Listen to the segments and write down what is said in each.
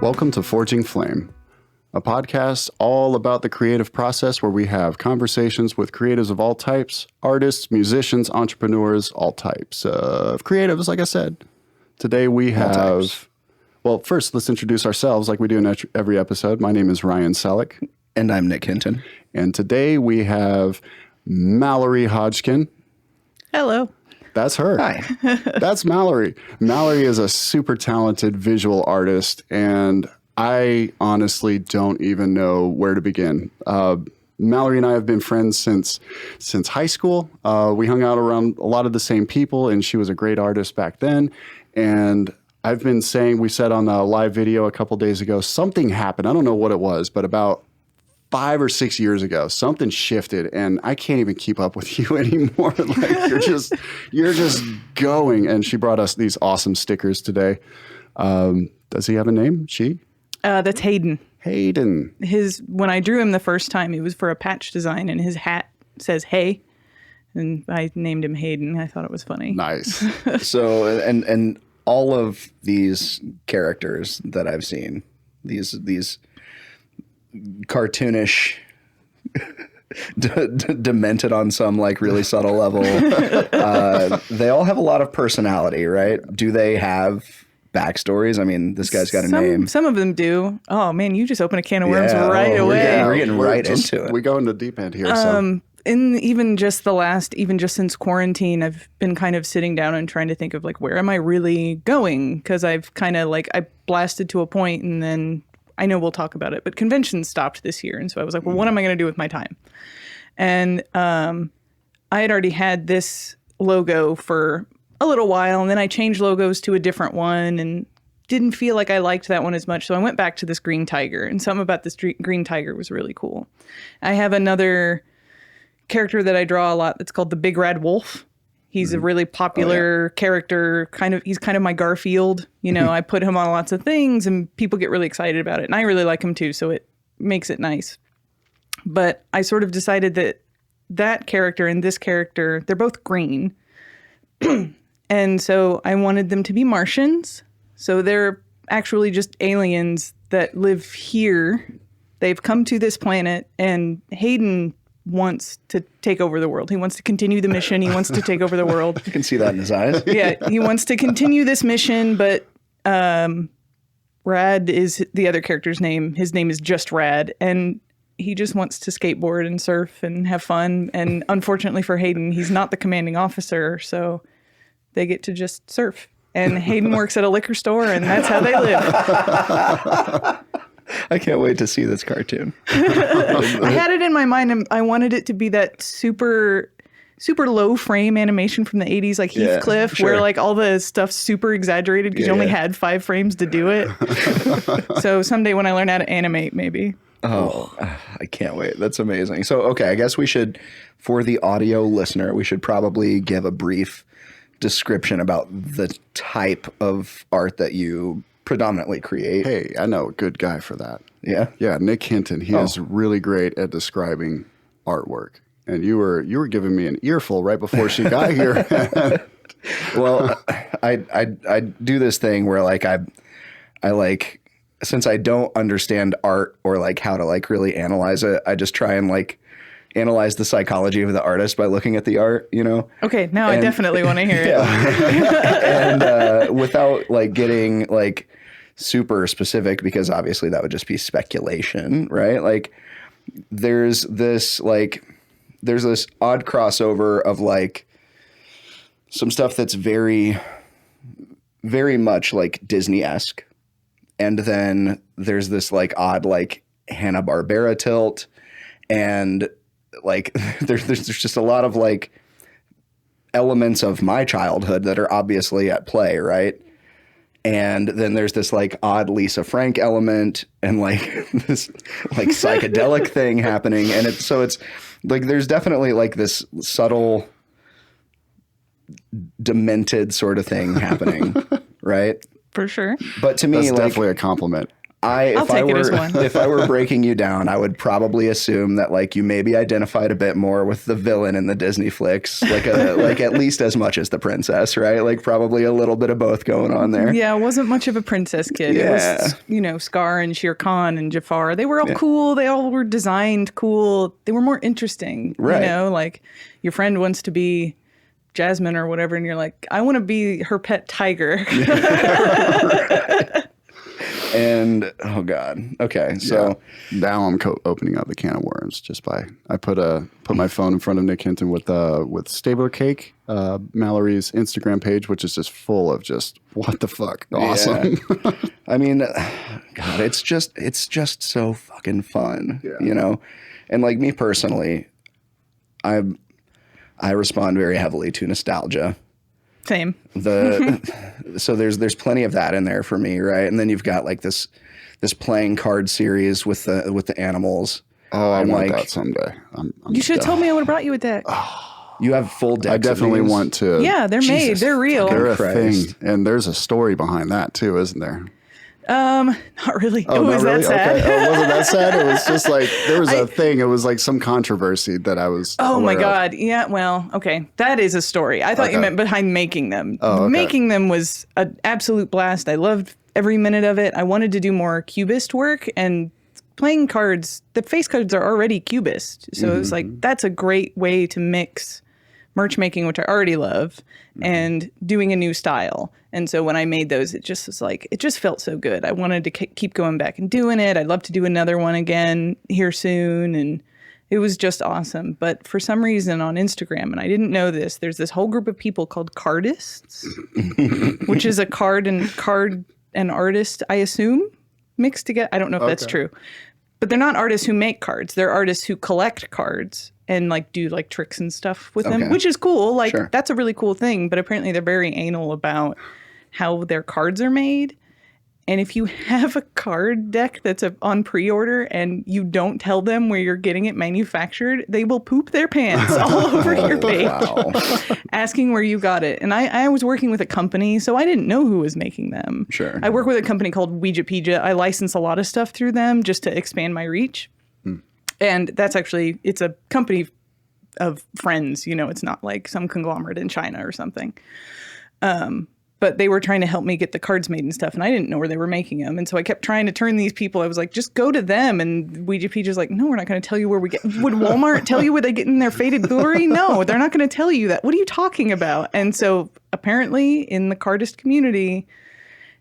Welcome to Forging Flame, a podcast all about the creative process where we have conversations with creatives of all types, artists, musicians, entrepreneurs, all types of creatives, like I said. Today we have, well, first let's introduce ourselves like we do in every episode. My name is Ryan Selleck. And I'm Nick Hinton. And today we have Mallory Hodgkin. Hello. That's her. Hi. That's Mallory. Mallory is a super talented visual artist, and I honestly don't even know where to begin. Mallory and I have been friends since high school. We hung out around a lot of the same people, and she was a great artist back then. And I've been saying, we said on a live video a couple days ago, something happened. I don't know what it was, but about 5 or 6 years ago, something shifted, and I can't even keep up with you anymore. Like you're just going. And she brought us these awesome stickers today. Does he have a name? She? That's Hayden. Hayden. When I drew him the first time, it was for a patch design, and his hat says "Hey," and I named him Hayden. I thought it was funny. Nice. So, and all of these characters that I've seen, these cartoonish, demented on some like really subtle level, they all have a lot of personality, right? Do they have backstories? I mean, this guy's got a name. Some of them do. Oh man, you just open a can of worms right away. We're getting right into it. We go into the deep end here. So. Even just since quarantine, I've been kind of sitting down and trying to think of like, where am I really going? Because I've kind of like, I blasted to a point, and then I know we'll talk about it, but conventions stopped this year. And so I was like, well, what am I going to do with my time? And I had already had this logo for a little while, and then I changed logos to a different one and didn't feel like I liked that one as much. So I went back to this green tiger, and something about this green tiger was really cool. I have another character that I draw a lot that's called the Big Red Wolf. He's a really popular character. He's kind of my Garfield. You know, I put him on lots of things and people get really excited about it. And I really like him too, so it makes it nice. But I sort of decided that character and this character, they're both green. And so I wanted them to be Martians. So they're actually just aliens that live here. They've come to this planet, and Hayden wants to take over the world. He wants to continue the mission. He wants to take over the world. I can see that in his eyes. Yeah, he wants to continue this mission, but Rad is the other character's name. His name is just Rad, and he just wants to skateboard and surf and have fun. And unfortunately for Hayden, he's not the commanding officer, so they get to just surf. And Hayden works at a liquor store, and that's how they live. I can't wait to see this cartoon. I had it in my mind, and I wanted it to be that super low frame animation from the 80s, like Heathcliff, where like all the stuff's super exaggerated because you only had 5 frames to do it. So someday when I learn how to animate, maybe. Oh, I can't wait. That's amazing. So, okay, I guess we should, for the audio listener, we should probably give a brief description about the type of art that you predominantly create. Hey, I know a good guy for that. Yeah? Yeah, Nick Hinton. He is really great at describing artwork. And you were giving me an earful right before she got here. Well, I do this thing where like I like, since I don't understand art or like how to like really analyze it, I just try and like analyze the psychology of the artist by looking at the art, you know? Okay, now I definitely want to hear it. And without like getting like super specific, because obviously that would just be speculation, right? Like there's this odd crossover of like some stuff that's very, very much like Disney-esque. And then there's this like odd like Hanna-Barbera tilt, and like there's just a lot of like elements of my childhood that are obviously at play, right? And then there's this like odd Lisa Frank element and like this like psychedelic thing happening, and it's like there's definitely like this subtle demented sort of thing happening, right? For sure. But to me, that's like, definitely a compliment. I'll take it as one. If I were breaking you down, I would probably assume that like you maybe identified a bit more with the villain in the Disney flicks, like at least as much as the princess, right? Like probably a little bit of both going on there. Yeah, I wasn't much of a princess kid. Yeah. It was, Scar and Shere Khan and Jafar. They were all cool. They all were designed cool. They were more interesting. Right. Like your friend wants to be Jasmine or whatever, and you're like, I want to be her pet tiger. And oh god, okay, so now I'm opening up the can of worms just by I put my phone in front of Nick Hinton with Stabler Cake, Mallory's Instagram page, which is just full of just what the fuck, awesome. Yeah. I mean, God, it's just so fucking fun, And like me personally, I respond very heavily to nostalgia. Same. So there's plenty of that in there for me, right? And then you've got like this playing card series with the animals. Oh, I want like, that someday. You should have told me. I would have brought you with that. You have full decks. I definitely want to. Yeah, they're made. They're real. They're a Christ. thing, and there's a story behind that too, isn't there? Not really. Oh, Was not that really? sad? Okay. Oh, wasn't that sad? It was just like there was a thing. It was like some controversy that I was. Oh my aware of. God. Yeah. Well, okay. That is a story. I thought you meant behind making them. Oh, okay. Making them was an absolute blast. I loved every minute of it. I wanted to do more cubist work, and playing cards, the face cards are already cubist. So it was like, that's a great way to mix merch making, which I already love, and doing a new style. And so when I made those, it just was like, it just felt so good. I wanted to keep going back and doing it. I'd love to do another one again here soon. And it was just awesome. But for some reason on Instagram, and I didn't know this, there's this whole group of people called cardists, which is a card and artist, I assume, mixed together. I don't know if that's true. But they're not artists who make cards. They're artists who collect cards and like do like tricks and stuff with them, which is cool. Like that's a really cool thing. But apparently they're very anal about how their cards are made. And if you have a card deck that's on pre-order and you don't tell them where you're getting it manufactured, they will poop their pants all over your page, asking where you got it. And I was working with a company, so I didn't know who was making them. Sure. I work with a company called Ouija. I license a lot of stuff through them just to expand my reach. And that's actually, it's a company of friends, it's not like some conglomerate in China or something. But they were trying to help me get the cards made and stuff, and I didn't know where they were making them. And so I kept trying to turn these people. I was like, just go to them. And Ouija Peach like, no, we're not going to tell you where we get. Would Walmart tell you where they get in their faded glory? No, they're not going to tell you that. What are you talking about? And so apparently in the cardist community,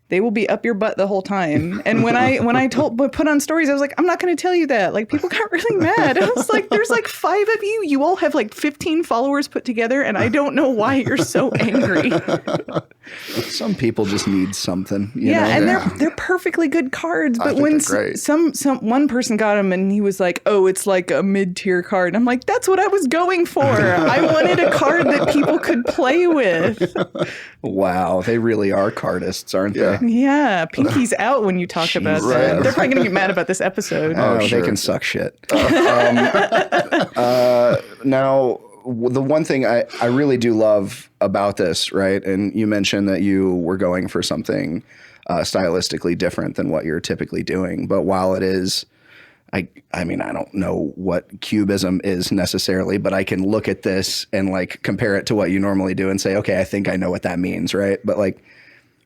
they will be up your butt the whole time. And when I put on stories, I was like, I'm not going to tell you that. Like, people got really mad. I was like, there's like 5 of you. You all have like 15 followers put together, and I don't know why you're so angry. Some people just need something. You know? And they're perfectly good cards. But when one person got them and he was like, oh, it's like a mid-tier card. And I'm like, that's what I was going for. I wanted a card that people could play with. Wow, they really are cardists, aren't they? Yeah, Pinky's out when you talk about that. They're probably going to get mad about this episode. Oh, sure. They can suck shit. Now, the one thing I really do love about this, right? And you mentioned that you were going for something stylistically different than what you're typically doing. But while it is, I mean, I don't know what cubism is necessarily, but I can look at this and like compare it to what you normally do and say, okay, I think I know what that means, right? But like,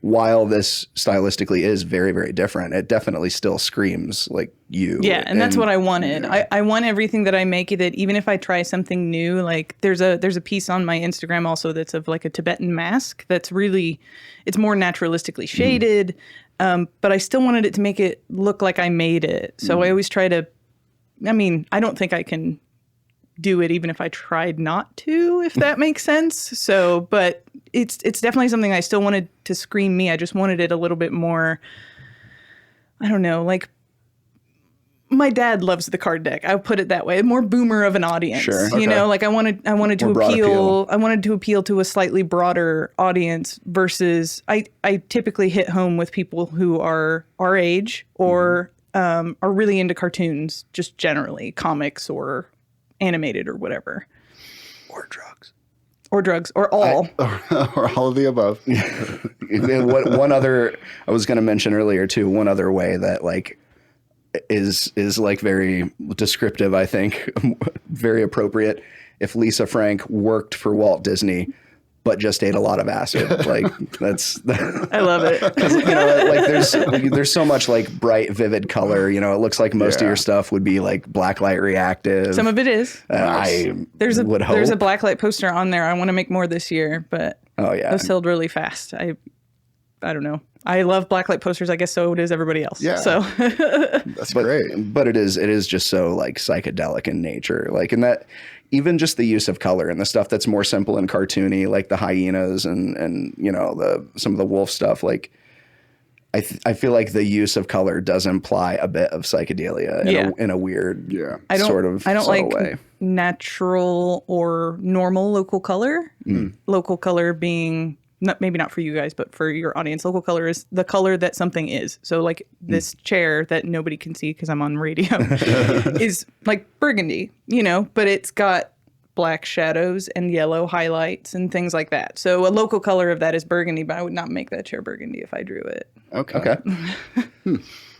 while this stylistically is very, very different, it definitely still screams like you. Yeah, and that's what I wanted. I want everything that I make that even if I try something new, like there's a piece on my Instagram also that's of like a Tibetan mask that's really, it's more naturalistically shaded, but I still wanted it to make it look like I made it. So I always try to, I mean, I don't think I can do it even if I tried not to, if that makes sense. So, but it's definitely something I still wanted to scream me. I just wanted it a little bit more, I don't know, like my dad loves the card deck. I'll put it that way. More boomer of an audience. Sure. You know, like I wanted to appeal. I wanted to appeal to a slightly broader audience versus I typically hit home with people who are our age or are really into cartoons, just generally comics or animated or whatever. Or drugs. Or drugs, or all. Or all of the above. One other, I was going to mention earlier too, one other way that like is like very descriptive, I think, very appropriate. If Lisa Frank worked for Walt Disney, but just ate a lot of acid, like that's. I love it. Like there's so much like bright, vivid color. You know, it looks like most of your stuff would be like blacklight reactive. Some of it is. There's a blacklight poster on there. I want to make more this year, but those sold really fast. I don't know. I love blacklight posters. I guess so does everybody else. Yeah. So that's great. But it is just so like psychedelic in nature. Like in that, even just the use of color and the stuff that's more simple and cartoony, like the hyenas and you know some of the wolf stuff. Like I feel like the use of color does imply a bit of psychedelia in a weird sort of I don't like way. Natural or normal local color. Local color being maybe not for you guys, but for your audience, local color is the color that something is. So like this chair that nobody can see because I'm on radio is like burgundy, you know, but it's got black shadows and yellow highlights and things like that. So a local color of that is burgundy, but I would not make that chair burgundy if I drew it. Okay.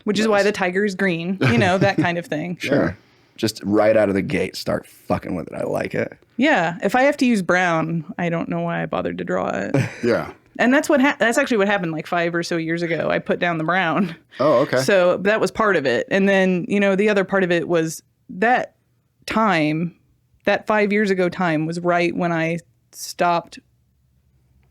Which is why the tiger is green, you know, that kind of thing. Sure. Just right out of the gate, start fucking with it. I like it. Yeah. If I have to use brown, I don't know why I bothered to draw it. Yeah. And that's actually what happened like 5 or so years ago. I put down the brown. Oh, okay. So that was part of it. And then, you know, the other part of it was that time, that 5 years ago time was right when I stopped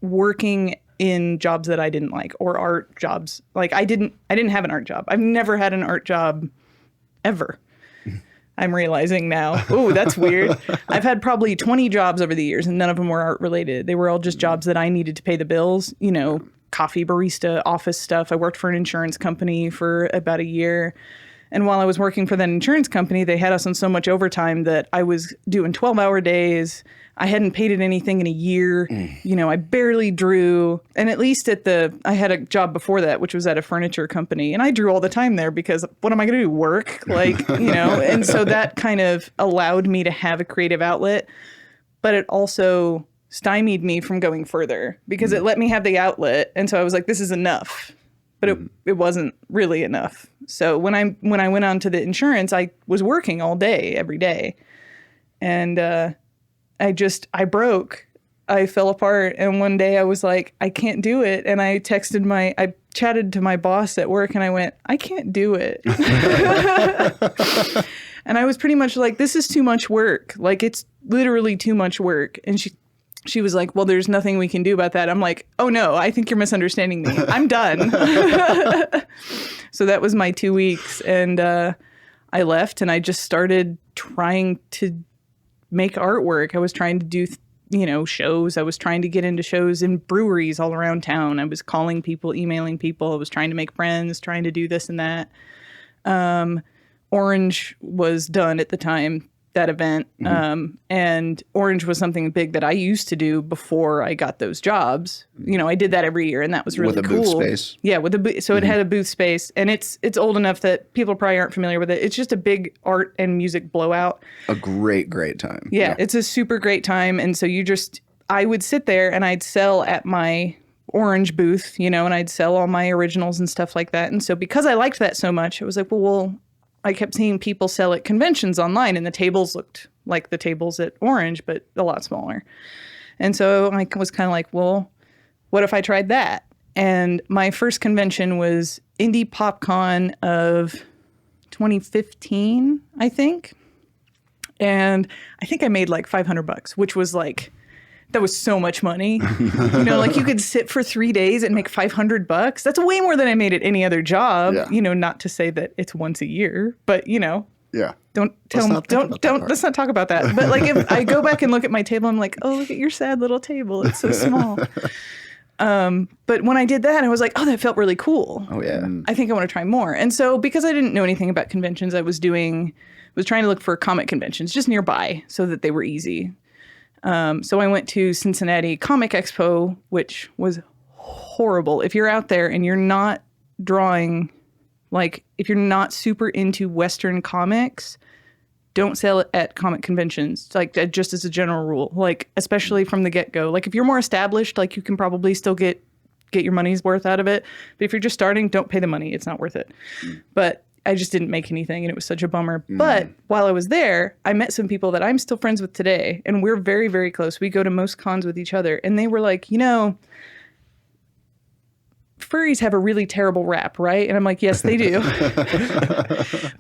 working in jobs that I didn't like, or art jobs. Like I didn't have an art job. I've never had an art job ever. I'm realizing now. Oh, that's weird. I've had probably 20 jobs over the years and none of them were art related. They were all just jobs that I needed to pay the bills, you know, coffee barista, office stuff. I worked for an insurance company for about a year. And while I was working for that insurance company, they had us on so much overtime that I was doing 12-hour days. I hadn't painted anything in a year. You know, I barely drew. And at least I had a job before that, which was at a furniture company. And I drew all the time there because what am I going to do? Work? Like, you know, and so that kind of allowed me to have a creative outlet. But it also stymied me from going further because it let me have the outlet. And so I was like, this is enough. But it wasn't really enough. So when I went on to the insurance, I was working all day, every day. And I broke. I fell apart. And one day I was like, I can't do it. And I chatted to my boss at work and I went, I can't do it. And I was pretty much like, this is too much work. Like, it's literally too much work. And she was like, well, there's nothing we can do about that. I'm like, oh no, I think you're misunderstanding me. I'm done. So that was my 2 weeks. And I left and I just started trying to make artwork. I was trying to do, you know, shows. I was trying to get into shows in breweries all around town. I was calling people, emailing people. I was trying to make friends, trying to do this and that. Orange was done at the time, that event. And Orange was something big that I used to do before I got those jobs. You know, I did that every year and that was really cool. With a booth space. Yeah, with a booth. So it had a booth space and it's old enough that people probably aren't familiar with it. It's just a big art and music blowout. A great time. Yeah, it's a super great time. And so I would sit there and I'd sell at my Orange booth, you know, and I'd sell all my originals and stuff like that. And so because I liked that so much, I was like, well, I kept seeing people sell at conventions online and the tables looked like the tables at Orange, but a lot smaller. And so I was kind of like, well, what if I tried that? And my first convention was Indie PopCon of 2015, I think. And I think I made like $500, which was like, that was so much money. You know, like you could sit for 3 days and make $500. That's way more than I made at any other job. Yeah. You know, not to say that it's once a year, but you know, Yeah. let's not talk about that. But like if I go back and look at my table, I'm like, oh, look at your sad little table. It's so small. But when I did that, I was like, oh, that felt really cool. Oh yeah. I think I want to try more. And so because I didn't know anything about conventions, I was trying to look for comic conventions just nearby so that they were easy. So I went to Cincinnati Comic Expo, which was horrible. If you're out there and you're not drawing, like if you're not super into Western comics, don't sell it at comic conventions, like just as a general rule, like especially from the get-go. Like if you're more established, like you can probably still get your money's worth out of it. But if you're just starting, don't pay the money. It's not worth it. But I just didn't make anything, and it was such a bummer. But while I was there, I met some people that I'm still friends with today, and we're very, very close. We go to most cons with each other, and they were like, furries have a really terrible rap, right? And I'm like, yes, they do.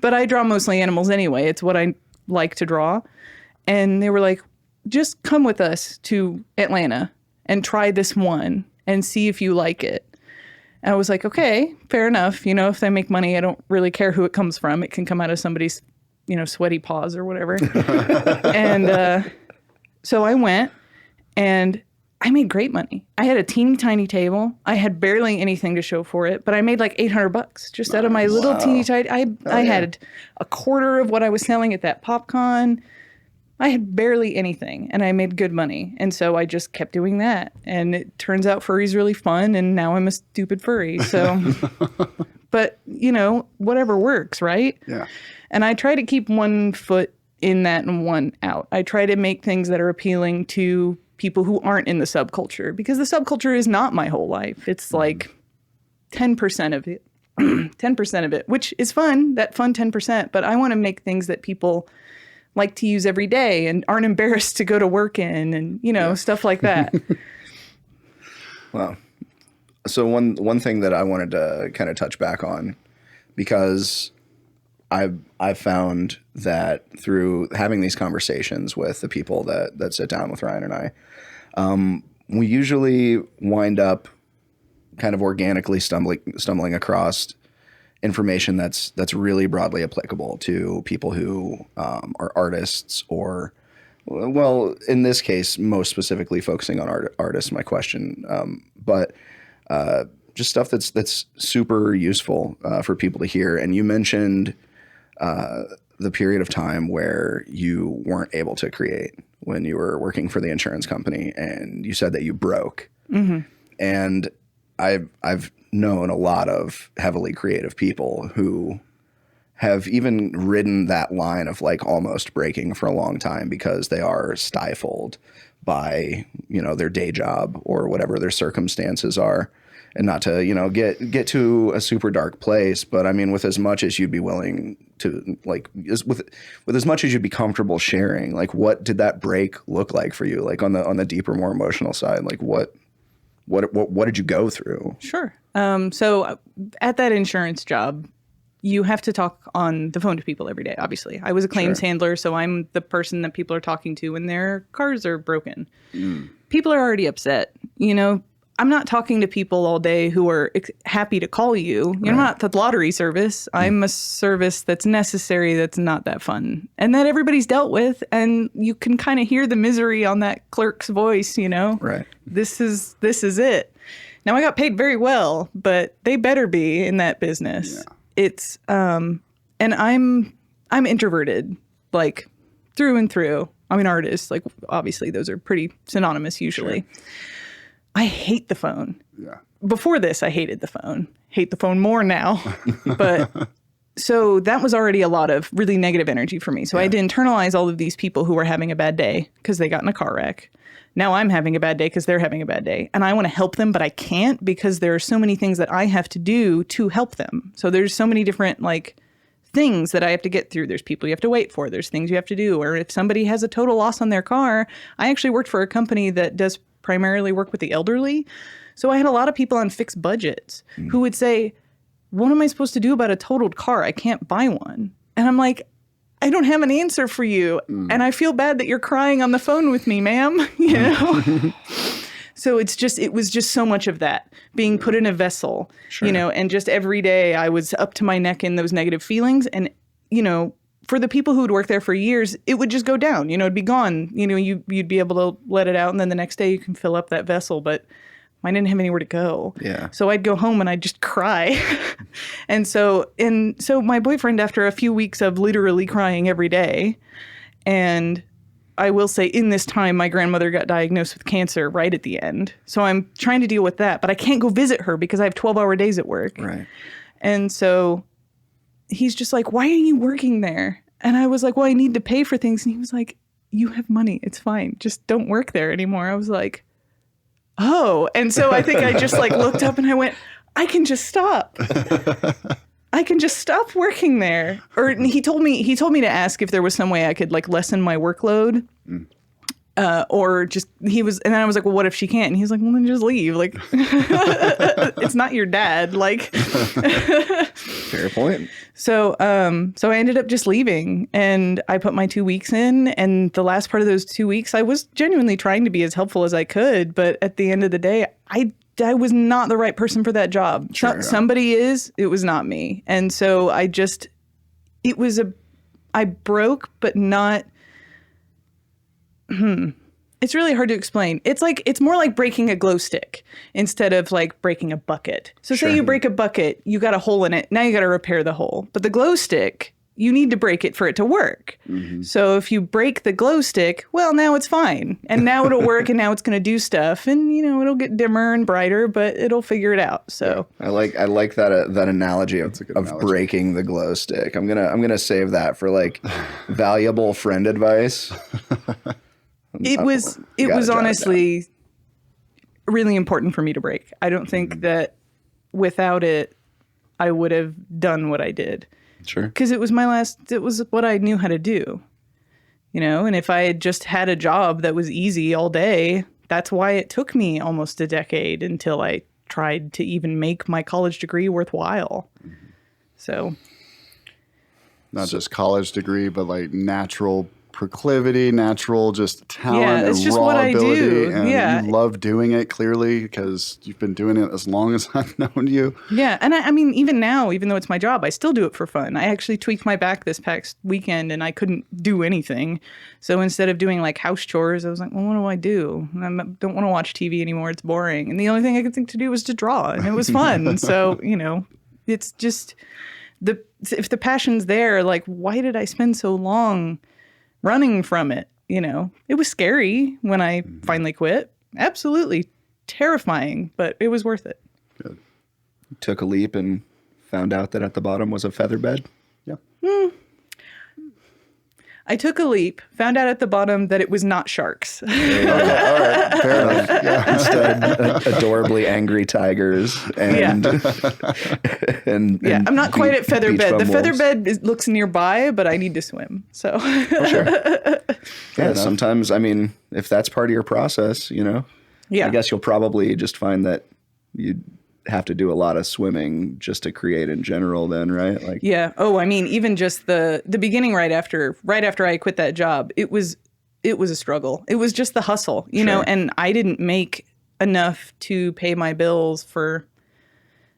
But I draw mostly animals anyway. It's what I like to draw. And they were like, just come with us to Atlanta and try this one and see if you like it. And I was like, okay, fair enough. If they make money, I don't really care who it comes from. It can come out of somebody's, sweaty paws or whatever. And so I went, and I made great money. I had a teeny tiny table. I had barely anything to show for it, but I made like $800 just out of my little teeny tiny. I had a quarter of what I was selling at that PopCon. I had barely anything, and I made good money. And so I just kept doing that. And it turns out furry's really fun, and now I'm a stupid furry. So, but whatever works, right? Yeah. And I try to keep one foot in that and one out. I try to make things that are appealing to people who aren't in the subculture, because the subculture is not my whole life. It's like 10% of it, 10% of it, which is fun, that fun 10%. But I want to make things that people like to use every day and aren't embarrassed to go to work in, and, stuff like that. Wow. So one thing that I wanted to kind of touch back on, because I've found that through having these conversations with the people that sit down with Ryan and I, we usually wind up kind of organically stumbling across information that's really broadly applicable to people who are artists, or, well, in this case, most specifically focusing on artists, my question, but just stuff that's super useful for people to hear. And you mentioned the period of time where you weren't able to create when you were working for the insurance company, and you said that you broke. Mm-hmm. And I've known a lot of heavily creative people who have even ridden that line of like almost breaking for a long time because they are stifled by, their day job or whatever their circumstances are. And not to, get to a super dark place, but I mean, with as much as you'd be willing to, like, with as much as you'd be comfortable sharing, like, what did that break look like for you? Like on the deeper, more emotional side, like what did you go through? Sure. So at that insurance job, you have to talk on the phone to people every day, obviously. I was a claims handler, so I'm the person that people are talking to when their cars are broken. People are already upset, I'm not talking to people all day who are happy to call you. I'm not the lottery service. I'm a service that's necessary, that's not that fun, and that everybody's dealt with. And you can kind of hear the misery on that clerk's voice, Right. This is it. Now, I got paid very well, but they better be in that business. Yeah. It's and I'm introverted, like through and through. I'm an artist. Like, obviously, those are pretty synonymous usually. Sure. I hate the phone. Yeah. Before this, I hated the phone. Hate the phone more now. But so that was already a lot of really negative energy for me. So I had to internalize all of these people who were having a bad day because they got in a car wreck. Now I'm having a bad day because they're having a bad day. And I want to help them, but I can't because there are so many things that I have to do to help them. So there's so many different things that I have to get through. There's people you have to wait for. There's things you have to do. Or if somebody has a total loss on their car, I actually worked for a company that does primarily work with the elderly. So I had a lot of people on fixed budgets who would say, what am I supposed to do about a totaled car? I can't buy one. And I'm like, I don't have an answer for you. And I feel bad that you're crying on the phone with me, ma'am. So it was just so much of that being put in a vessel, and just every day I was up to my neck in those negative feelings. And, for the people who would work there for years, it would just go down, it'd be gone. You'd be able to let it out. And then the next day you can fill up that vessel. But I didn't have anywhere to go. Yeah. So I'd go home and I'd just cry. And so my boyfriend, after a few weeks of literally crying every day, and I will say in this time, my grandmother got diagnosed with cancer right at the end. So I'm trying to deal with that, but I can't go visit her because I have 12-hour days at work. Right. And so he's just like, why are you working there? And I was like, well, I need to pay for things. And he was like, you have money. It's fine. Just don't work there anymore. I was like, oh. And so I think I just like looked up and I went, I can just stop. I can just stop working there. Or he told me to ask if there was some way I could like lessen my workload. Or just and then I was like, well, what if she can't? And he's like, well, then just leave. Like, it's not your dad. Like, Fair point. so I ended up just leaving, and I put my 2 weeks in. And the last part of those 2 weeks, I was genuinely trying to be as helpful as I could. But at the end of the day, I was not the right person for that job. Sure, yeah. Somebody is. It was not me. And so I broke, but not. It's really hard to explain. It's more like breaking a glow stick instead of like breaking a bucket. So say you break a bucket, you got a hole in it. Now you got to repair the hole. But the glow stick, you need to break it for it to work. So if you break the glow stick, well, now it's fine. And now it'll work, and now it's going to do stuff, and it'll get dimmer and brighter, but it'll figure it out. So I like that analogy of analogy. breaking the glow stick. I'm gonna save that for like valuable friend advice. It was honestly really important for me to break. I don't think that without it, I would have done what I did. Sure. Because it was what I knew how to do. And if I had just had a job that was easy all day, that's why it took me almost a decade until I tried to even make my college degree worthwhile. So. Not just college degree, but like natural proclivity, natural just talent it's and just raw what I ability. do. And you love doing it clearly because you've been doing it as long as I've known you. Yeah. And I mean, even now, even though it's my job, I still do it for fun. I actually tweaked my back this past weekend and I couldn't do anything. So instead of doing like house chores, I was like, well, what do I do? I don't want to watch TV anymore. It's boring. And the only thing I could think to do was to draw, and it was fun. So, it's just if the passion's there, like, why did I spend so long running from it? It was scary when I finally quit. Absolutely terrifying, but it was worth it. Good. Took a leap and found out that at the bottom was a feather bed. Yeah. I took a leap, found out at the bottom that it was not sharks. Okay, all right. Fair enough. Yeah. Instead, adorably angry tigers and and I'm not quite at feather beach bed. The bum feather wolves. bed looks nearby, but I need to swim. So Sure. Yeah, sometimes, I mean, if that's part of your process, yeah. I guess you'll probably just find that you have to do a lot of swimming just to create in general then, right? Like, yeah. Oh, I mean, even just the beginning right after I quit that job, it was a struggle. It was just the hustle, and I didn't make enough to pay my bills for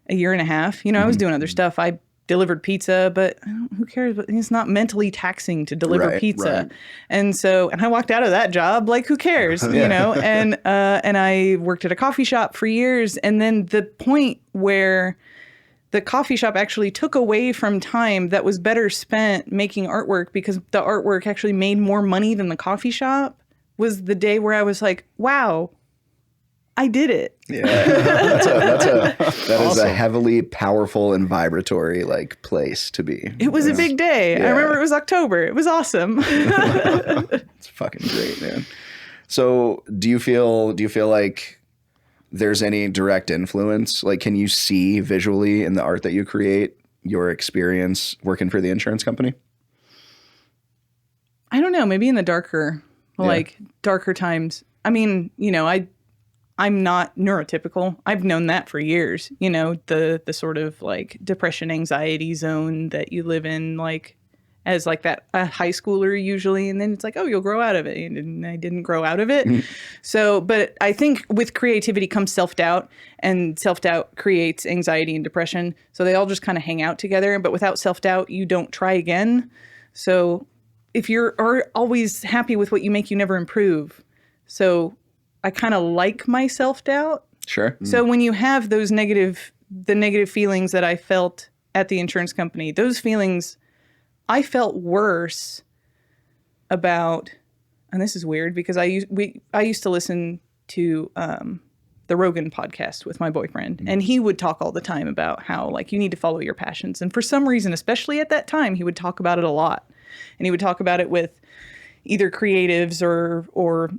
a year and a half. I was doing other stuff. I delivered pizza, but who cares? It's not mentally taxing to deliver pizza. Right. And I walked out of that job, like, who cares, and I worked at a coffee shop for years. And then the point where the coffee shop actually took away from time that was better spent making artwork, because the artwork actually made more money than the coffee shop, was the day where I was like, wow, I did it. Yeah, that is Awesome. a heavily powerful and vibratory like place to be. It was a big day. Yeah. I remember it was October. It was awesome. It's fucking great, man. So do you feel like there's any direct influence? Like, can you see visually in the art that you create your experience working for the insurance company? I don't know. Maybe in the darker times. I mean, I'm not neurotypical. I've known that for years. The sort of like depression, anxiety zone that you live in, like as like that a high schooler usually, and then it's like, oh, you'll grow out of it, and I didn't grow out of it. So, but I think with creativity comes self-doubt, and self-doubt creates anxiety and depression. So they all just kind of hang out together. But without self-doubt, you don't try again. So if you're always happy with what you make, you never improve. So I kind of like my self-doubt. Sure. So when you have the negative feelings that I felt at the insurance company, those feelings I felt worse about, and this is weird because I used to listen to the Rogan podcast with my boyfriend, and he would talk all the time about how like you need to follow your passions. And for some reason, especially at that time, he would talk about it a lot. And he would talk about it with either creatives or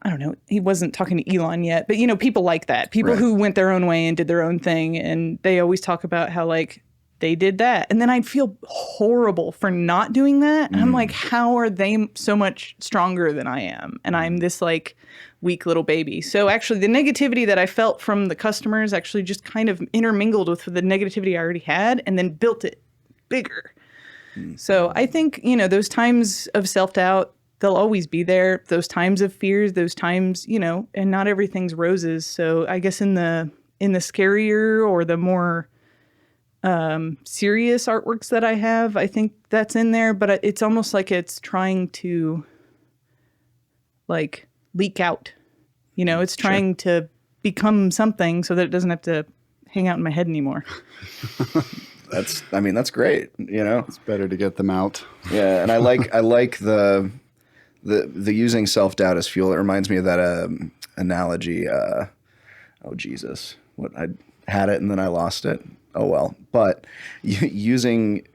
I don't know, he wasn't talking to Elon yet, but people like that, people who went their own way and did their own thing. And they always talk about how like they did that. And then I'd feel horrible for not doing that. And I'm like, how are they so much stronger than I am? And I'm this like weak little baby. So actually the negativity that I felt from the customers actually just kind of intermingled with the negativity I already had and then built it bigger. So I think, those times of self-doubt, they'll always be there. Those times of fears, those times, and not everything's roses. So I guess in the scarier or the more serious artworks that I have, I think that's in there. But it's almost like it's trying to like leak out. It's trying to become something so that it doesn't have to hang out in my head anymore. That's great. It's better to get them out. Yeah, and I like the using self-doubt as fuel. It reminds me of that analogy. Oh Jesus, what I had it and then I lost it. Oh well, but using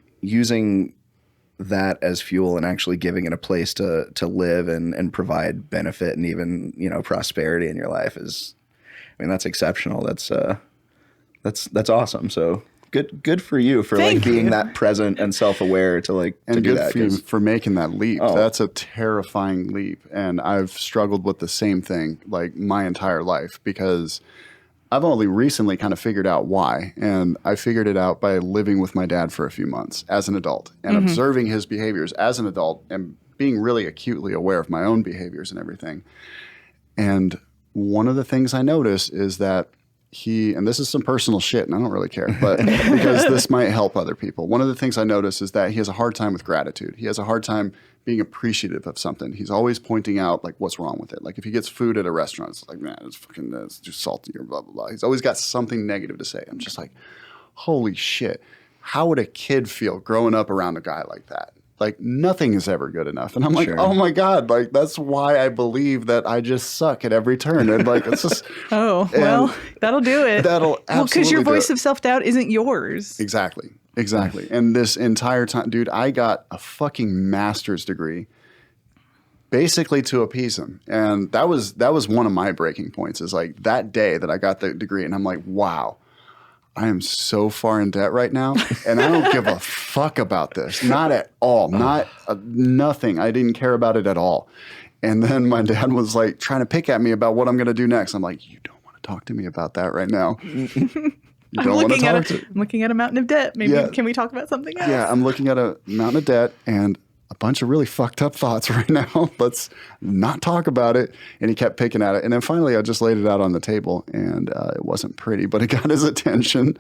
that as fuel and actually giving it a place to live and provide benefit and even prosperity in your life is, that's exceptional. That's awesome. So good for you for being that present and self-aware to and to do good that. For you for making that leap. That's a terrifying leap, and I've struggled with the same thing like my entire life because I've only recently kind of figured out why, and I figured it out by living with my dad for a few months as an adult and observing his behaviors as an adult and being really acutely aware of my own behaviors and everything. And one of the things I noticed is that and this is some personal shit and I don't really care, but because this might help other people. One of the things I notice is that he has a hard time with gratitude. He has a hard time being appreciative of something. He's always pointing out like what's wrong with it. Like if he gets food at a restaurant, it's like, man, it's too salty or blah, blah, blah. He's always got something negative to say. I'm just like, holy shit. How would a kid feel growing up around a guy like that? Like nothing is ever good enough. And I'm like, oh my God, like that's why I believe that I just suck at every turn. And like, it's just. That'll do it. That'll absolutely because your voice of self-doubt isn't yours. Exactly. And this entire time, dude, I got a fucking master's degree basically to appease him. And that was one of my breaking points is like that day that I got the degree and I'm like, wow. I am so far in debt right now, and I don't give a fuck about this. Not at all. Not nothing. I didn't care about it at all. And then my dad was like trying to pick at me about what I'm going to do next. I'm like, you don't want to talk to me about that right now. You don't want to talk to me. I'm looking at a mountain of debt. Maybe can we talk about something else? Yeah, I'm looking at a mountain of debt and a bunch of really fucked up thoughts right now. Let's not talk about it. And he kept picking at it. And then finally I just laid it out on the table and it wasn't pretty, but it got his attention.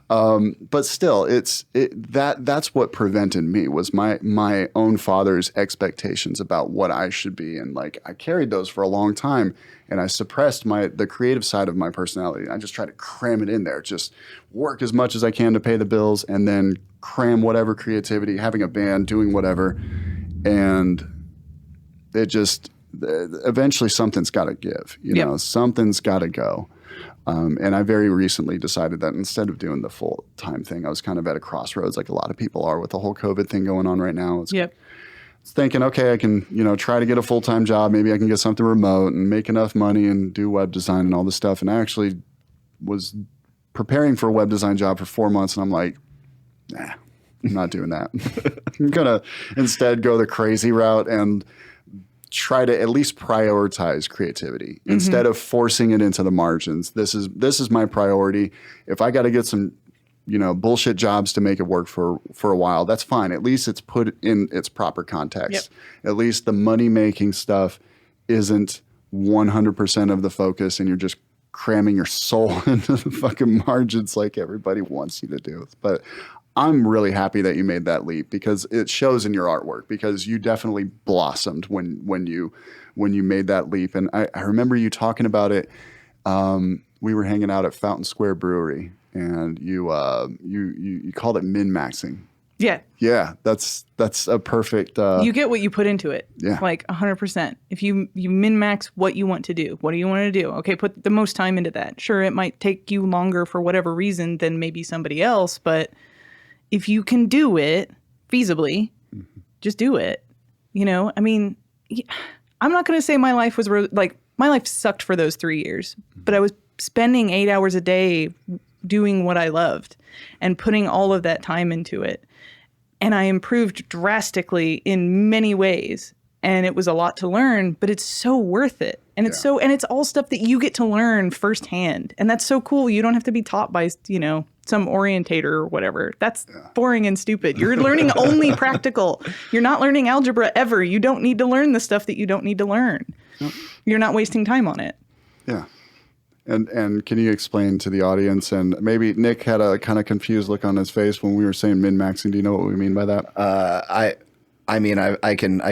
But still, that's what prevented me was my own father's expectations about what I should be. And like I carried those for a long time and I suppressed the creative side of my personality. I just tried to cram it in there, just work as much as I can to pay the bills and then cram whatever creativity, having a band, doing whatever. And it just, eventually something's got to give, you know, something's got to go. And I very recently decided that instead of doing the full-time thing, I was kind of at a crossroads like a lot of people are with the whole COVID thing going on right now. It's thinking, okay, I can, try to get a full-time job. Maybe I can get something remote and make enough money and do web design and all this stuff. And I actually was preparing for a web design job for 4 months and I'm like, nah, I'm not doing that. I'm going to instead go the crazy route and try to at least prioritize creativity instead of forcing it into the margins. This is my priority. If I got to get some, bullshit jobs to make it work for a while, that's fine. At least it's put in its proper context. At least the money-making stuff isn't 100% of the focus and you're just cramming your soul into the fucking margins like everybody wants you to do. But I'm really happy that you made that leap because it shows in your artwork because you definitely blossomed when you made that leap. And I remember you talking about it. We were hanging out at Fountain Square Brewery and you called it min-maxing. Yeah. Yeah. That's a perfect, you get what you put into it. Yeah. Like 100%. If you min-max what you want to do, what do you want to do? Okay. Put the most time into that. Sure. It might take you longer for whatever reason than maybe somebody else, but if you can do it feasibly, just do it. I mean, I'm not going to say my life was my life sucked for those 3 years, but I was spending 8 hours a day doing what I loved and putting all of that time into it. And I improved drastically in many ways. And it was a lot to learn, but it's so worth it. And it's it's all stuff that you get to learn firsthand. And that's so cool. You don't have to be taught by, some orientator or whatever. That's boring and stupid. You're learning only practical. You're not learning algebra ever. You don't need to learn the stuff that you don't need to learn. Yep. You're not wasting time on it. Yeah. And can you explain to the audience, and maybe Nick had a kind of confused look on his face when we were saying min-maxing. Do you know what we mean by that? I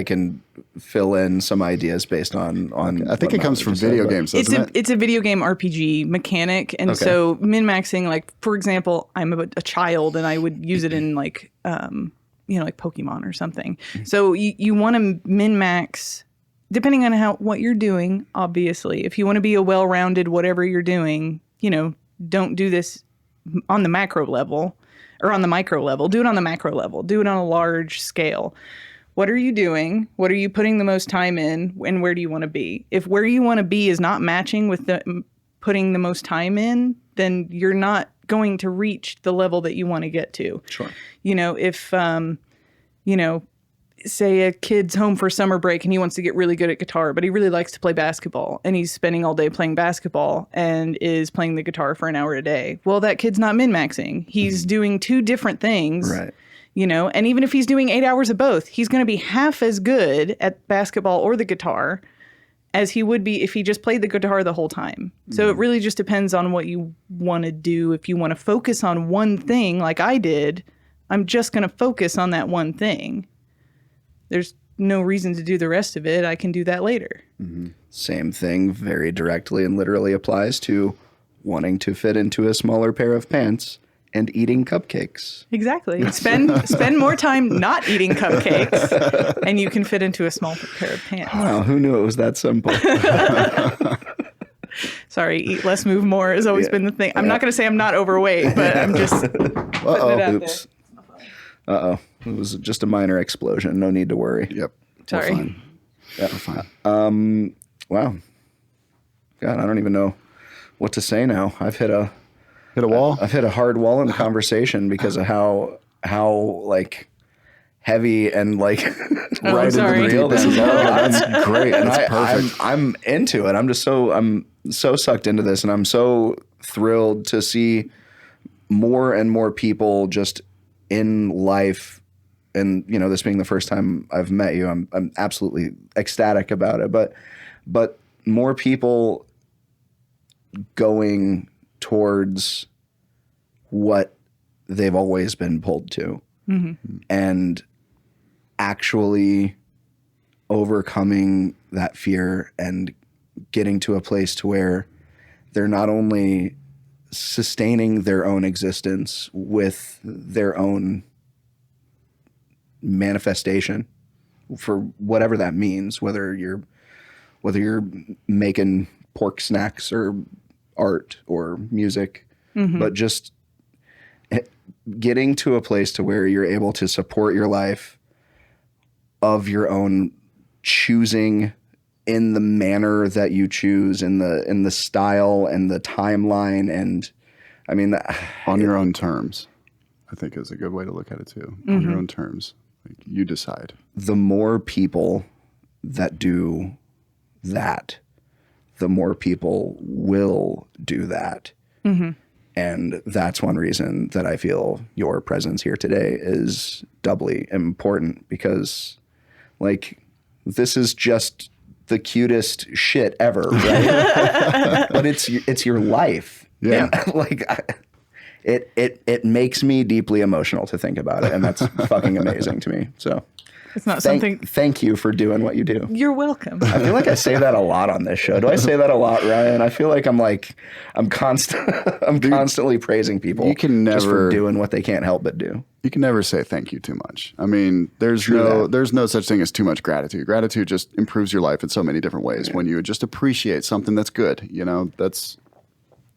can fill in some ideas based on. Okay. I think it comes from video games, doesn't it? It's a video game RPG mechanic, and so min-maxing, like for example, I'm a child, and I would use it in like Pokemon or something. So you want to min-max. Depending on what you're doing, obviously. If you want to be a well-rounded whatever you're doing, don't do this on the macro level or on the micro level. Do it on the macro level. Do it on a large scale. What are you doing? What are you putting the most time in? And where do you want to be? If where you want to be is not matching with putting the most time in, then you're not going to reach the level that you want to get to. Sure. If say a kid's home for summer break and he wants to get really good at guitar, but he really likes to play basketball and he's spending all day playing basketball and is playing the guitar for an hour a day. Well, that kid's not min-maxing. He's doing two different things. Right. And even if he's doing 8 hours of both, he's going to be half as good at basketball or the guitar as he would be if he just played the guitar the whole time. So it really just depends on what you want to do. If you want to focus on one thing like I did, I'm just going to focus on that one thing. There's no reason to do the rest of it. I can do that later. Mm-hmm. Same thing very directly and literally applies to wanting to fit into a smaller pair of pants and eating cupcakes. Exactly. Spend more time not eating cupcakes and you can fit into a small pair of pants. Wow, who knew it was that simple? Sorry, eat less, move more has always been the thing. I'm not going to say I'm not overweight, but I'm just putting it out Oops. Uh-oh. It was just a minor explosion. No need to worry. Yep. Sorry. We're fine. Yeah. We're fine. Wow. God, I don't even know what to say now. I've hit a wall. I've hit a hard wall in the conversation because of how like heavy and like right into the real this is all. That's great. And That's perfect. I'm into it. I'm so sucked into this, and I'm so thrilled to see more and more people just in life. And this being the first time I've met you, I'm absolutely ecstatic about it. But more people going towards what they've always been pulled to, and actually overcoming that fear and getting to a place to where they're not only sustaining their own existence with their own manifestation for whatever that means, whether you're making pork snacks or art or music, but just getting to a place to where you're able to support your life of your own choosing in the manner that you choose, in the style and the timeline, and I mean on your own terms, I think is a good way to look at it too. On your own terms. Like you decide. The more people that do that, the more people will do that. And that's one reason that I feel your presence here today is doubly important, because like this is just the cutest shit ever, right? But it's your life. Yeah. And, like it makes me deeply emotional to think about it, and that's fucking amazing to me. So it's not something. Thank you for doing what you do. You're welcome. I feel like I say that a lot on this show. Do I say that a lot, Ryan? I feel like I'm constantly praising people. You can never just for doing what they can't help but do. You can never say thank you too much. I mean, there's no such thing as too much gratitude. Gratitude just improves your life in so many different ways. When you just appreciate something that's good,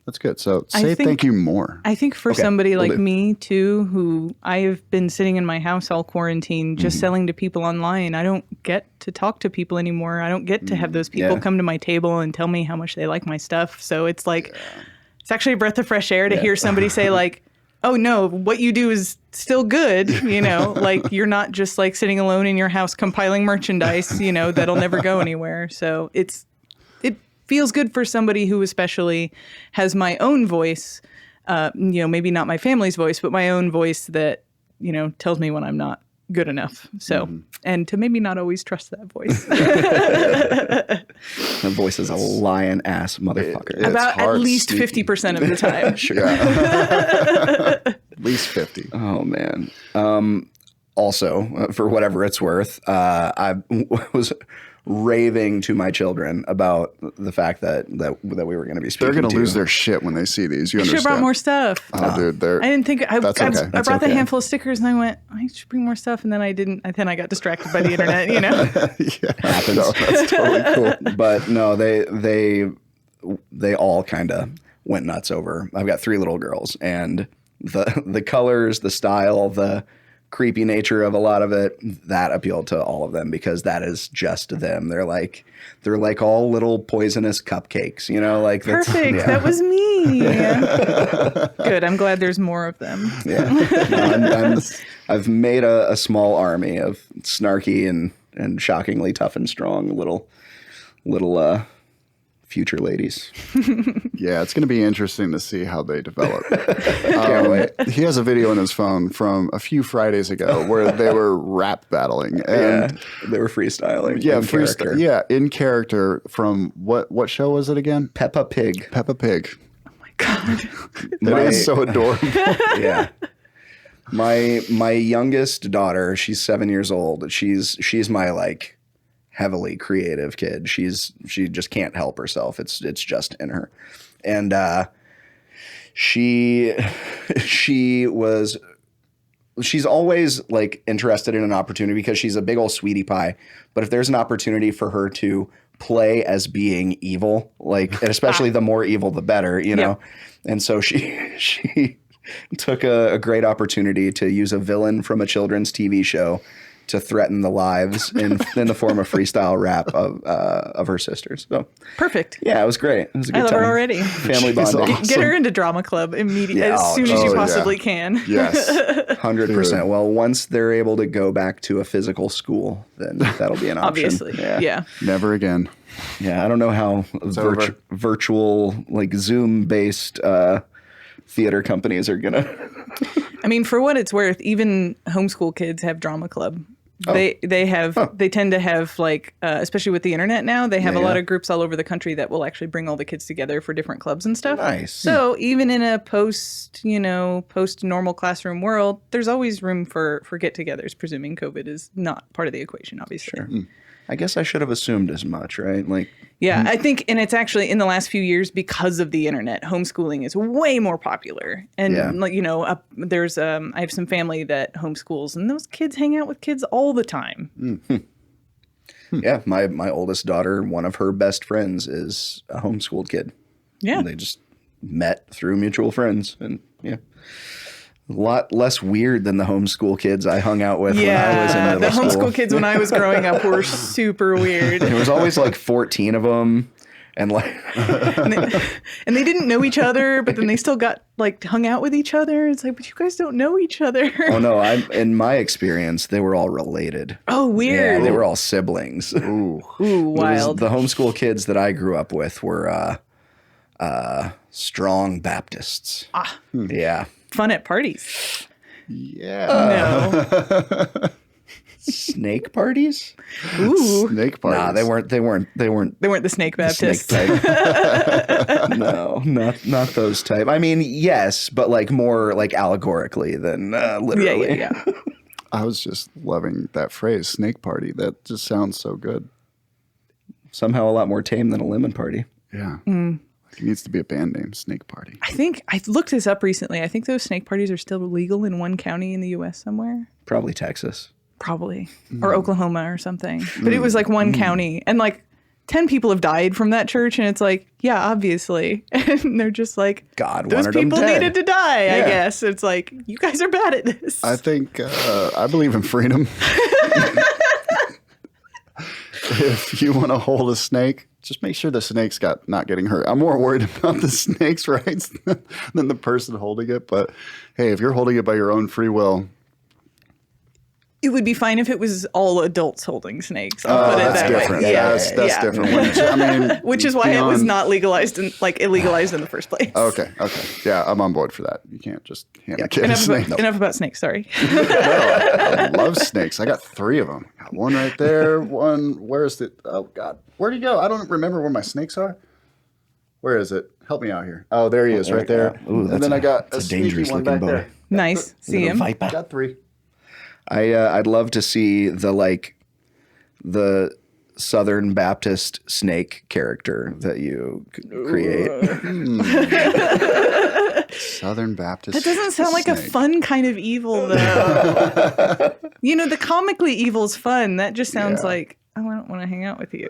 That's good. So say thank you more. I think for somebody like me too, who I have been sitting in my house all quarantine, just selling to people online. I don't get to talk to people anymore. I don't get to have those people come to my table and tell me how much they like my stuff. So it's like, it's actually a breath of fresh air to hear somebody say like, oh no, what you do is still good. You know, like you're not just like sitting alone in your house compiling merchandise, you know, that'll never go anywhere. So it feels good for somebody who especially has my own voice, you know, maybe not my family's voice, but my own voice that, you know, tells me when I'm not good enough. So, and to maybe not always trust that voice. That voice is a lion ass motherfucker. About at least 50% of the time. Sure. At least 50. Oh, man. Also, for whatever it's worth, I was raving to my children about the fact that we were going to be speaking. They're going to lose their shit when they see these. You should have understand? brought more stuff. Oh, dude, I didn't think I brought okay. the handful of stickers and I went, I should bring more stuff, and then I didn't. And then I got distracted by the internet. You know, happens. No, that's totally cool. But no, they all kind of went nuts over. I've got 3 little girls, and the colors, the style, the creepy nature of a lot of it, that appealed to all of them because that is just them. They're like all little poisonous cupcakes, you know, like perfect. That was me. Good. I'm glad there's more of them. Yeah. No, I've made a small army of snarky and shockingly tough and strong little future ladies. Yeah, it's going to be interesting to see how they develop. He has a video in his phone from a few Fridays ago where they were rap battling. And they were freestyling. Yeah, character. Yeah, in character from what show was it again? Peppa Pig. Peppa Pig. Oh my God. That is so adorable. Yeah. My youngest daughter, she's 7 years old. She's my like heavily creative kid. She just can't help herself. It's just in her. And she's always like interested in an opportunity because she's a big old sweetie pie. But if there's an opportunity for her to play as being evil, like, and especially the more evil, the better, you know? And so she took a great opportunity to use a villain from a children's TV show to threaten the lives in the form of freestyle rap of her sisters. So perfect. Yeah, it was great. It was a good I love time. her already. Family bonding. Awesome. Get her into drama club immediately, as soon as you possibly can. Yes. 100%. Well, once they're able to go back to a physical school, then that'll be an option. Obviously. Yeah. Never again. Yeah, I don't know how virtual, like Zoom-based theater companies are going to... I mean, for what it's worth, even homeschool kids have drama club. They tend to have like, especially with the internet now, they have a lot of groups all over the country that will actually bring all the kids together for different clubs and stuff. Nice. So even in a post normal classroom world, there's always room for get-togethers, presuming COVID is not part of the equation, obviously. Sure. I guess I should have assumed as much, right? Like, yeah, I think, and it's actually in the last few years because of the internet, homeschooling is way more popular. And like, there's I have some family that homeschools, and those kids hang out with kids all the time. Mm-hmm. Yeah, my oldest daughter, one of her best friends is a homeschooled kid. Yeah, and they just met through mutual friends, and a lot less weird than the homeschool kids I hung out with when I was in middle school. The homeschool kids when I was growing up were super weird. There was always like 14 of them. And like, and they didn't know each other, but then they still got like hung out with each other. It's like, but you guys don't know each other. Oh no! In my experience, they were all related. Oh, weird! Yeah, they were all siblings. Ooh, wild. The homeschool kids that I grew up with were strong Baptists. Yeah. Fun at parties. Yeah. No. Snake parties? Ooh. Snake parties. Nah, they weren't the Snake Baptists. Snake type. No, not those type. I mean, yes, but like more like allegorically than literally. Yeah. I was just loving that phrase, snake party. That just sounds so good. Somehow a lot more tame than a lemon party. Yeah. It needs to be a band name, Snake Party. I think I looked this up recently. I think those snake parties are still legal in one county in the U.S. somewhere. Probably Texas. Probably. Or Oklahoma or something. But it was like one county. And like 10 people have died from that church, and it's like, yeah, obviously. And they're just like, God those wanted them people dead. needed to die, I Yeah. guess. It's like, you guys are bad at this. I think I believe in freedom. If you want to hold a snake, just make sure the snake's not getting hurt. I'm more worried about the snake's rights than the person holding it. But hey, if you're holding it by your own free will, It would be fine if it was all adults holding snakes. I'll put it that's that different. way. That's different. Which is why it was not legalized and illegalized in the first place. Okay. Yeah, I'm on board for that. You can't just hand a kid a Enough snake. enough about snakes. Sorry. I love snakes. I got 3 of them. Got one right there. One. Where's the? Oh God, where'd he go? I don't remember where my snakes are. Where is it? Help me out here. Oh, there he is, right there. Ooh, and then I got a that's a sneaky dangerous one looking back boy. there. Nice. See him. Viper. Got 3. I'd love to see the Southern Baptist snake character that you could create. Southern Baptist. That doesn't sound like a snake. fun kind of evil, though. The comically evil's fun. That just sounds Yeah. like, oh, I don't want to hang out with you.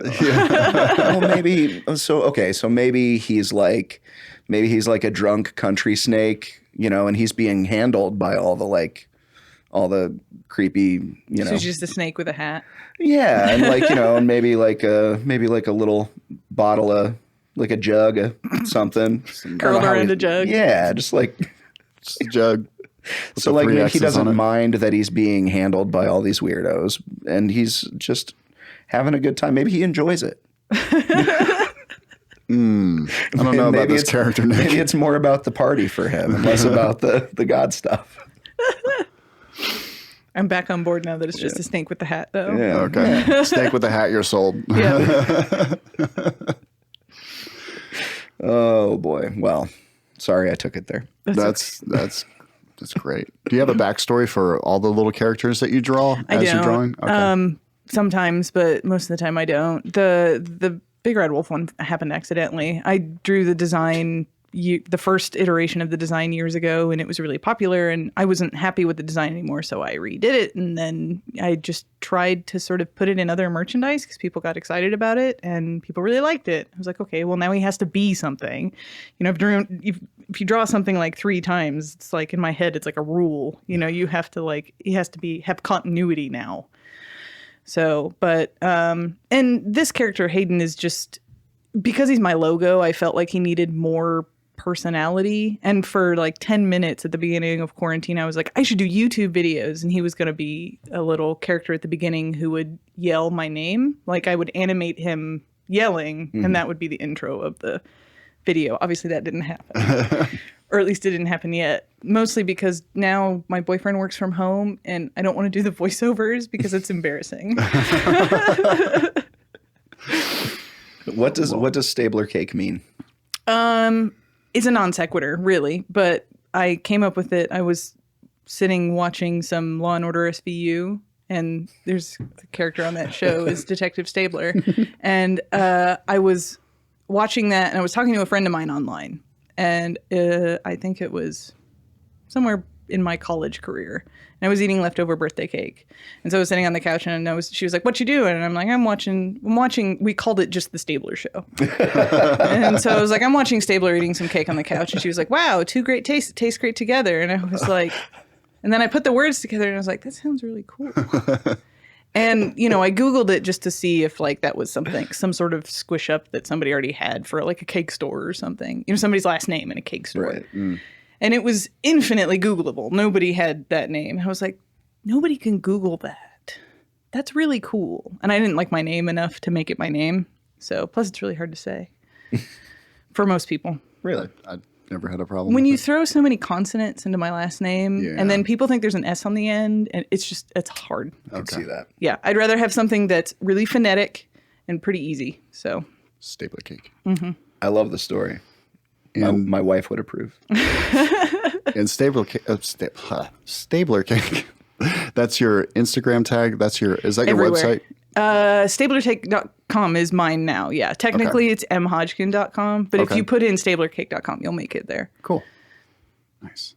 Well, so maybe he's like a drunk country snake, and he's being handled by all the creepy, So he's just a snake with a hat. yeah, and and maybe like a little bottle of like a jug of something Curled around a jug. Yeah, just like Just a jug. with so the like 3 he X's on doesn't it. mind that he's being handled by all these weirdos, and he's just having a good time. Maybe he enjoys it. I don't know about Maybe this it's- character, Nick. Maybe it's more about the party for him and less about the God stuff. I'm back on board now that it's just a snake with the hat, though. Yeah. Okay. Snake with a hat, you're sold. Yeah. Oh boy. Well, sorry I took it there. That's great. Do you have a backstory for all the little characters that you draw I as you're don't. drawing? Okay. Sometimes, but most of the time I don't. The Big Red Wolf one happened accidentally. I drew the design, the first iteration of the design years ago, and it was really popular, and I wasn't happy with the design anymore, so I redid it, and then I just tried to sort of put it in other merchandise because people got excited about it, and people really liked it. I was like, okay, well, now he has to be something. If you draw something like 3 times, it's like in my head, it's like a rule. You have to he has to have continuity now. So, but, and this character, Hayden, is just, because he's my logo, I felt like he needed more personality. And for like 10 minutes at the beginning of quarantine, I was like, I should do YouTube videos. And he was going to be a little character at the beginning who would yell my name. Like I would animate him yelling, and that would be the intro of the video. Obviously that didn't happen. Or at least it didn't happen yet. Mostly because now my boyfriend works from home and I don't want to do the voiceovers because it's embarrassing. What does Stabler cake mean? It's a non sequitur, really. But I came up with it. I was sitting watching some Law and Order SVU, and there's the character on that show is Detective Stabler. And I was watching that, and I was talking to a friend of mine online. And I think it was somewhere in my college career. And I was eating leftover birthday cake. And so I was sitting on the couch, and she was like, "What you doing?" And I'm like, I'm watching, we called it just the Stabler Show. And so I was like, I'm watching Stabler eating some cake on the couch. And she was like, "Wow, 2 great tastes, taste great together." And I was like, and then I put the words together, and I was like, that sounds really cool. And, I Googled it just to see if that was some sort of squish up that somebody already had for a cake store or something. Somebody's last name in a cake store. Right. Mm. And it was infinitely Googleable. Nobody had that name. I was like, nobody can Google that. That's really cool. And I didn't like my name enough to make it my name. So, plus it's really hard to say for most people. Really? I never had a problem When with you it. throw so many consonants into my last name, Yeah. and then people think there's an S on the end, and it's hard. I can see that. Yeah, I'd rather have something that's really phonetic and pretty easy. So, Stabler cake. I love the story. And My wife would approve. And Stabler cake. That's your Instagram tag. Is that your Everywhere. website? StablerCake.com is mine now. Yeah, technically it's mhodgkin.com, but if Okay. you put in StablerCake.com, you'll make it there. Cool. Nice.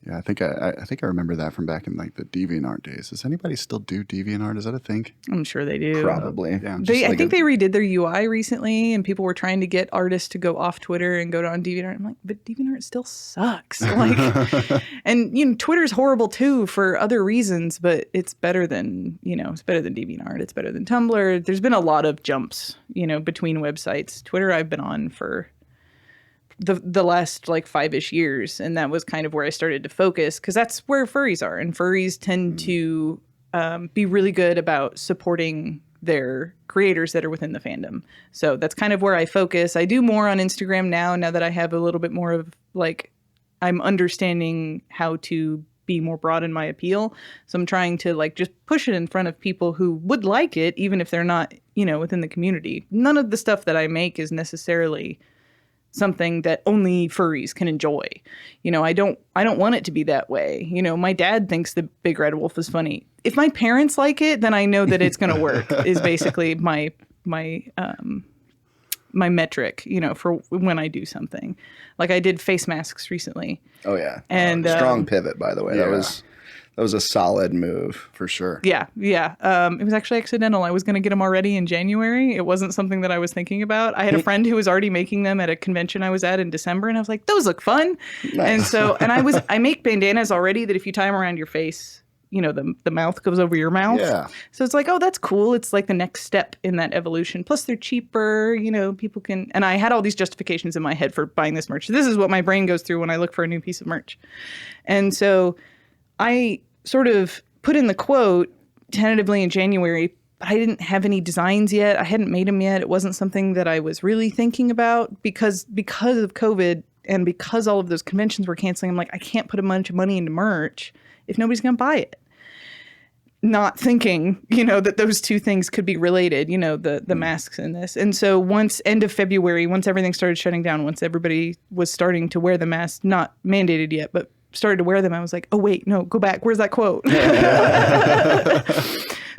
Yeah, I think I remember that from back in like the DeviantArt days. Does anybody still do DeviantArt? Is that a thing? I'm sure they do. Probably. Yeah. I think they redid their UI recently, and people were trying to get artists to go off Twitter and go on DeviantArt. I'm like, but DeviantArt still sucks. Like, and Twitter's horrible too for other reasons, but it's better than it's better than DeviantArt. It's better than Tumblr. There's been a lot of jumps, between websites. Twitter, I've been on for the last like 5-ish years, and that was kind of where I started to focus, because that's where furries are, and furries tend to be really good about supporting their creators that are within the fandom. So that's kind of where I focus. I do more on Instagram now that I have a little bit more of like, I'm understanding how to be more broad in my appeal. So I'm trying to like just push it in front of people who would like it, even if they're not within the community. None of the stuff that I make is necessarily something that only furries can enjoy. I don't want it to be that way. My dad thinks the Big Red Wolf is funny. If my parents like it, then I know that it's going to work, is basically my metric, for when I do something. Like I did face masks recently. Oh yeah. And strong pivot, by the way. Yeah. That was a solid move. For sure. Yeah. It was actually accidental. I was going to get them already in January. It wasn't something that I was thinking about. I had a friend who was already making them at a convention I was at in December, and I was like, those look fun. Nice. And I make bandanas already that if you tie them around your face, the mouth goes over your mouth. Yeah. So it's like, oh, that's cool. It's like the next step in that evolution. Plus they're cheaper, people can, and I had all these justifications in my head for buying this merch. This is what my brain goes through when I look for a new piece of merch. And so I sort of put in the quote tentatively in January, but I didn't have any designs yet. I hadn't made them yet. It wasn't something that I was really thinking about because of COVID and because all of those conventions were canceling. I'm like, I can't put a bunch of money into merch if nobody's going to buy it. Not thinking, that those two things could be related, the masks and this. And so once end of February, once everything started shutting down, once everybody was starting to wear the mask, not mandated yet, but started to wear them, I was like, oh wait, no, go back. Where's that quote?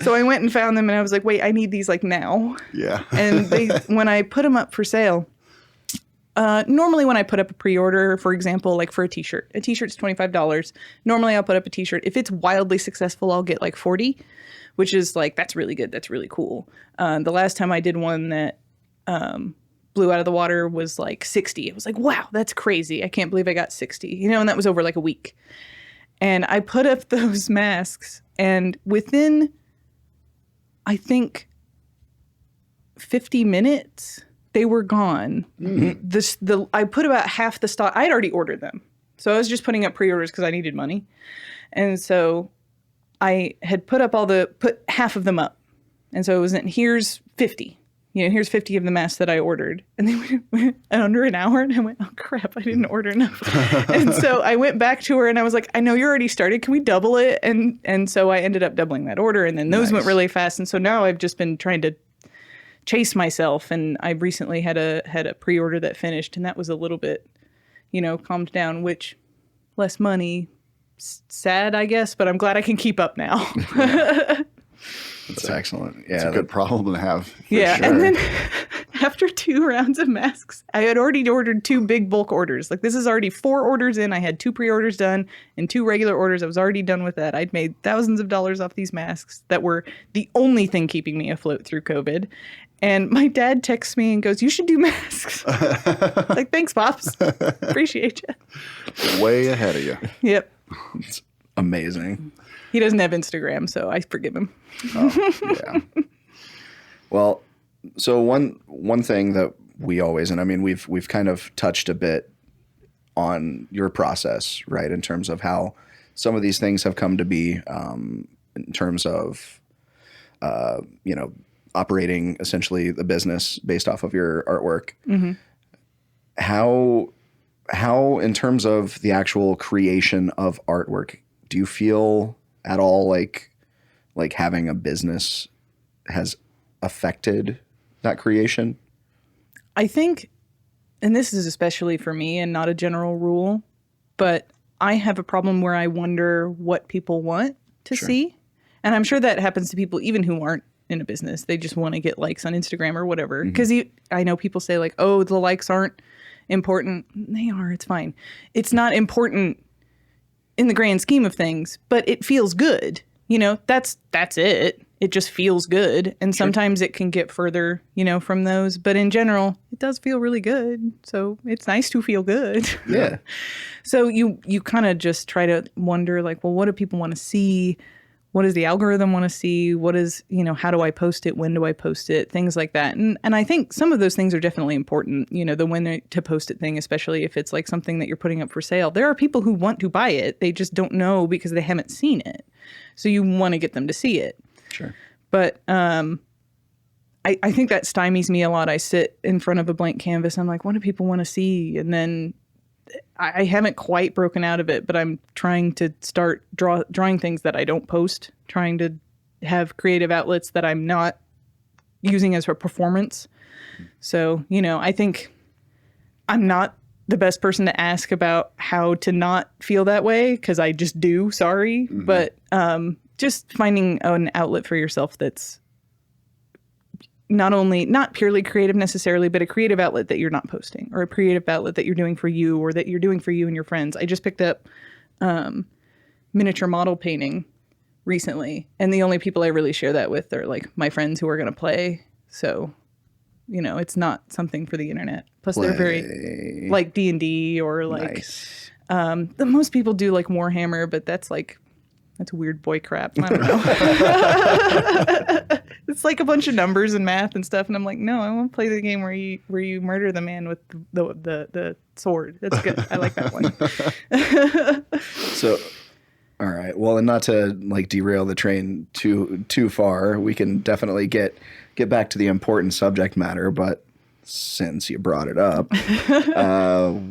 So I went and found them and I was like, wait, I need these like now. Yeah. And when I put them up for sale, normally when I put up a pre-order, for example, like for a t-shirt's $25. Normally I'll put up a t-shirt. If it's wildly successful, I'll get like 40, which is like, that's really good. That's really cool. The last time I did one that blew out of the water was like 60. It was like, wow, that's crazy. I can't believe I got 60, and that was over like a week. And I put up those masks, and within, I think, 50 minutes, they were gone. Mm-hmm. I put about half the stock. I had already ordered them. So I was just putting up pre-orders because I needed money. And so I had put half of them up. And so it was, here's 50. Here's 50 of the masks that I ordered. And they went under an hour, and I went, oh crap, I didn't order enough. And so I went back to her and I was like, I know you're already started. Can we double it? And so I ended up doubling that order, and then those went really fast. And so now I've just been trying to chase myself, and I recently had a pre-order that finished, and that was a little bit, calmed down, which less money, sad, I guess, but I'm glad I can keep up now. That's excellent. Yeah, it's a good problem to have. Yeah. Sure. And then after 2 rounds of masks, I had already ordered 2 big bulk orders. Like, this is already 4 orders in. I had 2 pre-orders done and 2 regular orders. I was already done with that. I'd made thousands of dollars off these masks that were the only thing keeping me afloat through COVID. And my dad texts me and goes, you should do masks. Like, thanks, Pops. Appreciate you. Way ahead of you. Yep. it's amazing. He doesn't have Instagram, so I forgive him. Oh, yeah. Well, so one thing that we always, and I mean, we've kind of touched a bit on your process, right? In terms of how some of these things have come to be, in terms of, operating essentially the business based off of your artwork. Mm-hmm. How, in terms of the actual creation of artwork, do you feel at all like having a business has affected that creation? I think, and this is especially for me and not a general rule, but I have a problem where I wonder what people want to see. And I'm sure that happens to people even who aren't in a business. They just want to get likes on Instagram or whatever. Because I know people say like, oh, the likes aren't important. They are. It's fine. It's not important in the grand scheme of things, but it feels good. You know, that's it. It just feels good. And sometimes it can get further, you know, from those. But in general, it does feel really good. So it's nice to feel good. Yeah. So you kind of just try to wonder, like, well, what do people want to see? What does the algorithm want to see? What is, you know, how do I post it? When do I post it? Things like that. And I think some of those things are definitely important. You know, the when to post it thing, especially if it's like something that you're putting up for sale. There are people who want to buy it. They just don't know because they haven't seen it. So you want to get them to see it. Sure. But I think that stymies me a lot. I sit in front of a blank canvas. I'm like, what do people want to see? And then I haven't quite broken out of it, but I'm trying to start drawing things that I don't post, trying to have creative outlets that I'm not using as a performance. So, you know, I think I'm not the best person to ask about how to not feel that way because I just do. Sorry. Mm-hmm. But just finding an outlet for yourself that's not purely creative necessarily, but a creative outlet that you're not posting, or a creative outlet that you're doing for you, or that you're doing for you and your friends. I just picked up miniature model painting recently, and the only people I really share that with are like my friends who are going to play. So, you know, it's not something for the internet. Plus, they're very like D&D or like Nice. The most people do like Warhammer, but that's weird boy crap. I don't know. It's like a bunch of numbers and math and stuff, and I'm like, no, I want to play the game where you murder the man with the sword. That's good. I like that one. So, all right. Well, and not to like derail the train too far, we can definitely get back to the important subject matter. But since you brought it up,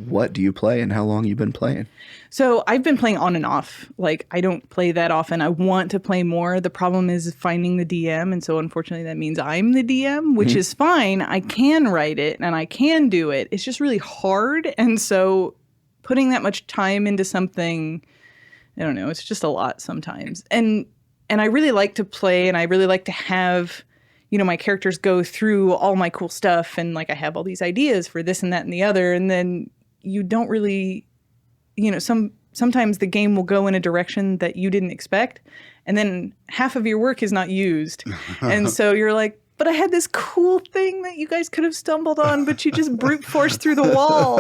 what do you play and how long you been playing? So I've been playing on and off. Like, I don't play that often. I want to play more. The problem is finding the DM. And so unfortunately that means I'm the DM, which is fine. I can write it and I can do it. It's just really hard. And so putting that much time into something, I don't know, it's just a lot sometimes. And I really like to play, and I really like to have, you know, my characters go through all my cool stuff, and like I have all these ideas for this and that and the other, and then you don't really, you know, sometimes the game will go in a direction that you didn't expect, and then half of your work is not used. And so you're like, but I had this cool thing that you guys could have stumbled on, but you just brute forced through the wall.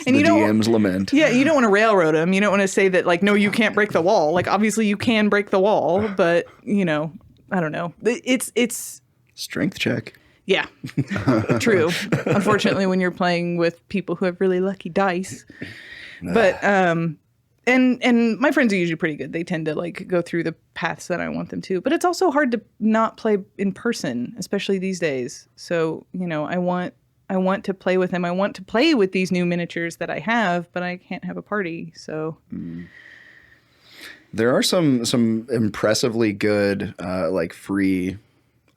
And the you don't, DM's lament. Yeah, you don't want to railroad them. You don't want to say that, like, no, you can't break the wall. Like, obviously you can break the wall, but, you know, I don't know. It's Strength check. yeah, true. Unfortunately, when you're playing with people who have really lucky dice, but and my friends are usually pretty good. They tend to like go through the paths that I want them to. But it's also hard to not play in person, especially these days. So, you know, I want to play with them. I want to play with these new miniatures that I have, but I can't have a party. So. There are some impressively good like free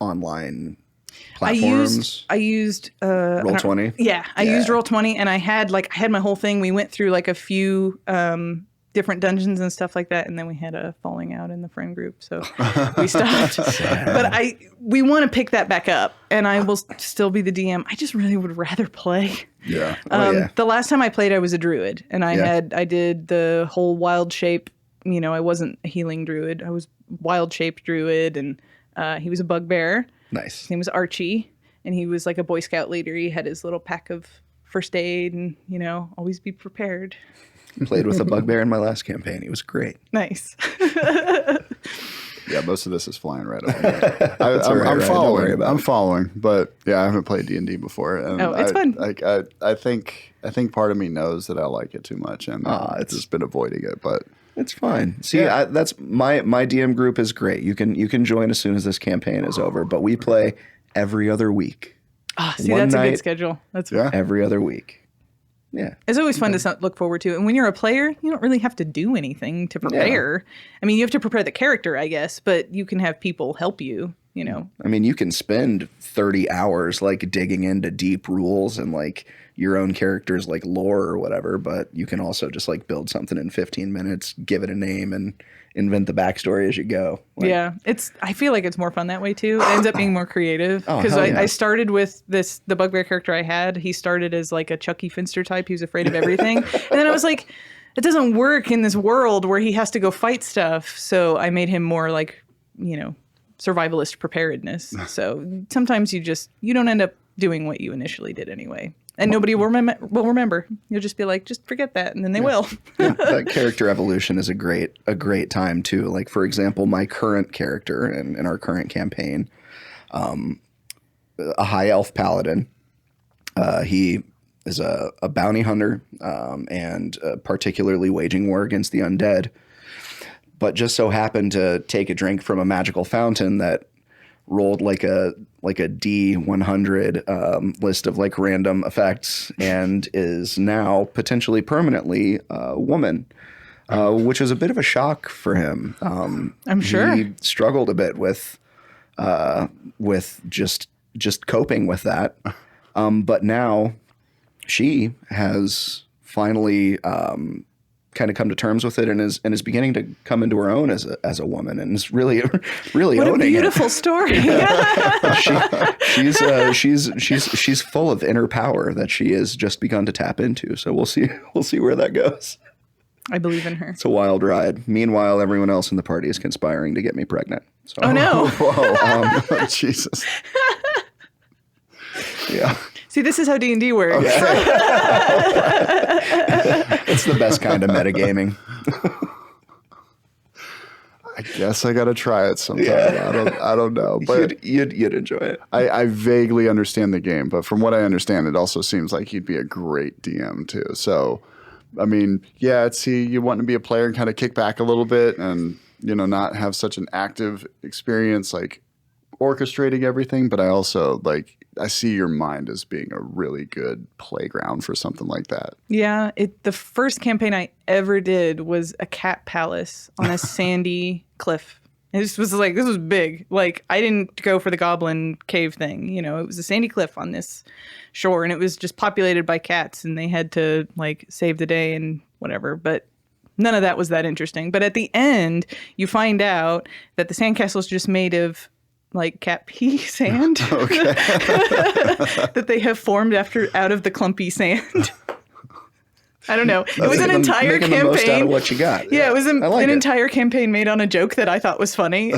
online platforms. I used Roll20. Yeah, I used Roll20, and I had my whole thing. We went through like a few different dungeons and stuff like that, and then we had a falling out in the friend group, so we stopped. But we want to pick that back up, and I will still be the DM. I just really would rather play. Yeah. The last time I played, I was a druid, and I did the whole wild shape. You know, I wasn't a healing druid. I was wild shaped druid, and he was a bugbear. Nice. His name was Archie, and he was like a Boy Scout leader. He had his little pack of first aid, and, you know, always be prepared. Played with a bugbear in my last campaign. He was great. Nice. Yeah, most of this is flying right over. I'm Don't following. worry about I'm it. following, but yeah, I haven't played D&D before. And It's fun. I think part of me knows that I like it too much, and I've just been avoiding it. But It's fine. See, that's my DM group is great. You can join as soon as this campaign is over, but we play every other week. See, One that's a night, good schedule. That's every other week. Yeah. It's always fun to look forward to. And when you're a player, you don't really have to do anything to prepare. I mean, you have to prepare the character, I guess, but you can have people help you, you know. I mean, you can spend 30 hours like digging into deep rules and like your own character's like lore or whatever, but you can also just like build something in 15 minutes, give it a name, and invent the backstory as you go. Yeah, I feel like it's more fun that way too. It ends up being more creative because I started with the bugbear character I had. He started as like a Chucky Finster type. He was afraid of everything, and then I was like, it doesn't work in this world where he has to go fight stuff. So I made him more like, survivalist preparedness. So sometimes you don't end up doing what you initially did anyway. And nobody will remember. You'll just be like, just forget that, and then they will. That character evolution is a great time too. Like, for example, my current character in our current campaign, a high elf paladin. He is a bounty hunter and particularly waging war against the undead, but just so happened to take a drink from a magical fountain that rolled like a D100 list of like random effects and is now potentially permanently a woman, which was a bit of a shock for him. I'm sure he struggled a bit with just coping with that. But now she has finally kind of come to terms with it and is beginning to come into her own as a woman and is really owning it. What a beautiful story. She's full of inner power that she has just begun to tap into. So we'll see where that goes. I believe in her. It's a wild ride. Meanwhile, everyone else in the party is conspiring to get me pregnant. So, oh no. Whoa. Jesus. Yeah. See, this is how D&D works. It's the best kind of metagaming. I guess I got to try it sometime. Yeah. I don't know, but you'd enjoy it. I vaguely understand the game, but from what I understand, it also seems like you'd be a great DM too. So, I mean, yeah, you want to be a player and kind of kick back a little bit and, not have such an active experience, like orchestrating everything. But I also I see your mind as being a really good playground for something like that. Yeah, the first campaign I ever did was a cat palace on a sandy cliff. This was big. Like, I didn't go for the goblin cave thing. It was a sandy cliff on this shore, and it was just populated by cats, and they had to save the day and whatever. But none of that was that interesting. But at the end, you find out that the sandcastle is just made of cat pee sand that they have formed out of the clumpy sand. I don't know. It was an entire campaign. The most out of what you got. Yeah, it was an entire campaign made on a joke that I thought was funny.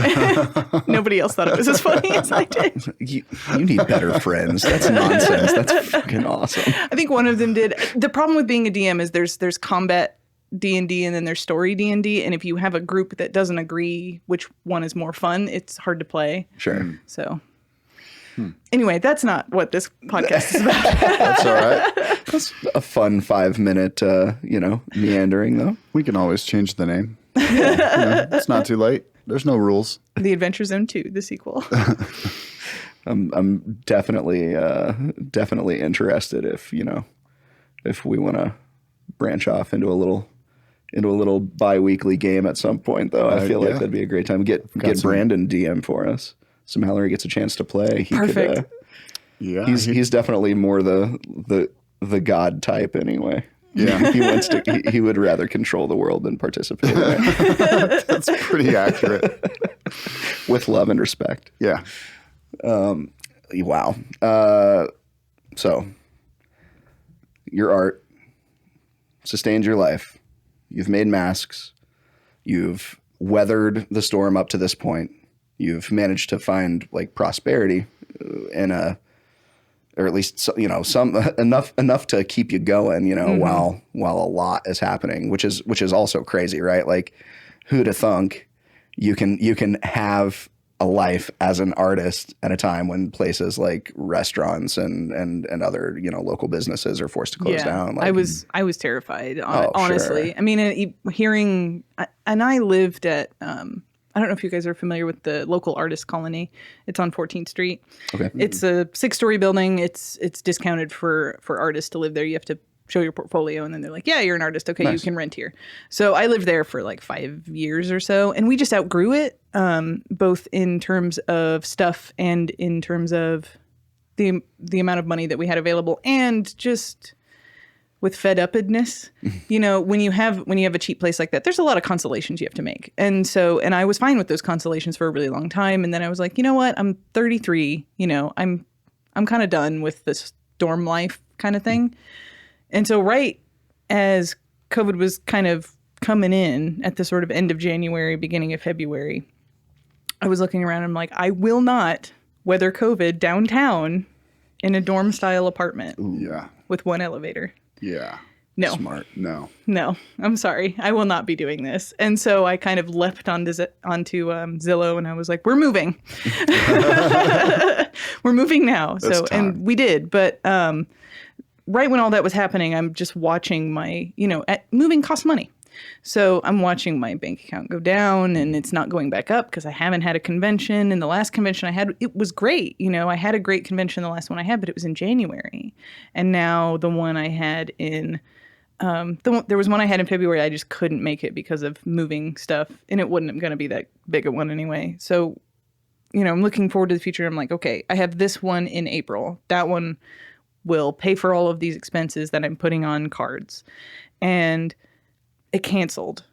Nobody else thought it was as funny as I did. You need better friends. That's nonsense. That's fucking awesome. I think one of them did. The problem with being a DM is there's combat D&D and then there's story D&D, and if you have a group that doesn't agree which one is more fun, it's hard to play. Sure. So anyway, that's not what this podcast is about. That's all right. That's a fun 5-minute meandering though. We can always change the name. It's not too late. There's no rules. The Adventure Zone 2, the sequel. I'm definitely interested if we want to branch off into a little bi-weekly game at some point, though. I feel like that'd be a great time. Get Brandon DM for us, so Mallory gets a chance to play. Perfect. He's definitely more the god type anyway. Yeah, he would rather control the world than participate. That's pretty accurate. With love and respect. Yeah. Wow. So your art sustained your life. You've made masks. You've weathered the storm up to this point. You've managed to find prosperity or at least some enough to keep you going. While a lot is happening, which is also crazy, right? Like, who'd have thunk you can have a life as an artist at a time when places like restaurants and other local businesses are forced to close down. I was terrified, honestly. Sure. I mean, hearing, and I lived at I don't know if you guys are familiar with the local artist colony. It's on 14th Street. Okay, it's a 6-story building. It's discounted for artists to live there. You have to show your portfolio, and then they're like, yeah, you're an artist. Okay, nice. You can rent here. So I lived there for 5 years or so, and we just outgrew it, both in terms of stuff and in terms of the amount of money that we had available, and just with fed upness. When you have a cheap place like that, there's a lot of consolations you have to make. And I was fine with those consolations for a really long time. And then I was like, you know what? I'm 33. I'm kind of done with this dorm life kind of thing. And so right as COVID was kind of coming in at the sort of end of January, beginning of February, I was looking around and I'm like, I will not weather COVID downtown in a dorm-style apartment Yeah. with one elevator. Yeah. No. Smart. No. No, I'm sorry. I will not be doing this. And so I kind of leapt onto Zillow and I was like, we're moving. We're moving now. It's So, time. and we did. But right when all that was happening, I'm just watching my, moving costs money. So I'm watching my bank account go down and it's not going back up because I haven't had a convention. And the last convention I had, it was great. I had a great convention the last one I had, but it was in January. And now the one I had in there was one I had in February. I just couldn't make it because of moving stuff, and it wasn't going to be that big a one anyway. So, I'm looking forward to the future. I'm like, okay, I have this one in April. That one will pay for all of these expenses that I'm putting on cards, and it canceled,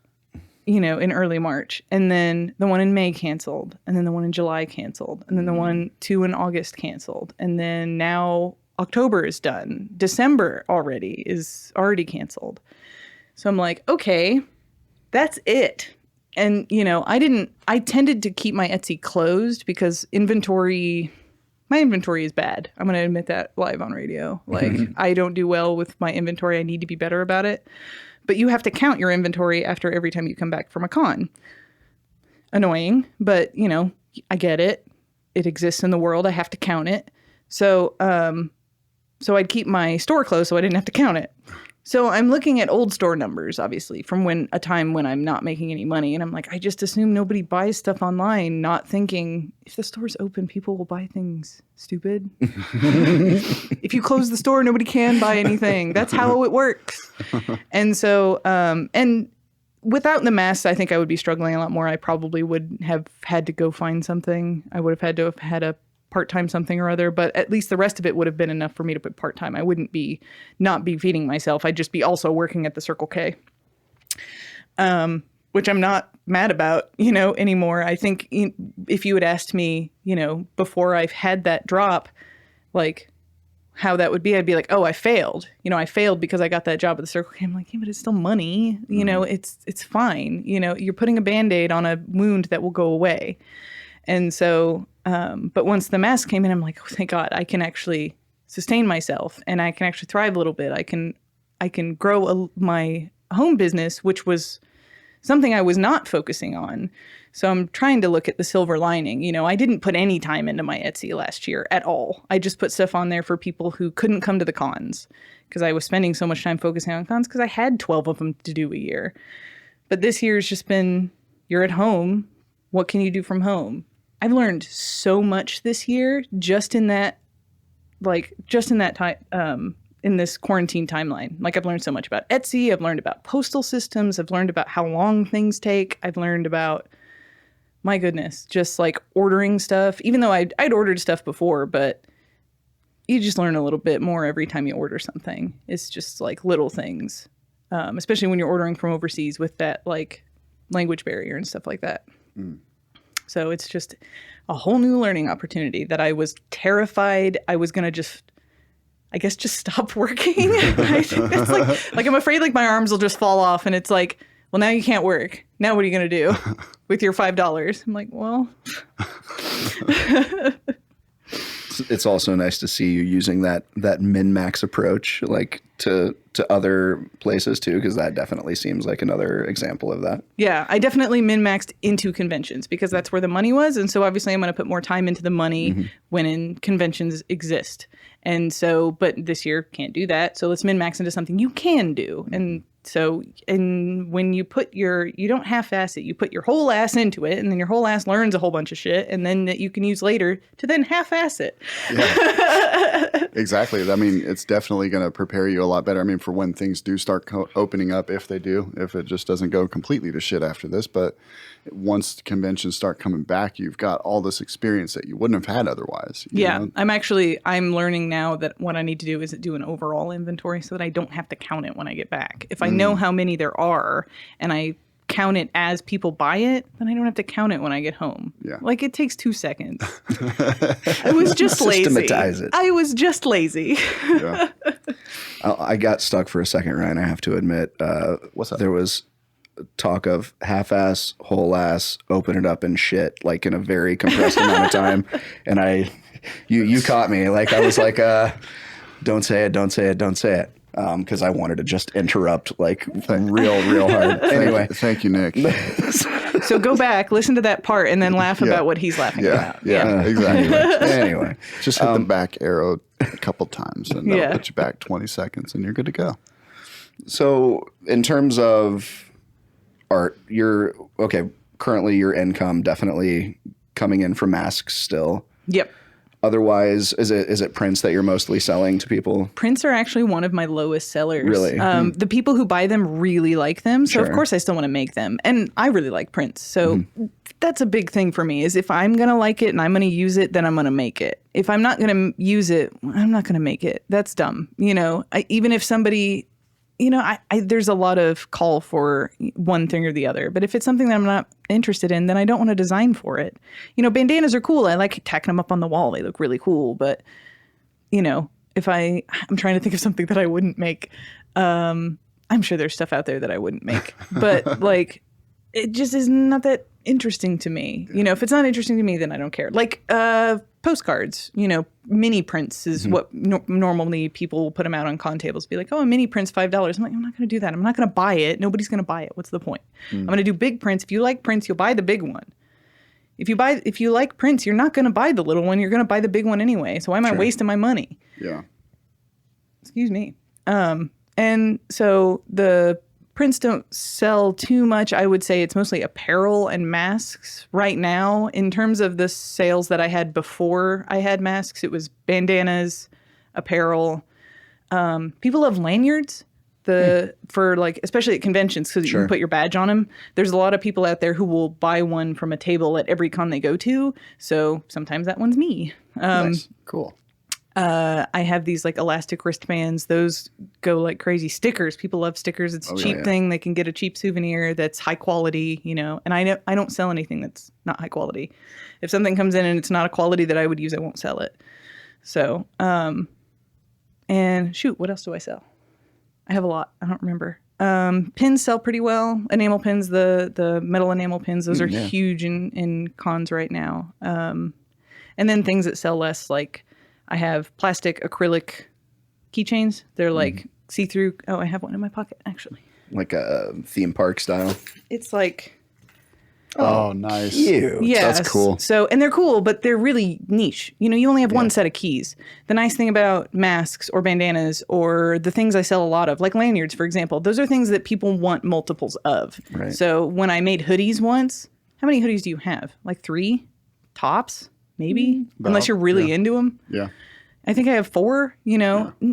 in early March, and then the one in May canceled, and then the one in July canceled, and then the two in August canceled, and then now October is done. December is already canceled. So I'm like, okay, that's it. And, I tended to keep my Etsy closed because my inventory is bad. I'm going to admit that live on radio. Like, I don't do well with my inventory. I need to be better about it. But you have to count your inventory after every time you come back from a con. Annoying, but, I get it. It exists in the world. I have to count it. So I'd keep my store closed so I didn't have to count it. So I'm looking at old store numbers, obviously, from a time when I'm not making any money. And I'm like, I just assume nobody buys stuff online, not thinking if the store's open, people will buy things. Stupid. If you close the store, nobody can buy anything. That's how it works. And so, and without the masks, I think I would be struggling a lot more. I probably would have had to go find something. I would have had to have had a part-time something or other, but at least the rest of it would have been enough for me to put part-time. I wouldn't not be feeding myself. I'd just be also working at the Circle K, which I'm not mad about, anymore. I think if you had asked me, before I've had that drop, like how that would be, I'd be like, oh, I failed. I failed because I got that job at the Circle K. I'm like, yeah, but it's still money. It's fine. You're putting a Band-Aid on a wound that will go away. And so, but once the mask came in, I'm like, oh, thank God, I can actually sustain myself and I can actually thrive a little bit. I can grow my home business, which was something I was not focusing on. So I'm trying to look at the silver lining. I didn't put any time into my Etsy last year at all. I just put stuff on there for people who couldn't come to the cons because I was spending so much time focusing on cons because I had 12 of them to do a year. But this year's just been, you're at home. What can you do from home? I've learned so much this year just in that time, in this quarantine timeline. Like, I've learned so much about Etsy. I've learned about postal systems. I've learned about how long things take. I've learned about, my goodness, just like ordering stuff, even though I'd ordered stuff before, but you just learn a little bit more every time you order something. It's just like little things, especially when you're ordering from overseas with that like language barrier and stuff like that. So it's just a whole new learning opportunity that I was terrified I was going to just stop working. I think that's like I'm afraid like my arms will just fall off and it's like, well, now you can't work. Now what are you going to do with your $5? I'm like, well. It's also nice to see you using that min-max approach like to other places too, because that definitely seems like another example of that. Yeah, I definitely min-maxed into conventions because that's where the money was. And so obviously I'm going to put more time into the money when conventions exist. And so, but this year can't do that. So let's min-max into something you can do. And so, and when you you don't half-ass it, you put your whole ass into it, and then your whole ass learns a whole bunch of shit, and then that you can use later to then half-ass it. Yeah. Exactly. I mean, it's definitely going to prepare you a lot better. I mean, for when things do start opening up, if it just doesn't go completely to shit after this, but once conventions start coming back, you've got all this experience that you wouldn't have had otherwise. You know? I'm learning now that what I need to do is do an overall inventory so that I don't have to count it when I get back. If I know how many there are and I count it as people buy it, then I don't have to count it when I get home. Yeah. Like it takes 2 seconds. I was just lazy. Systematize it. I was just lazy. Yeah. I got stuck for a second, Ryan. I have to admit. What's up? There was talk of half-ass, whole-ass, open it up and shit, like in a very compressed amount of time. And you caught me. Like I was like, don't say it, don't say it, don't say it. Because I wanted to just interrupt like real hard. Anyway. Thank you, Nick. So go back, listen to that part, and then laugh about what he's laughing about. Yeah, exactly. Anyway. Just hit the back arrow a couple times and that'll Yeah. put you back 20 seconds and you're good to go. So in terms of art, currently your income definitely coming in from masks still. Yep. Otherwise, is it prints that you're mostly selling to people? Prints are actually one of my lowest sellers. Really? The people who buy them really like them. So, of Sure. course, I still want to make them. And I really like prints. So that's a big thing for me is if I'm going to like it and I'm going to use it, then I'm going to make it. If I'm not going to use it, I'm not going to make it. That's dumb. Even if somebody... there's a lot of call for one thing or the other. But if it's something that I'm not interested in, then I don't want to design for it. Bandanas are cool. I like tacking them up on the wall. They look really cool. But, if I'm trying to think of something that I wouldn't make. I'm sure there's stuff out there that I wouldn't make. But, it just is not that interesting to me. If it's not interesting to me, then I don't care. Like postcards, mini prints is what normally people will put them out on con tables. Be like, oh, a mini print's $5. I'm like, I'm not going to do that. I'm not going to buy it. Nobody's going to buy it. What's the point? I'm going to do big prints. If you like prints, you'll buy the big one. If you like prints, you're not going to buy the little one. You're going to buy the big one anyway. So why am I wasting my money? Yeah. Excuse me. And so the prints don't sell too much. I would say it's mostly apparel and masks right now. In terms of the sales that I had before I had masks, it was bandanas, apparel. People love lanyards. For especially at conventions because you can put your badge on them. There's a lot of people out there who will buy one from a table at every con they go to. So sometimes that one's me. Nice. Cool. I have these elastic wristbands. Those go like crazy. Stickers. People love stickers. It's a cheap thing. They can get a cheap souvenir that's high quality, And I don't sell anything that's not high quality. If something comes in and it's not a quality that I would use, I won't sell it. So, and shoot, what else do I sell? I have a lot. I don't remember. Pins sell pretty well. Enamel pins, the metal enamel pins, those are huge in cons right now. And then things that sell less, like I have plastic acrylic keychains. They're like see-through. Oh, I have one in my pocket, actually. Like a theme park style? It's like... Oh, nice. Cute. Yes. That's cool. So, and they're cool, but they're really niche. You only have one set of keys. The nice thing about masks or bandanas or the things I sell a lot of, like lanyards, for example, those are things that people want multiples of. Right. So when I made hoodies once, how many hoodies do you have? Like 3 tops, maybe? Unless you're really into them. Yeah. I think I have 4,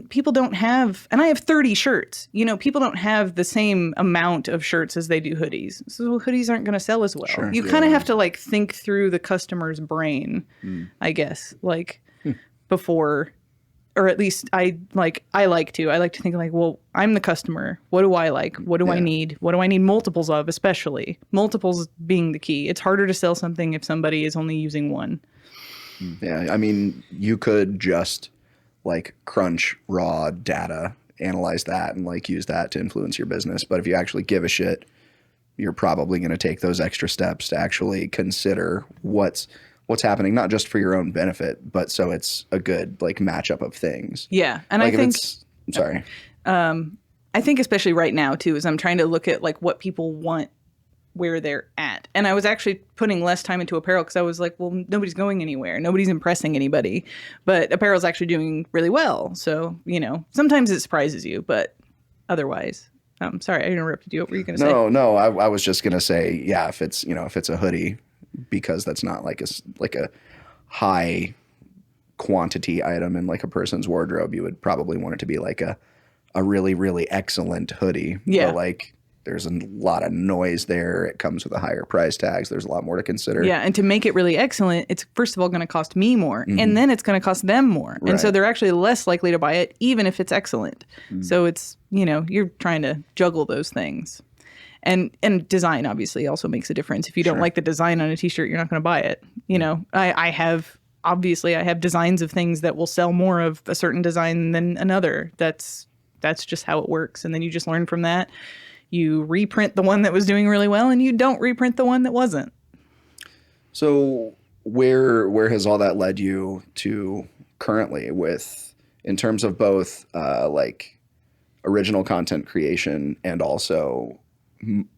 people don't have, and I have 30 shirts, people don't have the same amount of shirts as they do hoodies. So hoodies aren't going to sell as well. Sure. You kind of have to think through the customer's brain, I guess, before, or at least I like to think well, I'm the customer. What do I like? What do I need? What do I need multiples of, especially multiples being the key. It's harder to sell something if somebody is only using one. Yeah, I mean, you could just crunch raw data, analyze that, and use that to influence your business. But if you actually give a shit, you're probably going to take those extra steps to actually consider what's happening, not just for your own benefit, but so it's a good matchup of things. Yeah, and I think I'm sorry. I think especially right now too, is I'm trying to look at what people want, where they're at. And I was actually putting less time into apparel because I was like, well, nobody's going anywhere. Nobody's impressing anybody. But apparel's actually doing really well. So, sometimes it surprises you, but otherwise, sorry, I interrupted you. What were you going to say? No, I was just going to say, yeah, if it's a hoodie, because that's not like a high quantity item in a person's wardrobe, you would probably want it to be a really, really excellent hoodie. Yeah. But there's a lot of noise there. It comes with a higher price tags. There's a lot more to consider. Yeah, and to make it really excellent, it's first of all going to cost me more, and then it's going to cost them more. Right. And so they're actually less likely to buy it, even if it's excellent. So it's, you're trying to juggle those things. And design obviously also makes a difference. If you don't like the design on a t-shirt, you're not going to buy it. You know, I have designs of things that will sell more of a certain design than another. That's just how it works. And then you just learn from that. You reprint the one that was doing really well, and you don't reprint the one that wasn't. So where has all that led you to currently with, in terms of both like original content creation and also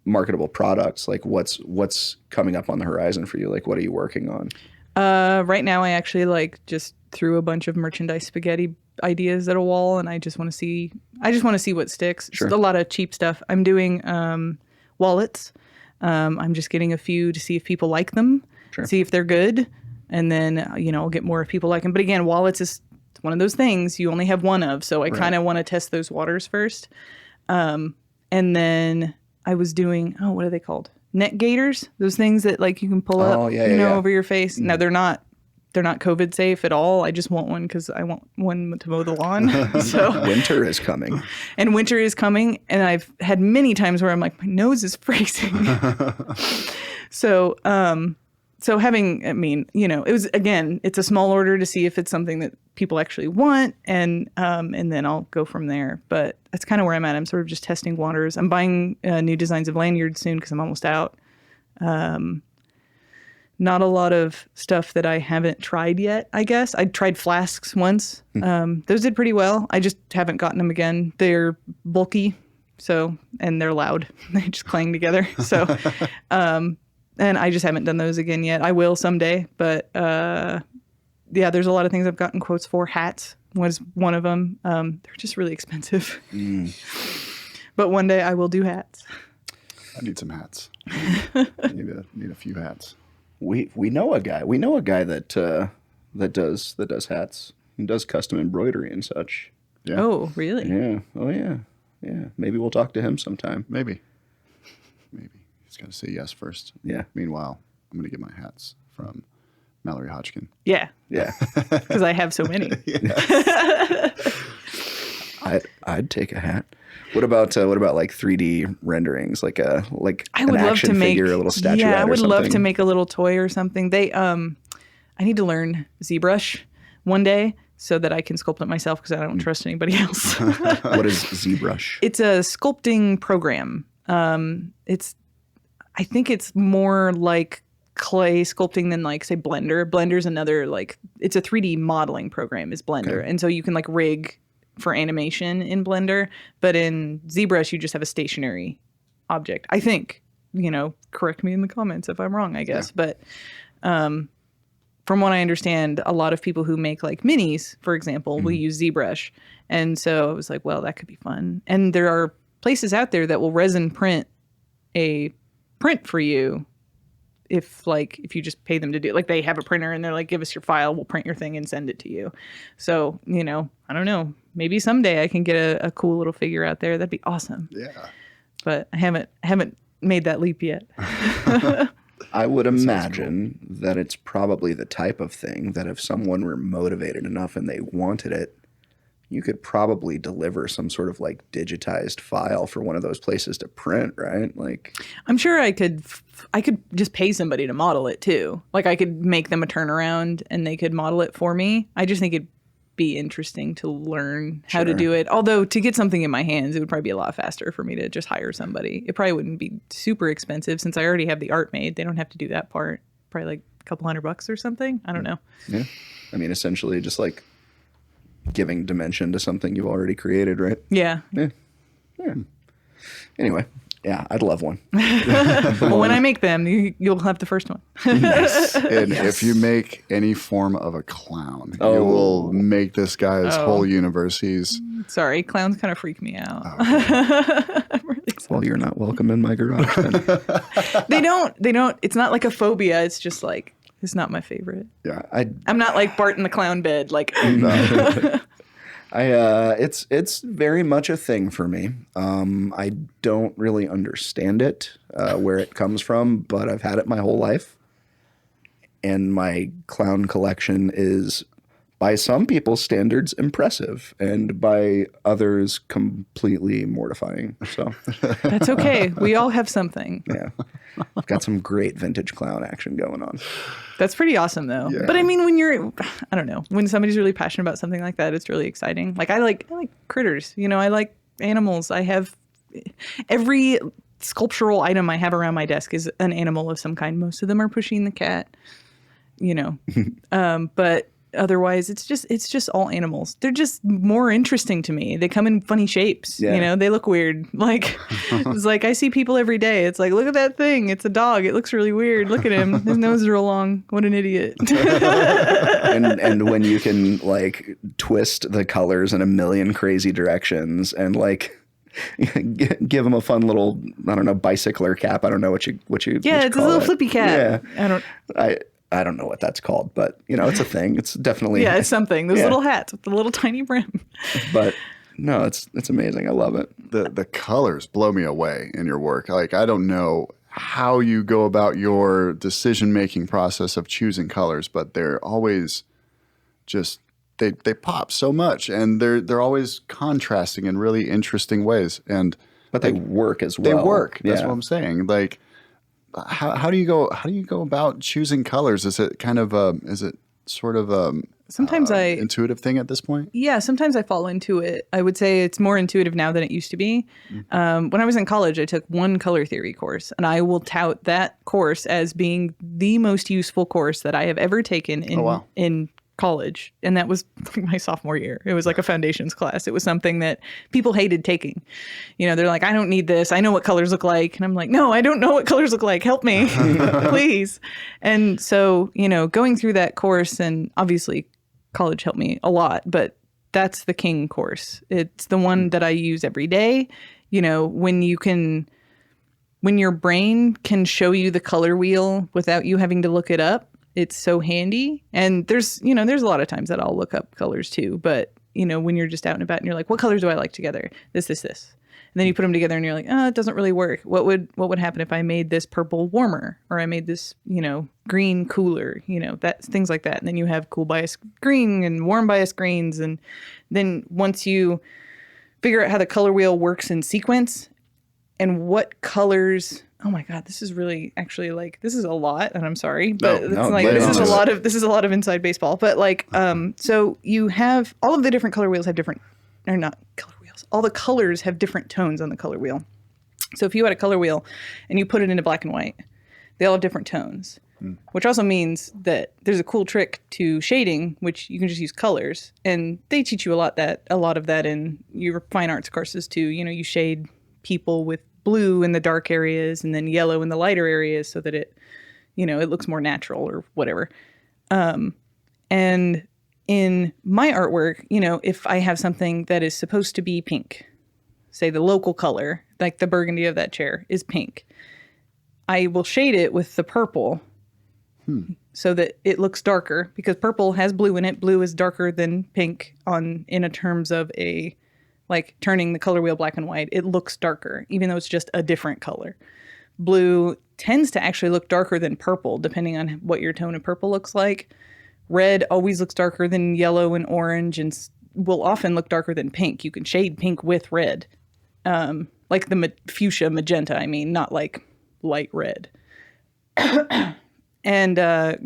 marketable products? Like what's coming up on the horizon for you? Like what are you working on? Right now I actually like just threw a bunch of merchandise spaghetti ideas at a wall, and I just want to see what sticks. Sure. It's a lot of cheap stuff. I'm doing wallets. I'm just getting a few to see if people like them, see if they're good, and then I'll get more if people like them. But again, wallets is one of those things you only have one of, so I kind of want to test those waters first. And then I was doing what are they called? Neck gaiters, those things that like you can pull up over your face. No, they're not COVID safe at all. I just want one because I want one to mow the lawn. So Winter is coming. And winter is coming, and I've had many times where I'm like, my nose is freezing. So having, it was, again, it's a small order to see if it's something that people actually want, and then I'll go from there. But that's kind of where I'm at. I'm sort of just testing waters. I'm buying new designs of lanyards soon because I'm almost out. Not a lot of stuff that I haven't tried yet, I guess. I tried flasks once. Those did pretty well. I just haven't gotten them again. They're bulky, and they're loud. They just clang together. So, and I just haven't done those again yet. I will someday, but there's a lot of things I've gotten quotes for. Hats was one of them. They're just really expensive. But one day I will do hats. I need some hats. need a few hats. We know a guy. We know a guy that does hats. He does custom embroidery and such. Yeah. Oh, really? Yeah. Oh, yeah. Yeah. Maybe we'll talk to him sometime. Maybe. He's got to say yes first. Yeah. Meanwhile, I'm going to get my hats from Mallory Hodgkin. Yeah. Yeah. Because I have so many. I'd take a hat. What about like 3D renderings, like an action figure, a little statuette? Yeah, I would or something? love to make a little toy or something. I need to learn ZBrush one day so that I can sculpt it myself because I don't trust anybody else. What is ZBrush? It's a sculpting program. I think it's more like clay sculpting than like say Blender. Blender's another it's a 3D modeling program is Blender, and so you can rig for animation in Blender, but in ZBrush you just have a stationary object. I think, correct me in the comments if I'm wrong, I guess. Yeah. But from what I understand, a lot of people who make minis, for example, will use ZBrush. And so I was like, well, that could be fun. And there are places out there that will resin print a print for you if you just pay them to do it. They have a printer and they're like, give us your file, we'll print your thing and send it to you. So, I don't know. Maybe someday I can get a cool little figure out there. That'd be awesome. Yeah. But I haven't made that leap yet. I would imagine that it's probably the type of thing that if someone were motivated enough and they wanted it, you could probably deliver some sort of digitized file for one of those places to print, right? I'm sure I could just pay somebody to model it too. I could make them a turnaround and they could model it for me. I just think it'd be interesting to learn how to do it. Although to get something in my hands, it would probably be a lot faster for me to just hire somebody. It probably wouldn't be super expensive since I already have the art made. They don't have to do that part. Probably a couple $100 or something. I don't know. Yeah. I mean, essentially just giving dimension to something you've already created, right? Yeah. Yeah. Anyway, yeah, I'd love one. Well, when I make them, you'll have the first one. Yes. And if you make any form of a clown, you will make this guy's whole universe. Sorry, clowns kind of freak me out. I'm really excited. Well, you're not welcome in my garage then. They don't. It's not like a phobia. It's just it's not my favorite. Yeah, I'm not like Bart in the clown bed. No. It's very much a thing for me. I don't really understand it, where it comes from, but I've had it my whole life. And my clown collection is by some people's standards, impressive, and by others, completely mortifying. So That's okay. We all have something. yeah, I've got some great vintage clown action going on. That's pretty awesome, though. Yeah. But I mean, I don't know, when somebody's really passionate about something like that, it's really exciting. Like I like critters. I like animals. I have every sculptural item I have around my desk is an animal of some kind. Most of them are Pushing the cat. But otherwise it's just all animals. They're just more interesting to me. They come in funny shapes. Yeah. They look weird. Like it's like I see people every day. It's like, look at that thing. It's a dog. It looks really weird. Look at him. His nose is real long. What an idiot. and when you can like twist the colors in a million crazy directions and like give him a fun little, I don't know, bicycler cap. I don't know what you Yeah, it's a little flippy cap. Yeah. I don't know what that's called, but it's a thing. It's definitely Yeah, it's something. Those little hats with the little tiny brim. But no, it's amazing. I love it. The colors blow me away in your work. Like, I don't know how you go about your decision-making process of choosing colors, but they're always just, they pop so much, and they're always contrasting in really interesting ways. But they work as well. They work. That's Yeah. what I'm saying. Like, how do you go about choosing colors? Is it kind of Sometimes intuitive thing at this point? Yeah, sometimes I fall into it. I would say it's more intuitive now than it used to be. When I was in college, I took one color theory course, and I will tout that course as being the most useful course that I have ever taken in college. And that was my sophomore year. It was like a foundations class. It was something that people hated taking. They're like, I don't need this. I know what colors look like. And I'm like, no, I don't know what colors look like. Help me, please. And so, going through that course, and obviously college helped me a lot, but that's the king course. It's the one that I use every day. When your brain can show you the color wheel without you having to look it up, it's so handy. And there's a lot of times that I'll look up colors too. But, when you're just out and about and you're like, what colors do I like together? This. And then you put them together and you're like, oh, it doesn't really work. What would happen if I made this purple warmer, or I made this, green cooler, things like that. And then you have cool bias green and warm bias greens. And then once you figure out how the color wheel works in sequence and what colors, oh my God, this is really actually this is a lot, and I'm sorry, but this is a lot of inside baseball. But so you have all of the different color wheels have different, or not color wheels, all the colors have different tones on the color wheel. So if you had a color wheel and you put it into black and white, they all have different tones, which also means that there's a cool trick to shading, which you can just use colors, and they teach you a lot of that in your fine arts courses too. You shade people with blue in the dark areas and then yellow in the lighter areas so that it looks more natural or whatever. And in my artwork, if I have something that is supposed to be pink, say the local color, like the burgundy of that chair is pink, I will shade it with the purple so that it looks darker, because purple has blue in it. Blue is darker than pink in a terms of turning the color wheel black and white. It looks darker, even though it's just a different color. Blue tends to actually look darker than purple, depending on what your tone of purple looks like. Red always looks darker than yellow and orange, and will often look darker than pink. You can shade pink with red. Like the fuchsia magenta, not like light red. And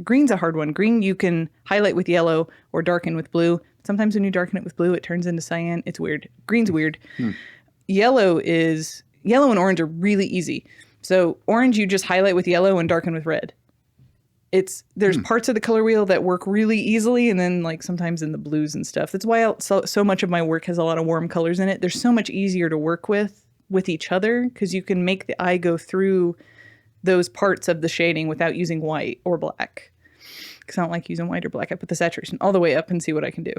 green's a hard one. Green you can highlight with yellow or darken with blue. Sometimes when you darken it with blue, it turns into cyan. It's weird. Green's weird. Yellow and orange are really easy. So orange, you just highlight with yellow and darken with red. There's parts of the color wheel that work really easily, and then sometimes in the blues and stuff. That's why so much of my work has a lot of warm colors in it. They're so much easier to work with each other, because you can make the eye go through those parts of the shading without using white or black. Because I don't like using white or black. I put the saturation all the way up and see what I can do.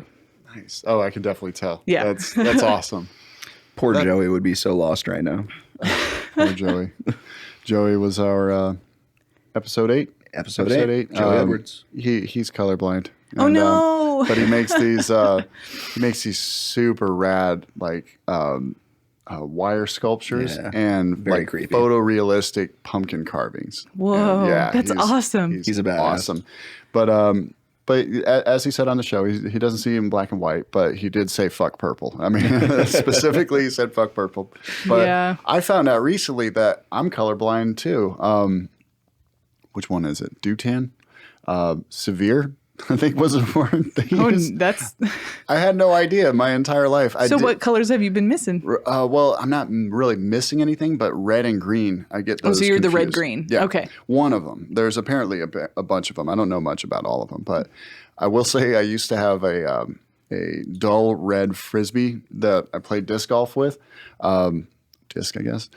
Nice. Oh, I can definitely tell. Yeah. That's awesome. Poor Joey would be so lost right now. Poor Joey. Joey was our Episode 8. Episode 8. Joey Edwards. He's colorblind. Oh, no. But he makes these super rad wire sculptures and very creepy. photorealistic pumpkin carvings. Whoa, And, that's awesome. He's a badass. Awesome. But But as he said on the show, he doesn't see in black and white, but he did say fuck purple. I mean, specifically, he said fuck purple. But Yeah. I found out recently that I'm colorblind too. Which one is it? Dutan? Severe? I think was a word they used. That's I had no idea my entire life. so. What colors have you been missing? Well, I'm not really missing anything, but red and green, I get those So you're the confused. red-green. Yeah. Okay. One of them. There's apparently a bunch of them. I don't know much about all of them, but I will say I used to have a dull red Frisbee that I played disc golf with. Disc, I guess.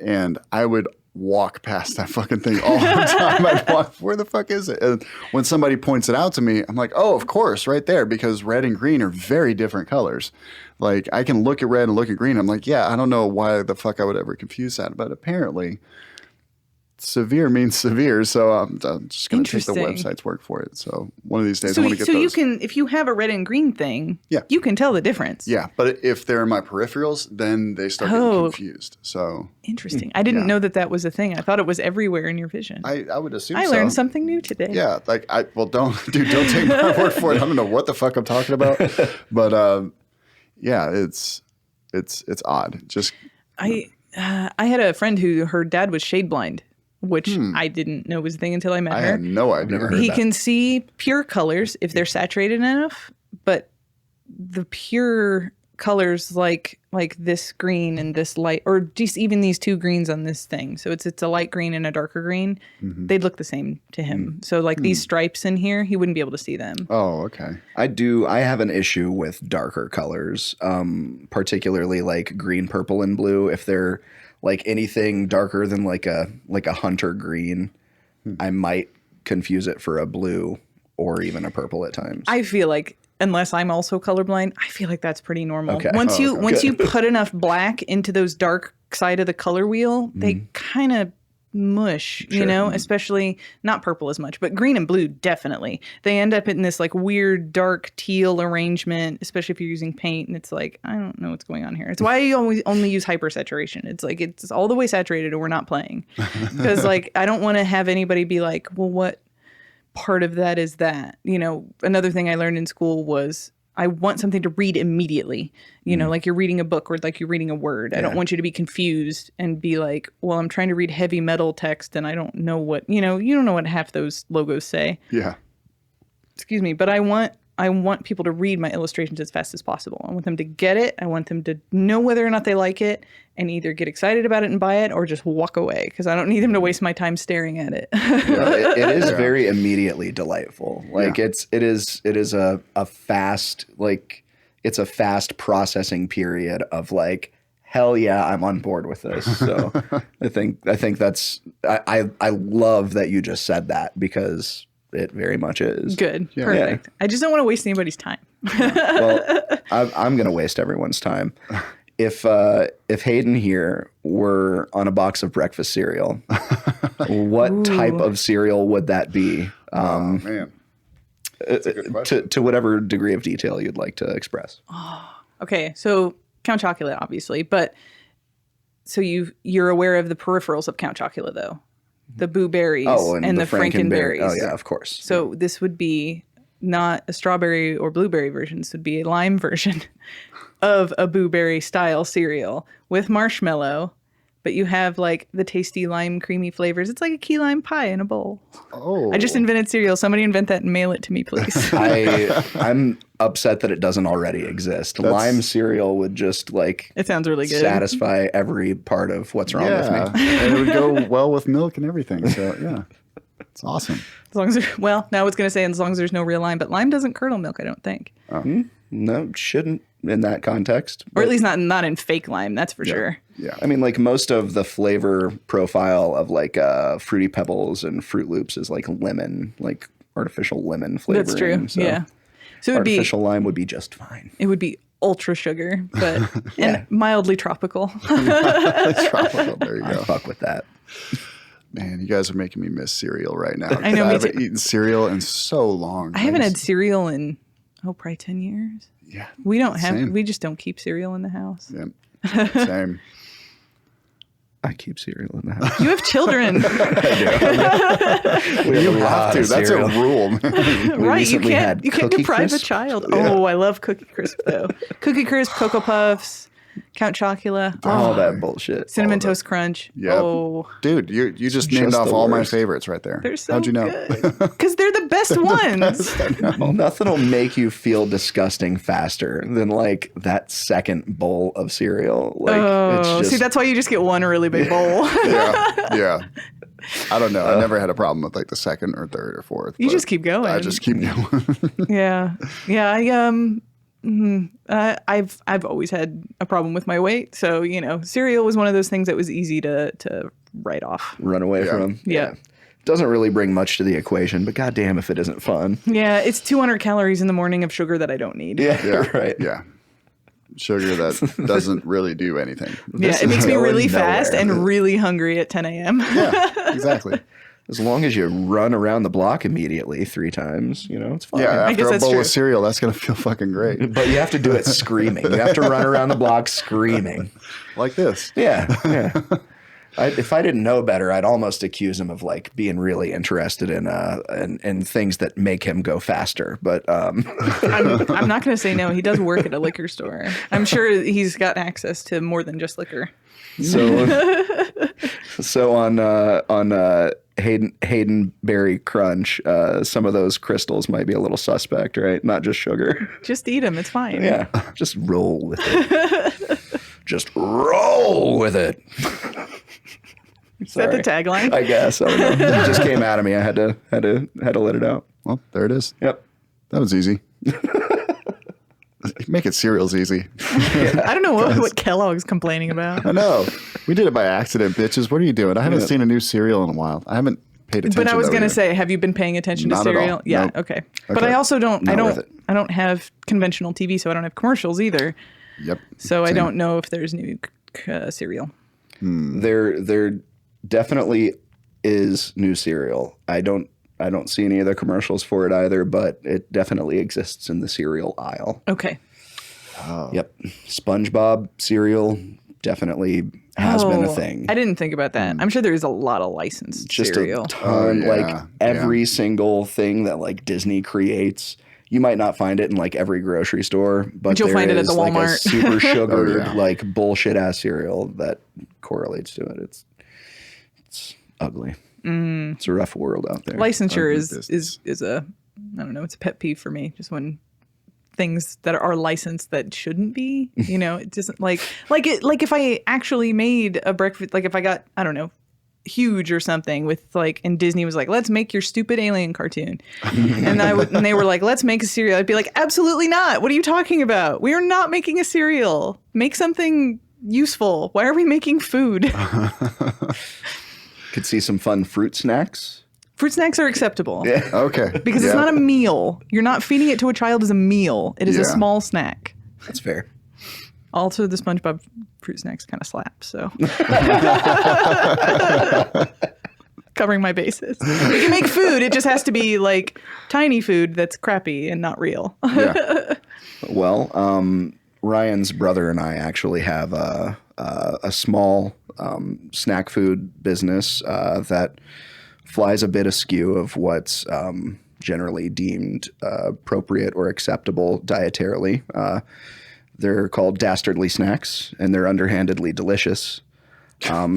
And I would walk past that fucking thing all the time. I'd walk, where the fuck is it? And when somebody points it out to me, I'm like, oh, of course, right there, because red and green are very different colors. Like, I can look at red and look at green. I'm like, yeah, I don't know why the fuck I would ever confuse that. But apparently, severe means severe. So I'm just going to take the Interesting. website's word for it. So one of these days, So, I want to get so those. you can, if you have a red and green thing, Yeah. you can tell the difference. Yeah, but if they're in my peripherals, then they start getting confused. So Interesting. I didn't know that was a thing. I thought it was everywhere in your vision. I would assume I so. learned something new today. Yeah, like don't take my word for it. I don't know what the fuck I'm talking about, but yeah, it's odd. Just I had a friend who her dad was shade blind, which I didn't know was a thing until I met I her. had no idea. He can see pure colors if they're saturated enough, but the pure colors like this green and this light, or just even these two greens on this thing. So it's a light green and a darker green. They'd look the same to him. So like these stripes in here, he wouldn't be able to see them. Oh, okay. I have an issue with darker colors, particularly like green, purple, and blue. If they're like anything darker than like a hunter green, I might confuse it for a blue or even a purple at times. I feel like, unless I'm also colorblind, I feel like that's pretty normal. Okay. Once you Good. you put enough black into those dark side of the color wheel, they kind of mush, you know, especially not purple as much, but green and blue, definitely. They end up in this like weird dark teal arrangement, especially if you're using paint. And it's like, I don't know what's going on here. It's why you always only use hypersaturation. It's like, it's all the way saturated or we're not playing. Because like, I don't want to have anybody be like, well, what part of that is that? You know, another thing I learned in school was I want something to read immediately, you know, like you're reading a book or like you're reading a word. I don't want you to be confused and be like, well, I'm trying to read heavy metal text and I don't know what, you don't know what half those logos say. Yeah. Excuse me. But I want people to read my illustrations as fast as possible. I want them to get it. I want them to know whether or not they like it and either get excited about it and buy it or just walk away because I don't need them to waste my time staring at it. It is very immediately delightful. Like it is a fast, like it's a fast processing period of like, hell yeah, I'm on board with this. So I think that's, I love that you just said that because it very much is. Good. Yeah. Perfect. I just don't want to waste anybody's time. Well, I'm going to waste everyone's time. If Hayden here were on a box of breakfast cereal, what type of cereal would that be? Oh, man. That's a good question. To whatever degree of detail you'd like to express. Okay, so Count Chocula, obviously, but so you're aware of the peripherals of Count Chocula, though, the Boo Berries and the Frankenberries. Oh yeah, of course. So this would be not a strawberry or blueberry version. This would be a lime version of a Boo Berry style cereal with marshmallow, but you have like the tasty lime creamy flavors. It's like a key lime pie in a bowl. Oh. I just invented cereal. Somebody invent that and mail it to me, please. I'm upset that it doesn't already exist. Lime cereal would just like It sounds really good. satisfy every part of what's wrong with me. And it would go well with milk and everything. So yeah, it's awesome. As long as now I was going to say as long as there's no real lime, but lime doesn't curdle milk, I don't think. No, shouldn't in that context. Or at least not in fake lime, that's for sure. Yeah. I mean, like most of the flavor profile of like Fruity Pebbles and Fruit Loops is like lemon, like artificial lemon flavoring. That's true. So Yeah. So it would artificial lime would be just fine. It would be ultra sugar, but and mildly tropical. Tropical. There you I go. fuck with that. Man, you guys are making me miss cereal right now. I know, I me haven't too. eaten cereal in so long. I haven't had cereal in probably 10 years. Yeah. We don't have Same. we just don't keep cereal in the house. Yeah. Same. I keep cereal in the house. You have children. You have to. That's a rule, man. Right. You recently can't had Cookie deprive a Crisp. child. Oh, I love Cookie Crisp though. Cookie Crisp, Cocoa Puffs, Count Chocula. All that bullshit. Cinnamon Toast Crunch. Yep. Oh, Dude, you just named just off the all my worst. favorites right there. they're so How'd you know? Because they're the best ones. Nothing will make you feel disgusting faster than like that second bowl of cereal. Like it's Oh, just see, that's why you just get one really big bowl. Yeah. I don't know. I never had a problem with like the second or third or fourth. You but just keep going. I just keep going. Yeah. I've always had a problem with my weight, so cereal was one of those things that was easy to write off. run away from. Yeah. Doesn't really bring much to the equation, but goddamn if it isn't fun. Yeah, it's 200 calories in the morning of sugar that I don't need. Yeah, Yeah. right. Yeah. Sugar that doesn't really do anything. Yeah, it makes me going really fast nowhere. and really hungry at 10 a.m. Yeah, exactly. As long as you run around the block immediately 3 times, it's fine. Yeah, guess after a that's bowl true. of cereal, that's going to feel fucking great. But you have to do it screaming. You have to run around the block screaming. Like this. Yeah. If I didn't know better, I'd almost accuse him of like being really interested in things that make him go faster. But I'm not going to say no. He does work at a liquor store. I'm sure he's got access to more than just liquor. so on Hayden Berry Crunch, some of those crystals might be a little suspect, right? Not just sugar. Just eat them. It's fine. Yeah, just roll with it. Just roll with it. Is that the tagline? I guess. I don't know. It just came out of me. I had to let it out. Well, there it is. Yep. That was easy. Make it cereals easy. I don't know what Kellogg's complaining about. I know. We did it by accident, bitches. What are you doing? I haven't seen a new cereal in a while. I haven't paid attention. But I was though, going to either. say, have you been paying attention to Not at all. cereal? Yeah, Nope. okay. But I also don't Not worth it. I don't have conventional TV, so I don't have commercials either. Yep. So I Same. don't know if there's new cereal. There definitely is new cereal. I don't see any of the commercials for it either, but it definitely exists in the cereal aisle. Okay. Yep. SpongeBob cereal definitely has been a thing. I didn't think about that. I'm sure there is a lot of licensed Just cereal. a ton, Oh, yeah. like every single thing that like Disney creates. You might not find it in like every grocery store, but you'll there find it at is, the like a Walmart. super sugared, yeah. like bullshit ass cereal that correlates to it. It's ugly. It's a rough world out there. Licensure Ugly is business. a I don't know, it's a pet peeve for me. Just when things that are licensed that shouldn't be, it doesn't like if I actually made a breakfast, like if I got, I don't know, Huge or something with like, and Disney was like, let's make your stupid alien cartoon. And they were like, let's make a cereal. I'd be like, absolutely not. What are you talking about? We are not making a cereal. Make something useful. Why are we making food? Could see some fun fruit snacks. Fruit snacks are acceptable. Yeah. Okay. Because it's not a meal. You're not feeding it to a child as a meal. It is a Yeah. small snack. That's fair. Also, the SpongeBob fruit snacks kind of slap, so. Covering my bases. We can make food. It just has to be like tiny food that's crappy and not real. Yeah. Well, Ryan's brother and I actually have a small snack food business that flies a bit askew of what's generally deemed appropriate or acceptable dietarily. They're called Dastardly Snacks, and they're underhandedly delicious.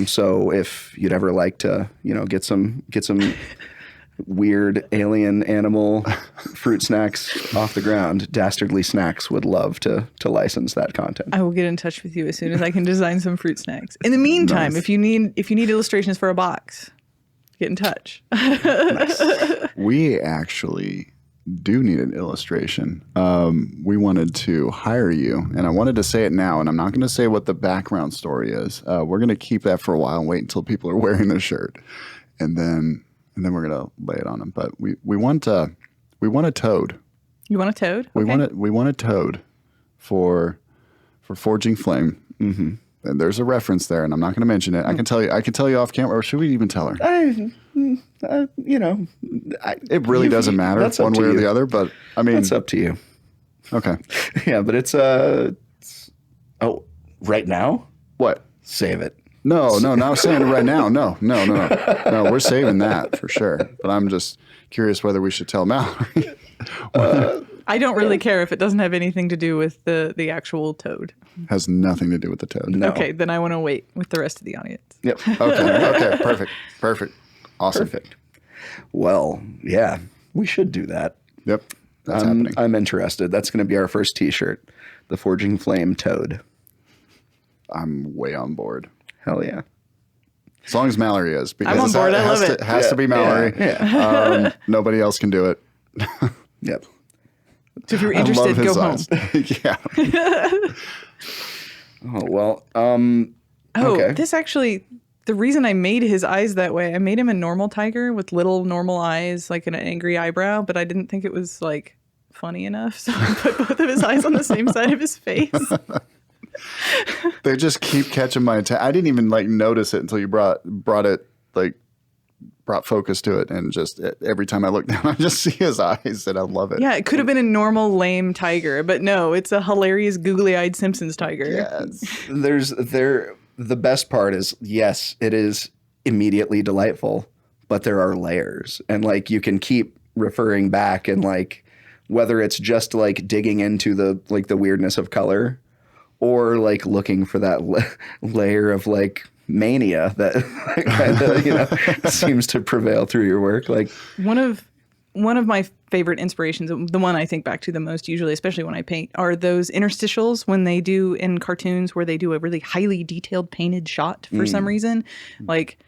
So if you'd ever like to, get some weird alien animal fruit snacks off the ground, Dastardly Snacks would love to license that content. I will get in touch with you as soon as I can design some fruit snacks. In the meantime, if you need illustrations for a box, get in touch. We actually do need an illustration. We wanted to hire you, and I wanted to say it now, and I'm not going to say what the background story is. We're going to keep that for a while and wait until people are wearing the shirt, and then we're going to lay it on them. But we want a toad. You want a toad? We Okay. want a toad for Forging Flame. Mm-hmm. And there's a reference there, and I'm not going to mention it. I can tell you off camera, or should we even tell her? It really doesn't matter that's up one to way or you. the other, but I mean, It's up to you. okay. Yeah, but it's right now? What? Save it. No, not saying it right now. No. We're saving that for sure. But I'm just curious whether we should tell Mallory. I don't really care if it doesn't have anything to do with the actual toad. Has nothing to do with the toad. No. Okay, then I want to wait with the rest of the audience. Yep. Okay. Perfect. Awesome. Perfect. Well, yeah, we should do that. Yep. That's happening. I'm interested. That's going to be our first T-shirt. The Forging Flame Toad. I'm way on board. Hell yeah. As long as Mallory is. Because I'm on board. I love it. It has to be Mallory. Yeah. Nobody else can do it. Yep. So if you're I interested, love his go home. eyes. Yeah. Oh, well. Okay. This actually, the reason I made his eyes that way, I made him a normal tiger with little normal eyes, like an angry eyebrow, but I didn't think it was like funny enough. So I put both of his eyes on the same side of his face. They just keep catching my attention. I didn't even like notice it until you brought focus to it, and just every time I look down, I just see his eyes, and I love it. Yeah, it could have been a normal lame tiger, but no, it's a hilarious googly-eyed Simpsons tiger. Yes. The best part is, yes, it is immediately delightful, but there are layers, and like you can keep referring back, and like whether it's just like digging into the weirdness of color, or like looking for that layer of like mania that kind of seems to prevail through your work. Like One of my favorite inspirations, the one I think back to the most usually, especially when I paint, are those interstitials when they do in cartoons where they do a really highly detailed painted shot for some reason. Like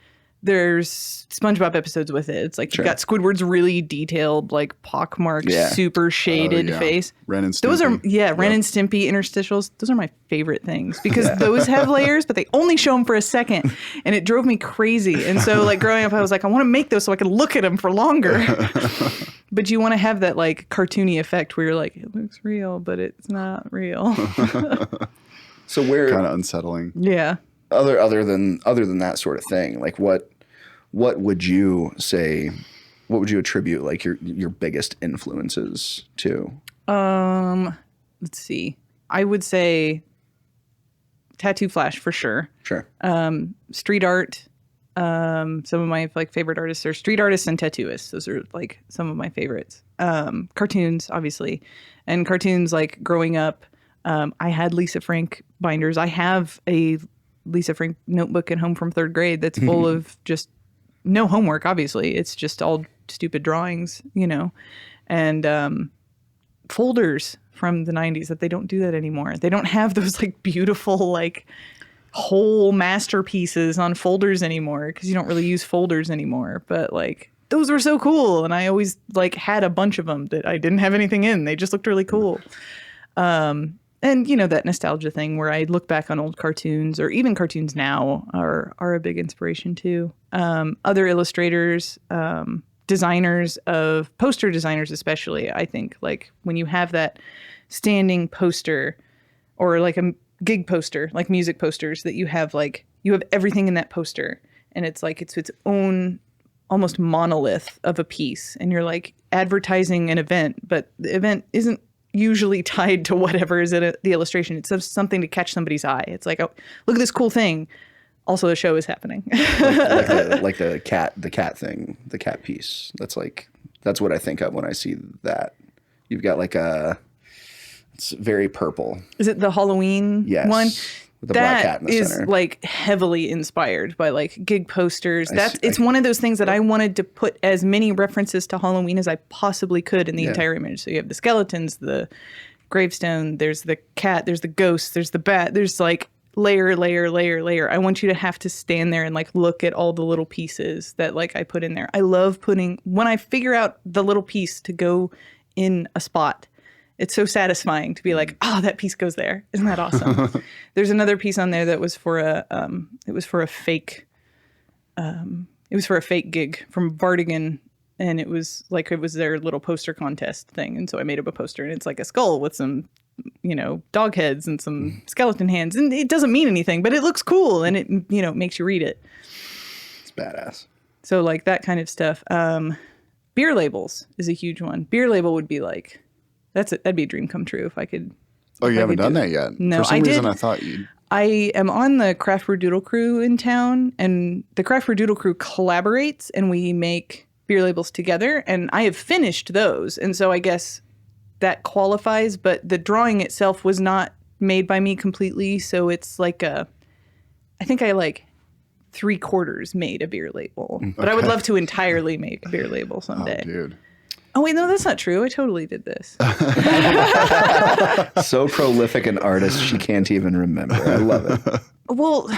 there's SpongeBob episodes with it. It's like you've got Squidward's really detailed, like pockmarked, super shaded face. Ren and Stimpy. Those are Ren and Stimpy interstitials. Those are my favorite things because those have layers, but they only show them for a second, and it drove me crazy. And so, like growing up, I was like, I want to make those so I can look at them for longer. But you want to have that like cartoony effect where you're like, it looks real, but it's not real. so where kind of unsettling. Yeah. other than that sort of thing, like what would you say? What would you attribute like your biggest influences to? Let's see. I would say Tattoo Flash for sure. Sure. Street art. Some of my like favorite artists are street artists and tattooists. Those are like some of my favorites. Cartoons, obviously, and cartoons like growing up. I had Lisa Frank binders. I have a Lisa Frank notebook at home from 3rd grade that's full of just no homework. Obviously, it's just all stupid drawings, and folders from the 90s that they don't do that anymore. They don't have those like beautiful like whole masterpieces on folders anymore because you don't really use folders anymore. But like those were so cool, and I always like had a bunch of them that I didn't have anything in. They just looked really cool. And that nostalgia thing where I look back on old cartoons or even cartoons now are a big inspiration too. Other illustrators, designers of poster designers, especially, I think like when you have that standing poster or like a gig poster, like music posters that you have everything in that poster, and it's like it's its own almost monolith of a piece, and you're like advertising an event, but the event isn't usually tied to whatever is in the illustration. It's just something to catch somebody's eye. It's like, oh, look at this cool thing. Also, the show is happening. like the cat thing, the cat piece. That's what I think of when I see that. You've got it's very purple. Is it the Halloween one? With the black cat in the is center. like heavily inspired by like gig posters. It's one of those things that I wanted to put as many references to Halloween as I possibly could in the entire image. So you have the skeletons, the gravestone, there's the cat, there's the ghost, there's the bat, there's like layer. I want you to have to stand there and like look at all the little pieces that like I put in there. I love when I figure out the little piece to go in a spot. It's so satisfying to be like, oh, that piece goes there. Isn't that awesome? There's another piece on there that was for a fake gig from Vardigan, and it was their little poster contest thing. And so I made up a poster, and it's like a skull with some, dog heads and some skeleton hands, and it doesn't mean anything, but it looks cool, and it makes you read it. It's badass. So like that kind of stuff. Beer labels is a huge one. Beer label would be like. That'd be a dream come true if I could. Oh, you haven't done that yet? No, For some I reason did. I thought you. I am on the Craft Brew Doodle Crew in town, and the Craft Brew Doodle Crew collaborates, and we make beer labels together, and I have finished those, and so I guess that qualifies, but the drawing itself was not made by me completely, so it's like I think I like 3/4 made a beer label, but I would love to entirely make a beer label someday. Oh, dude. Oh wait, no, that's not true. I totally did this. So prolific an artist, she can't even remember. I love it. Well,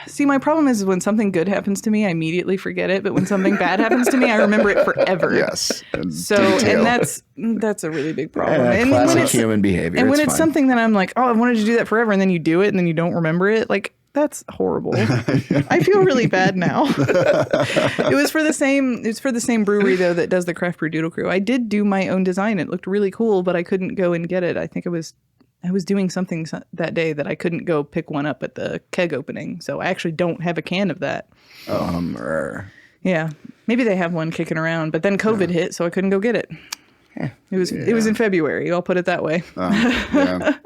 see, my problem is when something good happens to me, I immediately forget it. But when something bad happens to me, I remember it forever. Yes. And So, detail. and that's a really big problem. Yeah, and classic when it's, human behavior. and when it's it's fine. something that I'm like, oh, I wanted to do that forever, and then you do it, and then you don't remember it, like that's horrible. I feel really bad now. It was for the same brewery though that does the Craft Brew Doodle Crew. I did do my own design. It looked really cool, but I couldn't go and get it. I think I was doing something that day that I couldn't go pick one up at the keg opening. So I actually don't have a can of that. Yeah. Maybe they have one kicking around, but then COVID hit, so I couldn't go get it. It was in February. I'll put it that way. Yeah.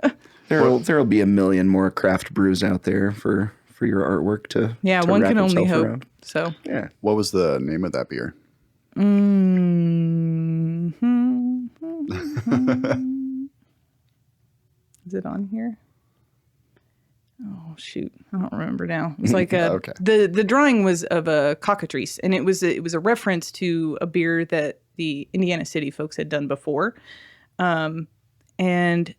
There'll be a million more craft brews out there for your artwork to Yeah, to one wrap can only itself hope. around. So Yeah. What was the name of that beer? Is it on here? Oh shoot, I don't remember now. It was like Okay. the drawing was of a cockatrice, and it was a reference to a beer that the Indiana City folks had done before, and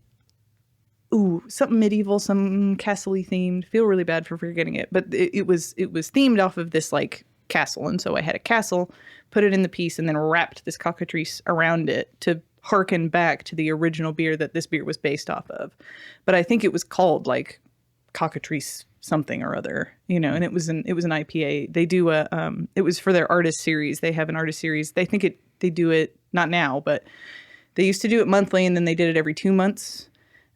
something medieval, some castle-y themed. Feel really bad for forgetting it, but it was themed off of this like castle, and so I had a castle, put it in the piece, and then wrapped this cockatrice around it to harken back to the original beer that this beer was based off of. But I think it was called like cockatrice something or other, and it was an IPA. They do it was for their artist series. They have an artist series. They do it not now, but they used to do it monthly, and then they did it every 2 months.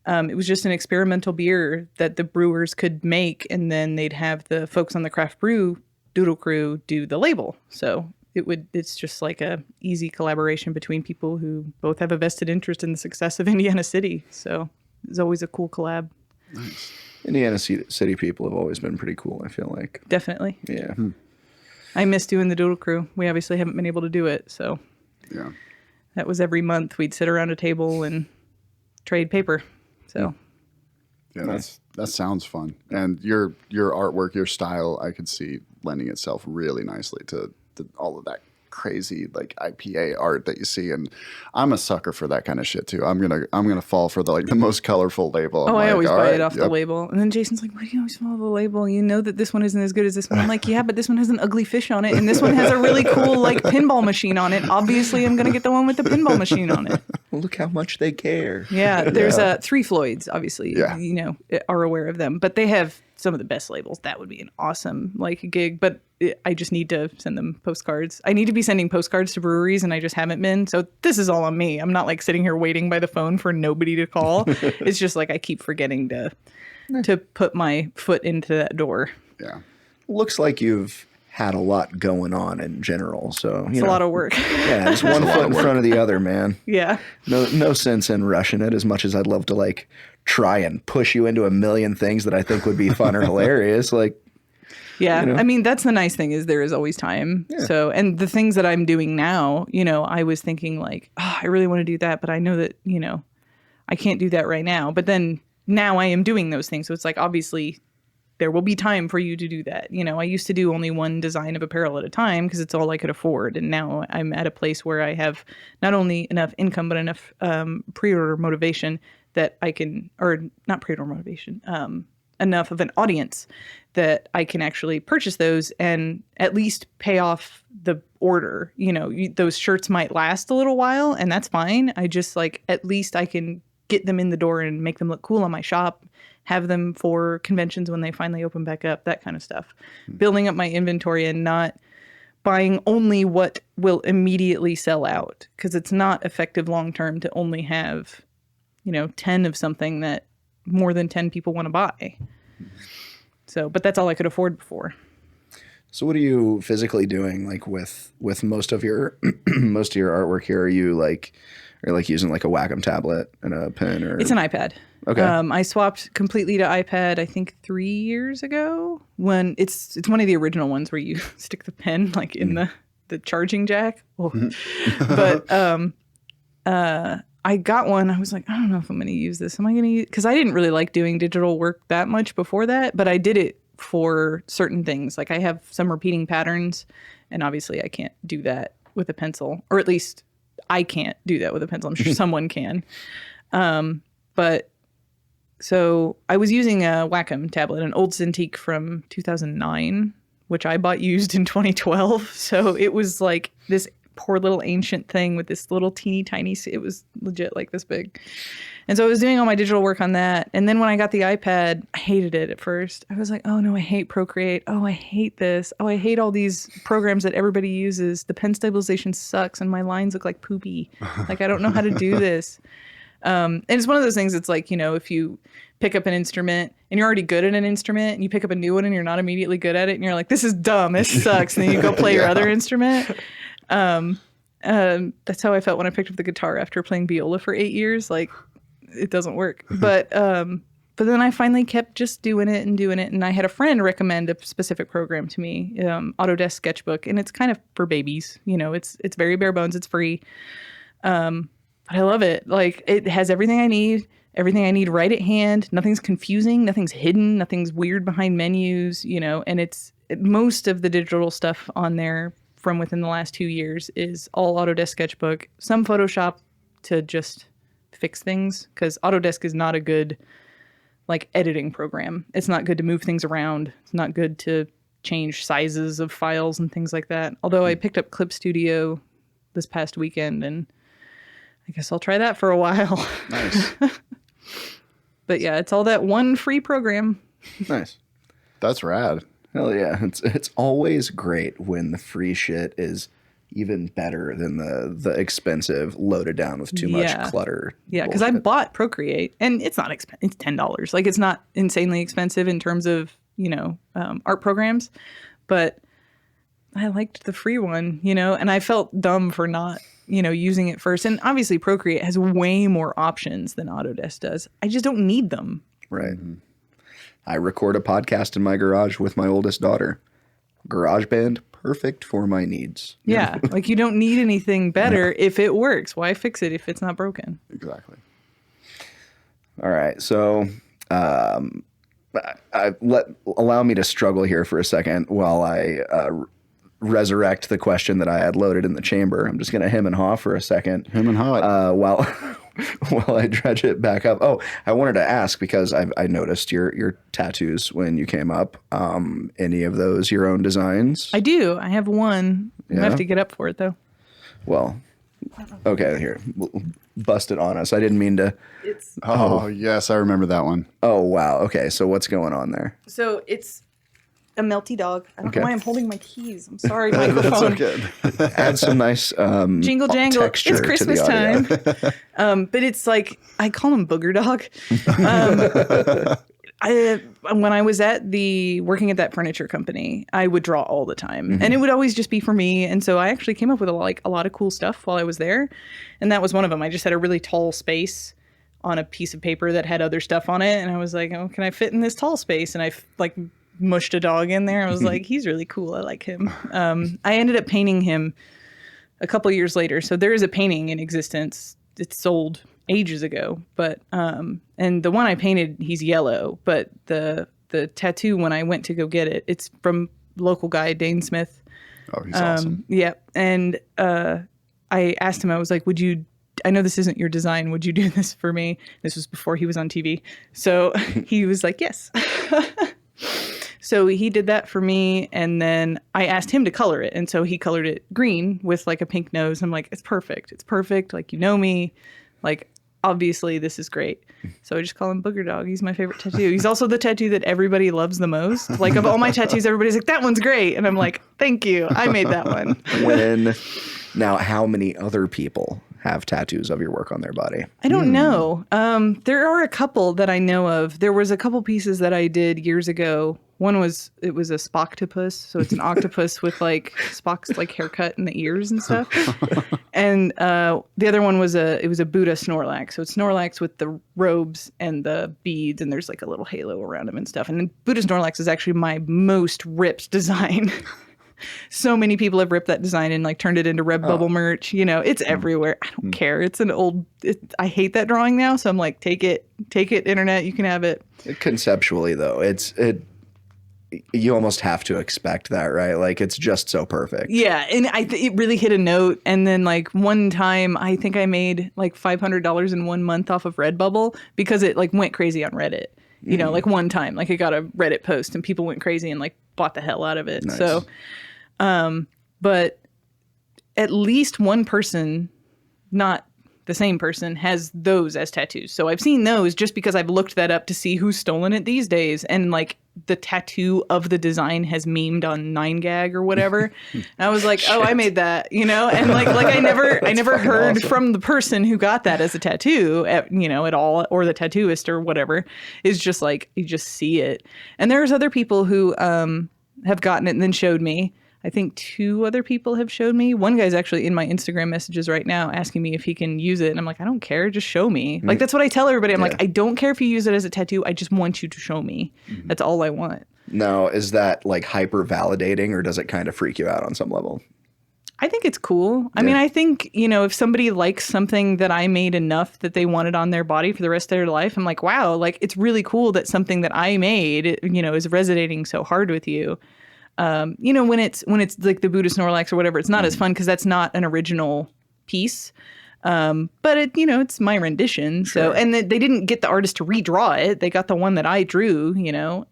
It was just an experimental beer that the brewers could make, and then they'd have the folks on the Craft Brew Doodle Crew do the label. So it's just like a easy collaboration between people who both have a vested interest in the success of Indiana City. So it's always a cool collab. Nice. Indiana City people have always been pretty cool, I feel like. Definitely. Yeah. I miss doing the Doodle Crew. We obviously haven't been able to do it. So Yeah. that was every month. We'd sit around a table and trade paper. So Yeah, that sounds fun. And your artwork, your style, I could see lending itself really nicely to all of that crazy like IPA art that you see. And I'm a sucker for that kind of shit too. I'm gonna fall for the most colorful label. Oh, I'm I always all buy right, it off the yep. label. And then Jason's like, why do you always follow the label? You know that this one isn't as good as this one. I'm like, yeah, but this one has an ugly fish on it. And this one has a really cool like pinball machine on it. Obviously, I'm going to get the one with the pinball machine on it. Look how much they care. Yeah, there's Three Floyds, obviously, Yeah. are aware of them. But they have some of the best labels. That would be an awesome gig. But I just need to send them postcards. I need to be sending postcards to breweries, and I just haven't been. So this is all on me. I'm not like sitting here waiting by the phone for nobody to call. It's just like I keep forgetting to put my foot into that door. Yeah. Looks like you've had a lot going on in general. So It's a lot of work. Yeah, it's one foot in front of the other, man. Yeah. No sense in rushing it as much as I'd love to like try and push you into a million things that I think would be fun or hilarious. Like, Yeah. you know? I mean, that's the nice thing is there is always time. Yeah. So, and the things that I'm doing now, I was thinking like, I really want to do that, but I know that, I can't do that right now. But then now I am doing those things. So it's like, obviously there will be time for you to do that. I used to do only one design of apparel at a time because it's all I could afford. And now I'm at a place where I have not only enough income, but enough pre-order motivation that I can, or not pre-order motivation, enough of an audience that I can actually purchase those and at least pay off the order. Those shirts might last a little while, and that's fine. I just at least I can get them in the door and make them look cool on my shop, have them for conventions when they finally open back up, that kind of stuff. Building up my inventory and not buying only what will immediately sell out, because it's not effective long term to only have 10 of something that more than 10 people want to buy. So, but that's all I could afford before. So what are you physically doing like with most of your most of your artwork here? Or like using like a Wacom tablet and a pen, or It's an iPad. Okay. I swapped completely to iPad, I think 3 years ago, when it's one of the original ones where you stick the pen like in the charging jack. Oh. But I got one. I was like, I don't know if I'm going to use this. Am I going to use, because I didn't really like doing digital work that much before that, but I did it for certain things. Like I have some repeating patterns, and obviously I can't do that with a pencil, or at least I can't do that with a pencil. I'm sure someone can. But so I was using a Wacom tablet, an old Cintiq from 2009, which I bought used in 2012. So it was like this poor little ancient thing with this little teeny tiny, it was legit like this big. And so I was doing all my digital work on that. And then when I got the iPad, I hated it at first. I was like, oh no, I hate Procreate. Oh, I hate this. Oh, I hate all these programs that everybody uses. The pen stabilization sucks and my lines look like poopy. Like, I don't know how to do this. And it's one of those things, it's like, you know, if you pick up an instrument and you're already good at an instrument and you pick up a new one and you're not immediately good at it and you're like, this is dumb, this sucks. And then you go play your other instrument. That's how I felt when I picked up the guitar after playing viola for 8 years. Like, it doesn't work. But then I finally kept just doing it. And I had a friend recommend a specific program to me, Autodesk Sketchbook. And it's kind of for babies. You know, it's very bare bones. It's free. But I love it. Like, it has everything I need right at hand. Nothing's confusing. Nothing's hidden. Nothing's weird behind menus, you know, and most of the digital stuff on there from within the last 2 years is all Autodesk Sketchbook, some Photoshop to just fix things, because Autodesk is not a good like editing program. It's not good to move things around. It's not good to change sizes of files and things like that. Although I picked up Clip Studio this past weekend, and I guess I'll try that for a while. Nice. But yeah, it's all that one free program. Nice. That's rad. Hell yeah. It's always great when the free shit is even better than the expensive, loaded down with too much clutter. Yeah, because I bought Procreate, and it's not expensive. It's $10. Like, it's not insanely expensive in terms of, you know, art programs. But I liked the free one, you know, and I felt dumb for not, you know, using it first. And obviously Procreate has way more options than Autodesk does. I just don't need them. Right. Mm-hmm. I record a podcast in my garage with my oldest daughter. GarageBand, perfect for my needs. Yeah. Like, you don't need anything better if it works. Why fix it if it's not broken? Exactly. All right. So allow me to struggle here for a second while I resurrect the question that I had loaded in the chamber. I'm just going to hem and haw for a second. Hem and haw. While I dredge it back up. Oh, I wanted to ask, because I noticed your tattoos when you came up. Any of those your own designs? I do. I have one. Yeah? I have to get up for it, though. Well, okay, here. Bust it on us. I didn't mean to. Yes, I remember that one. Oh, wow. Okay, so what's going on there? So it's a melty dog. I don't Okay. know why I'm holding my keys. I'm sorry, microphone. That's okay. Add some nice Jingle jangle. texture It's Christmas to the time. But it's like, I call him Booger Dog. When I was working at that furniture company, I would draw all the time, and it would always just be for me. And so I actually came up with a lot of cool stuff while I was there, and that was one of them. I just had a really tall space on a piece of paper that had other stuff on it, and I was like, oh, can I fit in this tall space? And I mushed a dog in there. I was like, he's really cool. I like him. I ended up painting him a couple years later. So there is a painting in existence. It's sold ages ago, but and the one I painted, he's yellow, but the tattoo, when I went to go get it, it's from local guy Dane Smith. Oh, he's awesome. Yeah, and I asked him, I was like, I know this isn't your design, would you do this for me? This was before he was on TV. So he was like, yes. So he did that for me, and then I asked him to color it, and so he colored it green with like a pink nose. I'm like, it's perfect. It's perfect. Like, you know me. Like, obviously this is great. So I just call him Booger Dog. He's my favorite tattoo. He's also the tattoo that everybody loves the most. Like, of all my tattoos, everybody's like, that one's great. And I'm like, thank you. I made that one. Now, how many other people have tattoos of your work on their body? I don't know. There are a couple that I know of. There was a couple pieces that I did years ago One was it was a Spocktopus, so it's an octopus with like Spock's like haircut in the ears and stuff. And the other one was a Buddha Snorlax, so it's Snorlax with the robes and the beads, and there's like a little halo around him and stuff. And then Buddha Snorlax is actually my most ripped design. So many people have ripped that design and like turned it into Redbubble merch. You know, it's everywhere. I don't care. It's an old. I hate that drawing now, so I'm like, take it, internet. You can have it. Conceptually, though, you almost have to expect that, right? Like, it's just so perfect. Yeah, and it really hit a note. And then like one time, I think I made like $500 in 1 month off of Redbubble because it like went crazy on Reddit. You know, like one time, like I got a Reddit post and people went crazy and like bought the hell out of it. Nice. So, but at least one person, not the same person, has those as tattoos. So I've seen those just because I've looked that up to see who's stolen it these days. And like the tattoo of the design has memed on 9gag or whatever. And I was like, oh, I made that, you know? And like I never heard awesome. from the person who got that as a tattoo at all, or the tattooist or whatever. Is just like, you just see it. And there's other people who have gotten it and then showed me. I think 2 other people have showed me. One guy's actually in my Instagram messages right now asking me if he can use it. And I'm like, I don't care. Just show me. Like, that's what I tell everybody. I'm like, I don't care if you use it as a tattoo. I just want you to show me. That's all I want. Now, is that like hyper validating, or does it kind of freak you out on some level? I think it's cool. I mean, I think, if somebody likes something that I made enough that they want it on their body for the rest of their life, I'm like, wow, like it's really cool that something that I made, is resonating so hard with you. When it's like the Buddha Snorlax or whatever, it's not as fun because that's not an original piece. But it's my rendition. Sure. So, and they didn't get the artist to redraw it. They got the one that I drew,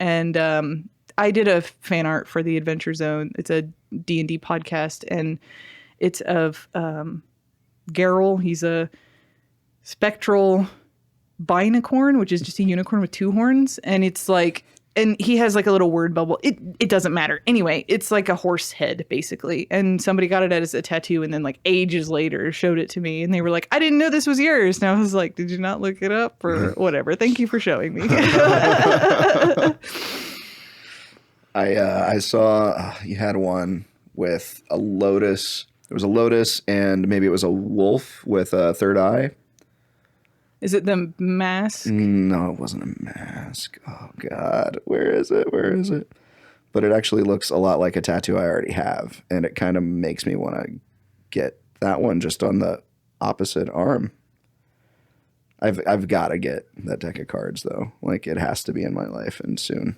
and, I did a fan art for the Adventure Zone. It's a D&D podcast, and it's of, Geralt. He's a spectral binacorn, which is just a unicorn with 2 horns. And it's like, and he has like a little word bubble. It doesn't matter. Anyway, it's like a horse head, basically. And somebody got it as a tattoo and then like ages later showed it to me. And they were like, I didn't know this was yours. And I was like, did you not look it up or whatever? Thank you for showing me. I saw you had one with a lotus. There was a lotus and maybe it was a wolf with a third eye. Is it the mask? No, it wasn't a mask. Oh, God. Where is it? But it actually looks a lot like a tattoo I already have. And it kind of makes me want to get that one just on the opposite arm. I've got to get that deck of cards, though. Like, it has to be in my life and soon.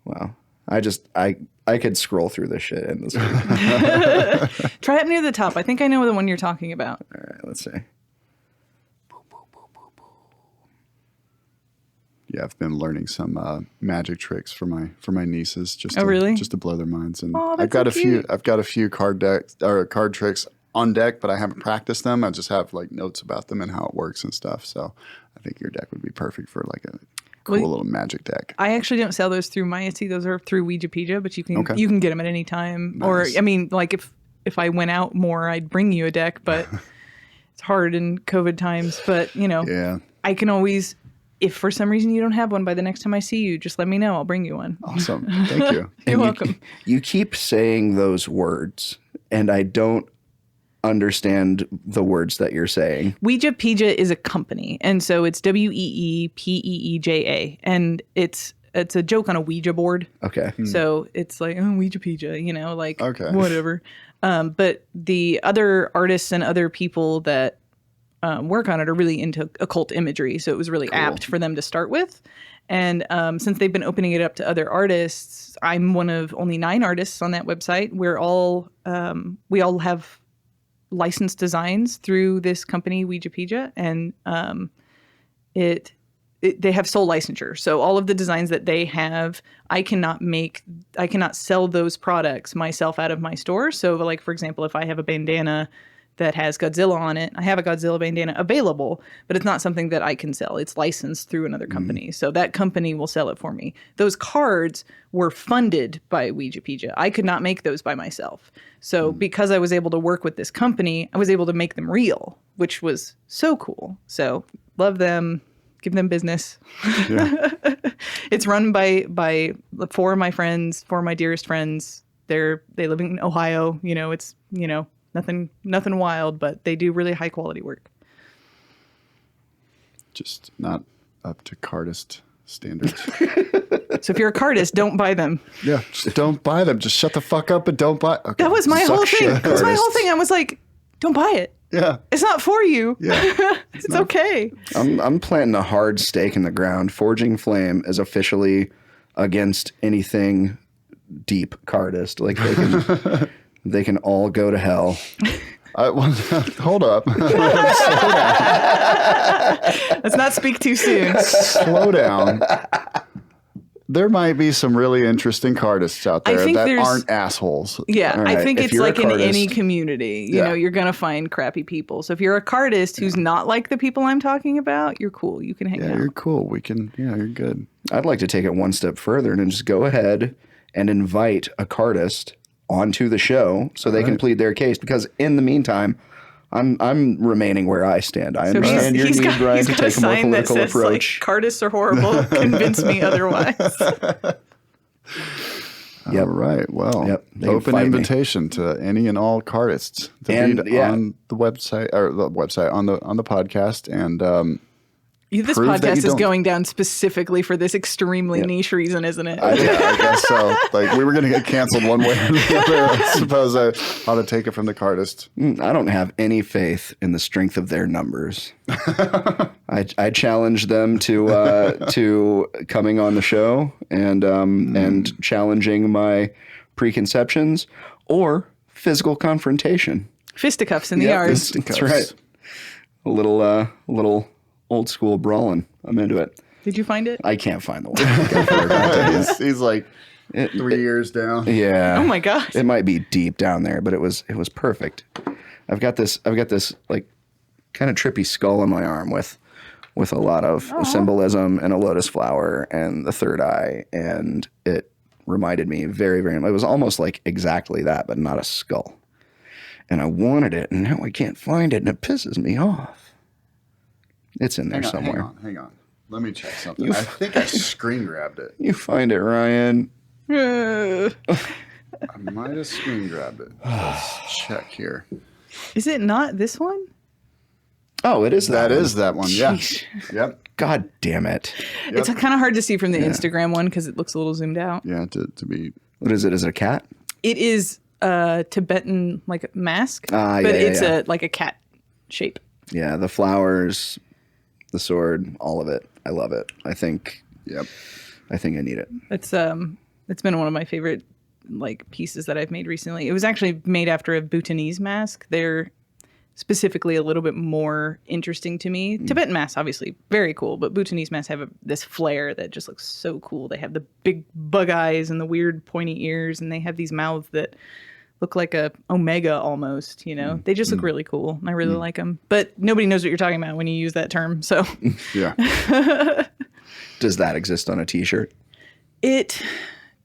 Wow. I could scroll through this shit in this week. Try up near the top. I think I know the one you're talking about. All right, let's see. Yeah, I've been learning some magic tricks for my nieces just really? just to blow their minds. And Oh, I've that's got so cute. I've got a few card tricks on deck, but I haven't practiced them. I just have like notes about them and how it works and stuff. So I think your deck would be perfect for like a cool little magic deck. I actually don't sell those through my Etsy. Those are through Ouijapedia, but you can Okay. you can get them at any time. Nice. Or I mean, like if I went out more, I'd bring you a deck, but it's hard in COVID times. But Yeah. I can always. If for some reason you don't have one by the next time I see you, just let me know. I'll bring you one. Awesome. Thank you. You're welcome. You keep saying those words, and I don't understand the words that you're saying. Ouijapedia is a company, and so it's WEEPEEJA, and it's a joke on a Ouija board. Okay. So it's like, oh, Ouijapedia, like Okay. whatever. But the other artists and other people that work on it are really into occult imagery. So it was really apt for them to start with. And since they've been opening it up to other artists, I'm one of only 9 artists on that website. We all have licensed designs through this company, Ouijapedia, and they have sole licensure. So all of the designs that they have, I cannot sell those products myself out of my store. So like, for example, if I have a bandana that has Godzilla on it, I have a Godzilla bandana available, but it's not something that I can sell. It's licensed through another company. So that company will sell it for me. Those cards were funded by Ouijapedia. I could not make those by myself. So because I was able to work with this company, I was able to make them real, which was so cool. So love them. give them business. Yeah. It's run by 4 of my friends, 4 of my dearest friends. They live in Ohio. It's nothing wild, but they do really high quality work. Just not up to cardist standards. So if you're a cardist, don't buy them. Yeah, just don't buy them. Just shut the fuck up and don't buy. Okay. That was my whole thing. Suck shit, That was my whole artists. thing. I was like, don't buy it. Yeah. It's not for you. Yeah. It's okay. I'm planting a hard stake in the ground. Forging Flame is officially against anything deep cardist. Like they can all go to hell. Hold up. Let's not speak too soon. Slow down. There might be some really interesting cardists out there that aren't assholes. Yeah, All right, I think if it's you're a like in any cardist- community. You Yeah. know, you're going to find crappy people. So if you're a cardist who's not like the people I'm talking about, you're cool. You can hang Yeah, out. you're cool. You're good. I'd like to take it one step further and just go ahead and invite a cardist onto the show so they can plead their case. Because in the meantime, I'm remaining where I stand. I understand your need, Brian, to take a more political approach. Like, cardists are horrible. Convince me otherwise. Yep. All right. Well, Yep. They can open fight me. invitation to any and all cardists to And, be yeah. on the website on the podcast. And This Prove that you podcast is don't. going down specifically for this extremely niche reason, isn't it? I guess so. Like we were going to get canceled one way or the other. I suppose I ought to take it from the cardist. I don't have any faith in the strength of their numbers. I challenge them to coming on the show and challenging my preconceptions or physical confrontation. Fisticuffs in the Yep, yard. That's right. A little old school brawling. I'm into it. Did you find it? I can't find the one. He's like 3 years down. Yeah. Oh my gosh. It might be deep down there, but it was perfect. I've got this like kind of trippy skull on my arm with a lot of symbolism and a lotus flower and the third eye, and it reminded me very, very. It was almost like exactly that, but not a skull. And I wanted it, and now I can't find it, and it pisses me off. It's in there somewhere. Hang on. Let me check something. I think I screen grabbed it. You find it, Ryan. Uh, I might have screen grabbed it. Let's check here. is it not this one? Oh, it is that. That one. is that one. Yeah. Yep. God damn it. It's kind of hard to see from the Instagram one because it looks a little zoomed out. Yeah. To be. What is it? Is it a cat? It is a Tibetan like mask, Ah, but yeah, it's yeah. like a cat shape. Yeah, the flowers, the sword, all of it. I love it. I think Yep. I need it. It's been one of my favorite like pieces that I've made recently. It was actually made after a Bhutanese mask. They're specifically a little bit more interesting to me. Tibetan masks, obviously, very cool, but Bhutanese masks have this flair that just looks so cool. They have the big bug eyes and the weird pointy ears, and they have these mouths that look like a omega almost, you know? They just look really cool, and I really like them. But nobody knows what you're talking about when you use that term, so... Yeah. Does that exist on a t-shirt? It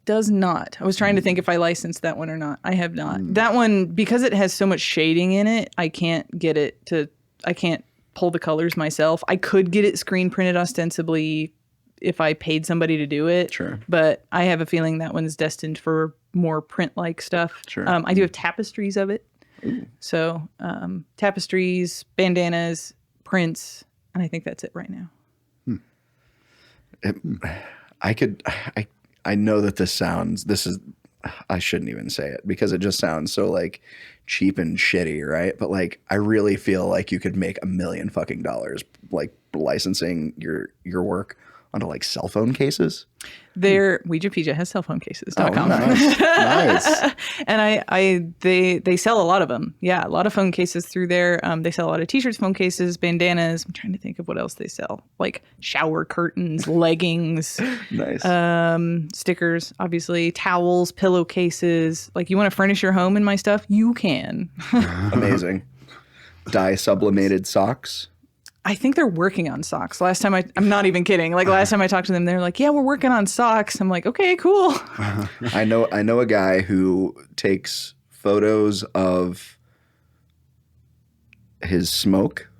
does not. I was trying to think if I licensed that one or not. I have not. That one, because it has so much shading in it, I can't pull the colors myself. I could get it screen printed ostensibly if I paid somebody to do it. Sure. But I have a feeling that one's destined for more print-like stuff. Sure. I do have tapestries of it. So tapestries, bandanas, prints, and I think that's it right now. I know that I shouldn't even say it because it just sounds so like cheap and shitty, right? But like, I really feel like you could make $1 million fucking dollars, like licensing your work onto like cell phone cases. Their Ouijapija has cellphonecases.com. Oh, nice. Nice. And they sell a lot of them. Yeah, a lot of phone cases through there. They sell a lot of t-shirts, phone cases, bandanas. I'm trying to think of what else they sell. Like shower curtains, leggings, Nice. stickers, obviously, towels, pillowcases. Like you want to furnish your home in my stuff? You can. Amazing. Dye sublimated socks. I think they're working on socks. Last time I'm not even kidding. Like last time I talked to them, they're like, yeah, we're working on socks. I'm like, okay, cool. I know a guy who takes photos of his smoke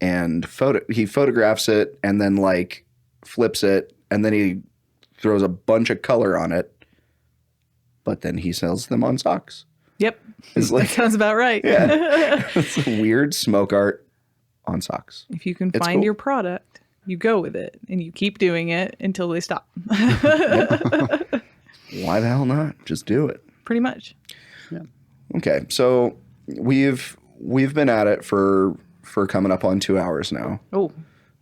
and he photographs it and then like flips it, and then he throws a bunch of color on it, but then he sells them on socks. Yep. It's like, that sounds about right. Yeah. It's weird smoke art on socks. If you can It's find cool. your product, you go with it and you keep doing it until they stop. Why the hell not? Just do it. Pretty much. Okay, so we've been at it for coming up on 2 hours now. Oh,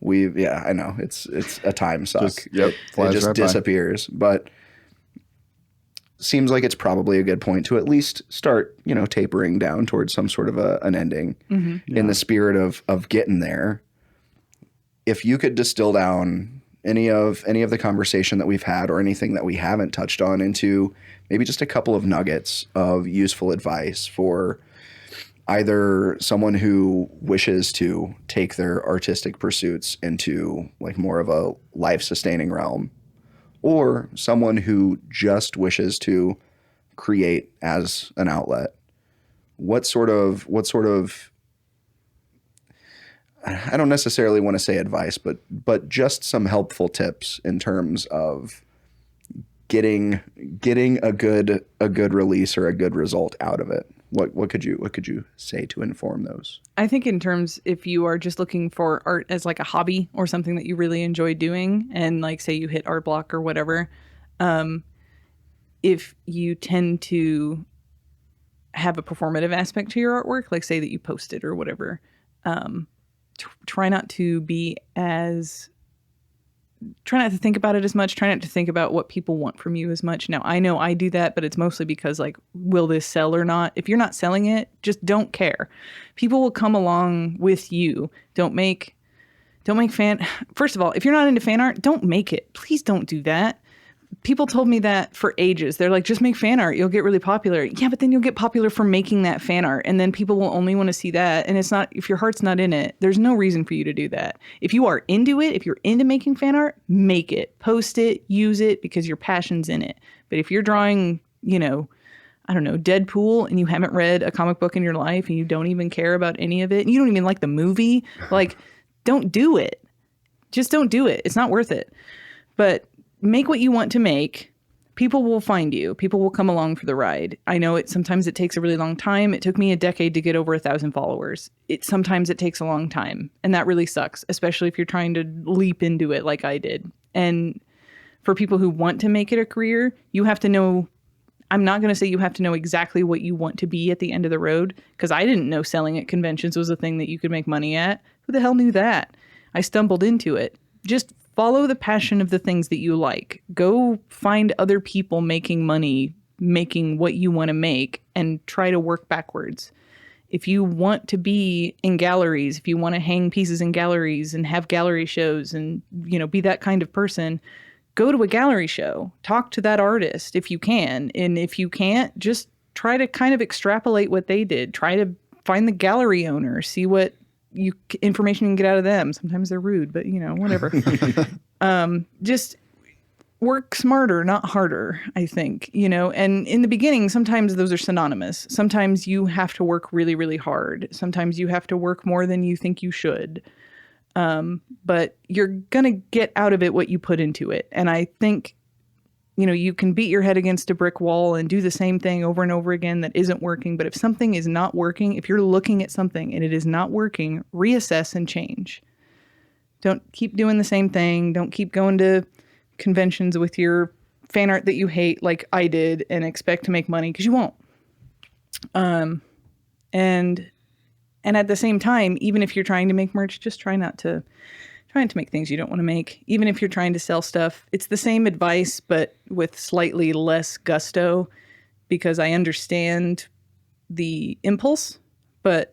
I know it's a time suck. It flies just right by. disappears. But seems like it's probably a good point to at least start, tapering down towards some sort of an ending in the spirit of getting there. If you could distill down any of the conversation that we've had or anything that we haven't touched on into maybe just a couple of nuggets of useful advice for either someone who wishes to take their artistic pursuits into like more of a life-sustaining realm, or someone who just wishes to create as an outlet, what sort of I don't necessarily want to say advice, but just some helpful tips in terms of getting a good release or a good result out of it. What could you say to inform those? I think in terms, if you are just looking for art as like a hobby or something that you really enjoy doing, and like say you hit art block or whatever, if you tend to have a performative aspect to your artwork, like say that you post it or whatever, try not to think about it as much. Try not to think about what people want from you as much. Now, I know I do that, but it's mostly because like, will this sell or not? If you're not selling it, just don't care. People will come along with you. Don't make First of all, if you're not into fan art, don't make it. Please don't do that. People told me that for ages. They're like, just make fan art. You'll get really popular. Yeah, but then you'll get popular for making that fan art. And then people will only want to see that. And it's not, if your heart's not in it, there's no reason for you to do that. If you are into it, if you're into making fan art, make it, post it, use it because your passion's in it. But if you're drawing, I don't know, Deadpool, and you haven't read a comic book in your life and you don't even care about any of it, and you don't even like the movie, like, don't do it. Just don't do it. It's not worth it. But make what you want to make. People will find you. People will come along for the ride. I know sometimes it takes a really long time. It took me a decade to get over 1,000 followers. Sometimes it takes a long time, and that really sucks, especially if you're trying to leap into it like I did. And for people who want to make it a career, you have to know, I'm not going to say you have to know exactly what you want to be at the end of the road, because I didn't know selling at conventions was a thing that you could make money at. Who the hell knew that? I stumbled into it. Just follow the passion of the things that you like. Go find other people making money, making what you want to make, and try to work backwards. If you want to be in galleries, if you want to hang pieces in galleries and have gallery shows and, be that kind of person, go to a gallery show. Talk to that artist if you can. And if you can't, just try to kind of extrapolate what they did. Try to find the gallery owner, see what information you can get out of them. Sometimes they're rude, but whatever. Just work smarter, not harder, I think, and in the beginning, sometimes those are synonymous. Sometimes you have to work really, really hard. Sometimes you have to work more than you think you should. But you're going to get out of it what you put into it. And I think, you can beat your head against a brick wall and do the same thing over and over again that isn't working. But if something is not working, if you're looking at something and it is not working, reassess and change. Don't keep doing the same thing. Don't keep going to conventions with your fan art that you hate like I did and expect to make money, because you won't. And at the same time, even if you're trying to make merch, just try not to make things you don't want to make. Even if you're trying to sell stuff, it's the same advice, but with slightly less gusto, because I understand the impulse, but,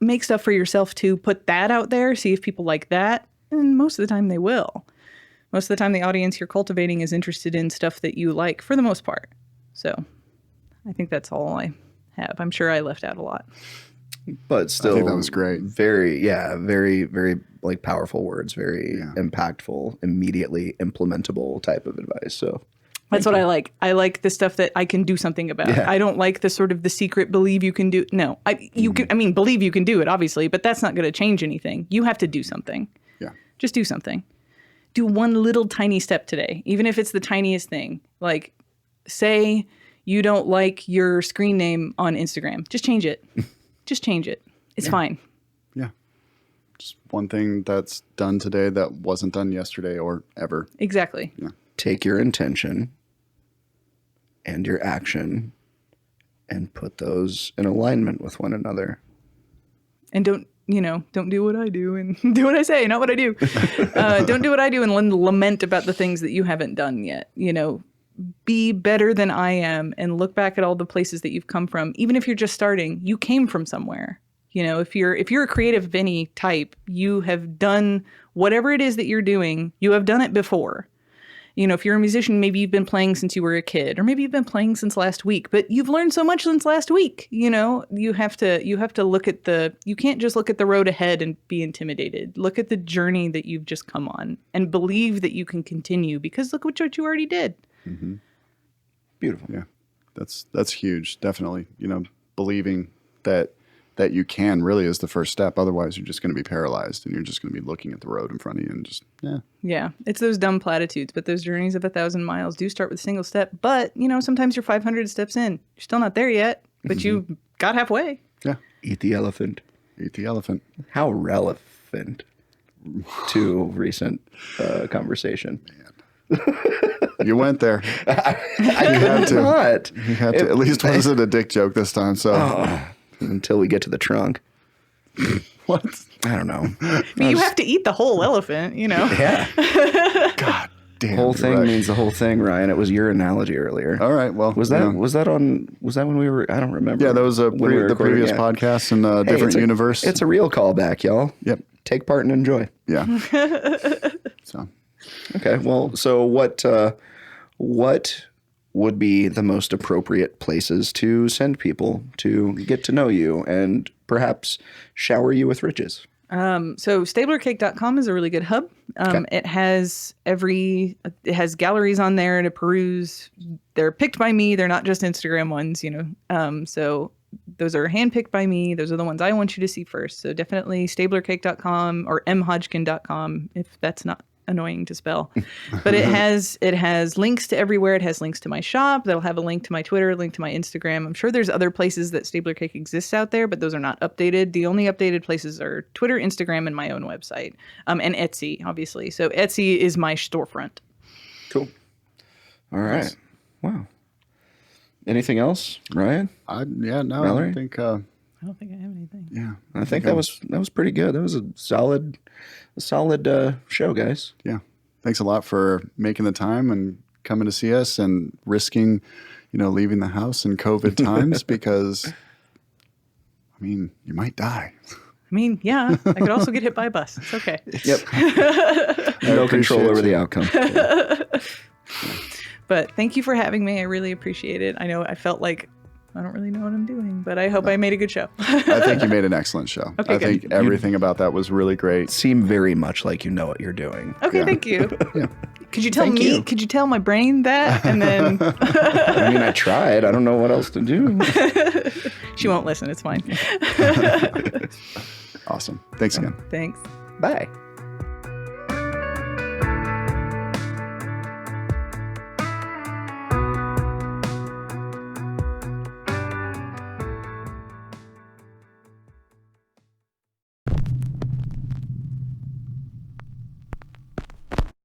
make stuff for yourself too. Put that out there, see if people like that, and most of the time they will. Most of the time the audience you're cultivating is interested in stuff that you like for the most part. So I think that's all I have. I'm sure I left out a lot. But still, I think that was great. Very, very like powerful words, very impactful, immediately implementable type of advice. So That's what I like. I like the stuff that I can do something about. Yeah. I don't like the sort of the secret believe you can do. No, believe you can do it, obviously, but that's not going to change anything. You have to do something. Yeah. Just do something. Do one little tiny step today, even if it's the tiniest thing. Like, say you don't like your screen name on Instagram. Just change it. Just change it. It's fine. Yeah. Just one thing that's done today that wasn't done yesterday or ever. Exactly. Yeah. Take your intention and your action and put those in alignment with one another. And don't do what I do and do what I say, not what I do. Don't do what I do and lament about the things that you haven't done yet. Be better than I am and look back at all the places that you've come from. Even if you're just starting, you came from somewhere. If you're a creative of any type, you have done whatever it is that you're doing, you have done it before. If you're a musician, maybe you've been playing since you were a kid, or maybe you've been playing since last week, but you've learned so much since last week. You have to look at you can't just look at the road ahead and be intimidated. Look at the journey that you've just come on and believe that you can continue, because look what you already did. Mm-hmm. Beautiful. Yeah. That's huge. Definitely. Believing that you can really is the first step. Otherwise, you're just going to be paralyzed and you're just going to be looking at the road in front of you and just, yeah. Yeah. It's those dumb platitudes, but those journeys of 1,000 miles do start with a single step. But, sometimes you're 500 steps in. You're still not there yet, but you got halfway. Yeah. Eat the elephant. Eat the elephant. How relevant to recent conversation. You went there. I had to. Not. You had to. At least wasn't a dick joke this time. So until we get to the trunk. What? I don't know. You have to eat the whole elephant, Yeah. God damn. Whole thing right. means the whole thing, Ryan. It was your analogy earlier. All right. Well, Was that when we were? I don't remember. Yeah, that was when we were the recording, previous yeah. podcast in a different universe. It's a real callback, y'all. Yep. Take part and enjoy. Yeah. So. Okay. Well, so what would be the most appropriate places to send people to get to know you and perhaps shower you with riches? So stablercake.com is a really good hub. It has galleries on there to peruse. They're picked by me. They're not just Instagram ones, so those are handpicked by me. Those are the ones I want you to see first. So definitely stablercake.com or mhodgkin.com if that's not annoying to spell. But it has links to everywhere. It has links to my shop. That'll have a link to my Twitter, a link to my Instagram. I'm sure there's other places that Stabler Cake exists out there, but those are not updated. The only updated places are Twitter, Instagram, and my own website. And Etsy, obviously. So Etsy is my storefront. Cool. All right. Nice. Wow. Anything else, Ryan? Mallory? I don't think I have anything. Yeah. I think that was pretty good. That was a solid show, guys. Yeah. Thanks a lot for making the time and coming to see us and risking, leaving the house in COVID times because, you might die. Yeah, I could also get hit by a bus. It's okay. Yep. No control over the outcome. But thank you for having me. I really appreciate it. I know I felt like I don't really know what I'm doing, but I hope I made a good show. I think you made an excellent show. Okay, I think everything about that was really great. Seem very much like you know what you're doing. Okay, thank you. Yeah. Could you tell me? Could you tell my brain that? And then I tried. I don't know what else to do. She won't listen. It's fine. Awesome. Thanks again. Thanks. Bye.